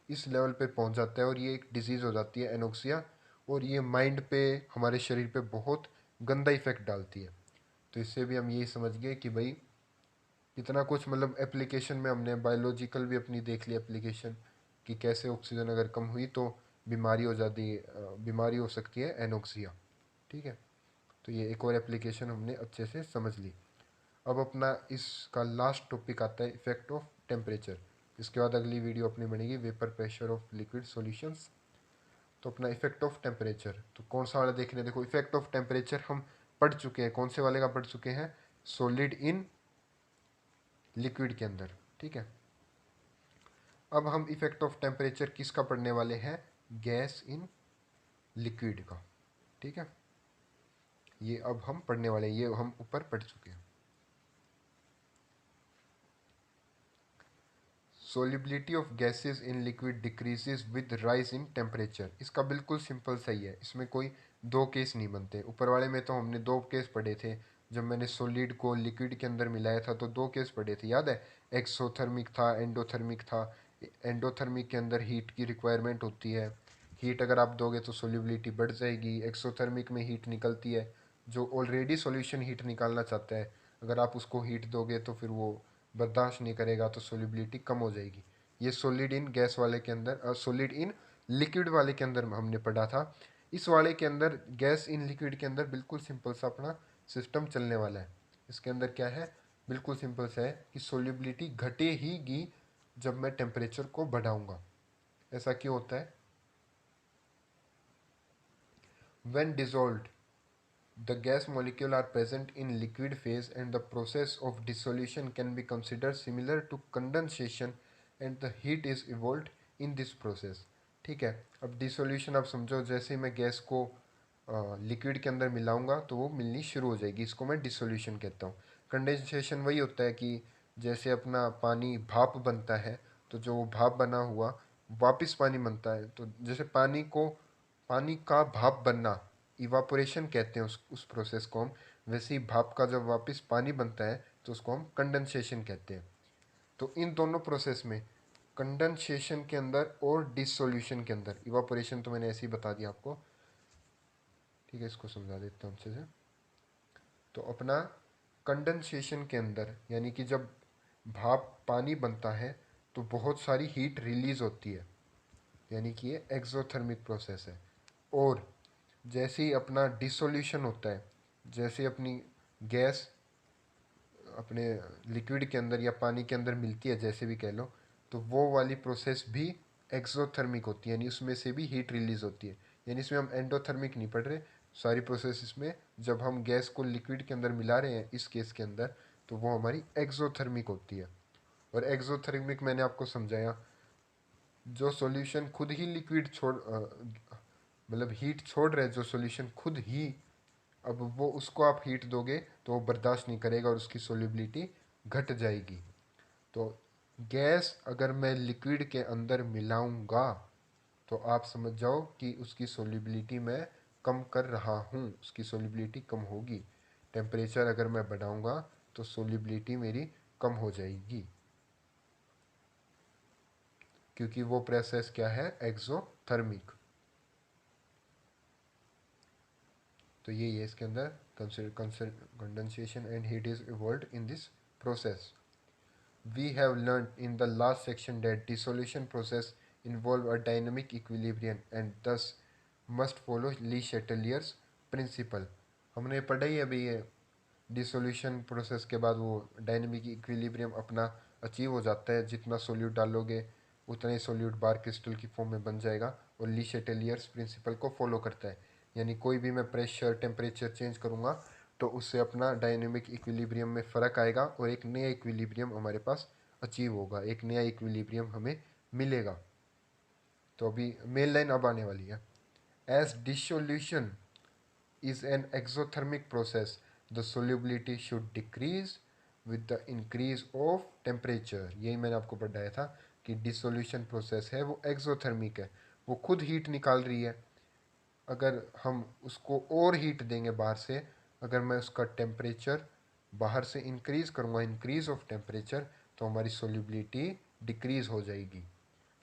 इस लेवल पे पहुंच जाता है और ये एक डिजीज़ हो जाती है एनोक्सिया। और ये माइंड पे, हमारे शरीर पे बहुत गंदा इफेक्ट डालती है। तो इससे भी हम यही समझ गए कि भाई इतना कुछ, मतलब एप्लीकेशन में हमने बायोलॉजिकल भी अपनी देख ली एप्लीकेशन, कि कैसे ऑक्सीजन अगर कम हुई तो बीमारी हो जाती, बीमारी हो सकती है एनोक्सिया। ठीक है, तो ये एक और एप्लीकेशन हमने अच्छे से समझ ली। अब अपना इसका लास्ट टॉपिक आता है इफेक्ट ऑफ टेम्परेचर। इसके बाद अगली वीडियो अपनी बनेगी vapour pressure of liquid solutions. तो अपना इफेक्ट ऑफ टेम्परेचर, तो कौन सा वाला देखने, देखो इफेक्ट ऑफ टेम्परेचर हम पढ़ चुके हैं, कौन से वाले का पढ़ चुके हैं? सॉलिड इन लिक्विड के अंदर। ठीक है, अब हम इफेक्ट ऑफ टेम्परेचर किसका पढ़ने वाले हैं? गैस इन लिक्विड का। ठीक है, ये अब हम पढ़ने वाले हैं, ये हम ऊपर पढ़ चुके हैं। Solubility of gases in liquid decreases with rise in temperature. इसका बिल्कुल सिंपल सही है, इसमें कोई दो केस नहीं बनते। ऊपर वाले में तो हमने दो केस पढ़े थे, जब मैंने सॉलिड को लिक्विड के अंदर मिलाया था तो दो केस पढ़े थे, याद है? एक्सोथर्मिक था, एंडोथर्मिक था। एंडोथर्मिक के अंदर हीट की रिक्वायरमेंट होती है, हीट अगर आप दोगे तो सोलिबिलिटी बढ़ जाएगी। एक्सोथर्मिक में हीट निकलती है, जो ऑलरेडी सॉल्यूशन हीट निकालना चाहता है, अगर आप उसको हीट दोगे तो फिर वो बर्दाश्त नहीं करेगा, तो सोलिबिलिटी कम हो जाएगी। ये सॉलिड इन गैस वाले के अंदर, सॉलिड इन लिक्विड वाले के अंदर हमने पढ़ा था। इस वाले के अंदर, गैस इन लिक्विड के अंदर, बिल्कुल सिंपल सा अपना सिस्टम चलने वाला है। इसके अंदर क्या है, बिल्कुल सिंपल सा है कि सोलिबिलिटी घटेगी जब मैं टेम्परेचर को बढ़ाऊंगा। ऐसा क्यों होता है? When dissolved the gas molecule are present in liquid phase and the process of dissolution can be considered similar to condensation and the heat is evolved in this process। ठीक है, अब डिसोल्यूशन आप समझो, जैसे ही मैं गैस को लिक्विड के अंदर मिलाऊंगा तो वो मिलनी शुरू हो जाएगी, इसको मैं डिसोल्यूशन कहता हूँ। कंडेंसेशन वही होता है कि जैसे अपना पानी भाप बनता है, तो जो भाप बना हुआ वापस पानी बनता है, तो जैसे पानी का भाप बनना, इवापोरेशन कहते हैं उस प्रोसेस को हम। वैसे ही भाप का जब वापस पानी बनता है तो उसको हम कंडेंसेशन कहते हैं। तो इन दोनों प्रोसेस में, कंडेंसेशन के अंदर और डिसोल्यूशन के अंदर, इवापोरेशन तो मैंने ऐसे ही बता दिया आपको, ठीक है, इसको समझा देता हूँ अच्छे से। तो अपना कंडेंसेशन के अंदर, यानी कि जब भाप पानी बनता है तो बहुत सारी हीट रिलीज होती है, यानी कि ये एक्सोथर्मिक प्रोसेस है। और जैसे ही अपना डिसोल्यूशन होता है, जैसे अपनी गैस अपने लिक्विड के अंदर या पानी के अंदर मिलती है, जैसे भी कह लो, तो वो वाली प्रोसेस भी एक्सोथर्मिक होती है, यानी उसमें से भी हीट रिलीज होती है। यानी इसमें हम एंडोथर्मिक नहीं पढ़ रहे, सारी प्रोसेस इसमें, जब हम गैस को लिक्विड के अंदर मिला रहे हैं इस केस के अंदर, तो वो हमारी एक्सोथर्मिक होती है। और एक्सोथर्मिक मैंने आपको समझाया, जो सॉल्यूशन खुद ही लिक्विड छोड़ मतलब हीट छोड़ रहे हैं, जो सॉल्यूशन खुद ही, अब वो उसको आप हीट दोगे तो वो बर्दाश्त नहीं करेगा और उसकी सोलिबिलिटी घट जाएगी। तो गैस अगर मैं लिक्विड के अंदर मिलाऊंगा तो आप समझ जाओ कि उसकी सोलिबिलिटी मैं कम कर रहा हूँ, उसकी सोलिबिलिटी कम होगी। टेम्परेचर अगर मैं बढ़ाऊंगा तो सोलिबिलिटी मेरी कम हो जाएगी, क्योंकि वो प्रोसेस क्या है, एक्सोथर्मिक। तो यही है इसके अंदर, condensation and heat is evolve in this process. We have learned in the last section that dissolution process involve a dynamic equilibrium and thus must follow Le Chatelier's principle हमने पढ़ा ही अभी ये। डिसोल्यूशन प्रोसेस के बाद वो डायनेमिक इक्विलिब्रियम अपना अचीव हो जाता है, जितना सोल्यूट डालोगे उतना ही सोल्यूट बार क्रिस्टल की फॉर्म में बन जाएगा, और ली शेटेलियर्स प्रिंसिपल को फॉलो करता है। यानी कोई भी मैं प्रेशर टेम्परेचर चेंज करूँगा तो उससे अपना डायनेमिक इक्विलिब्रियम में फ़र्क आएगा और एक नया इक्विलिब्रियम हमारे पास अचीव होगा, एक नया इक्विलिब्रियम हमें मिलेगा। तो अभी मेन लाइन अब आने वाली है। As dissolution is an exothermic process, the solubility should decrease with the increase of temperature। यही मैंने आपको बताया था कि डिसोल्यूशन प्रोसेस है वो एक्सोथर्मिक है, वो खुद हीट निकाल रही है। अगर हम उसको और हीट देंगे बाहर से, अगर मैं उसका टेम्परेचर बाहर से इंक्रीज़ करूँगा, इंक्रीज ऑफ टेम्परेचर, तो हमारी सोल्यूबिलिटी डिक्रीज़ हो जाएगी।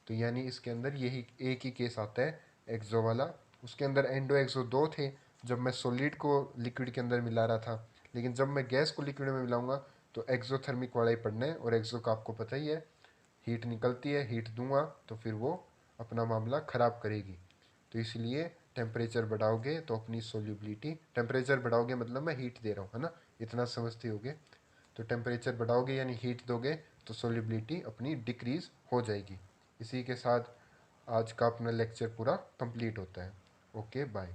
तो यानी इसके अंदर यही एक ही केस आता है एक्सो वाला। उसके अंदर एंडो एक्सो दो थे जब मैं सॉलिड को लिक्विड के अंदर मिला रहा था, लेकिन जब मैं गैस को लिक्विड में मिलाऊंगा तो एक्सोथर्मिक वाला ही पढ़ना है। और एक्सो का आपको पता ही है, हीट निकलती है, हीट दूंगा तो फिर वो अपना मामला ख़राब करेगी। तो इसलिए टेम्परेचर बढ़ाओगे तो अपनी सोल्यूबिलिटी, टेम्परेचर बढ़ाओगे मतलब मैं हीट दे रहा हूँ, है ना, इतना समझते होगे। तो टेम्परेचर बढ़ाओगे यानी हीट दोगे तो सोल्यूबिलिटी अपनी डिक्रीज़ हो जाएगी। इसी के साथ आज का अपना लेक्चर पूरा कंप्लीट होता है। Okay bye.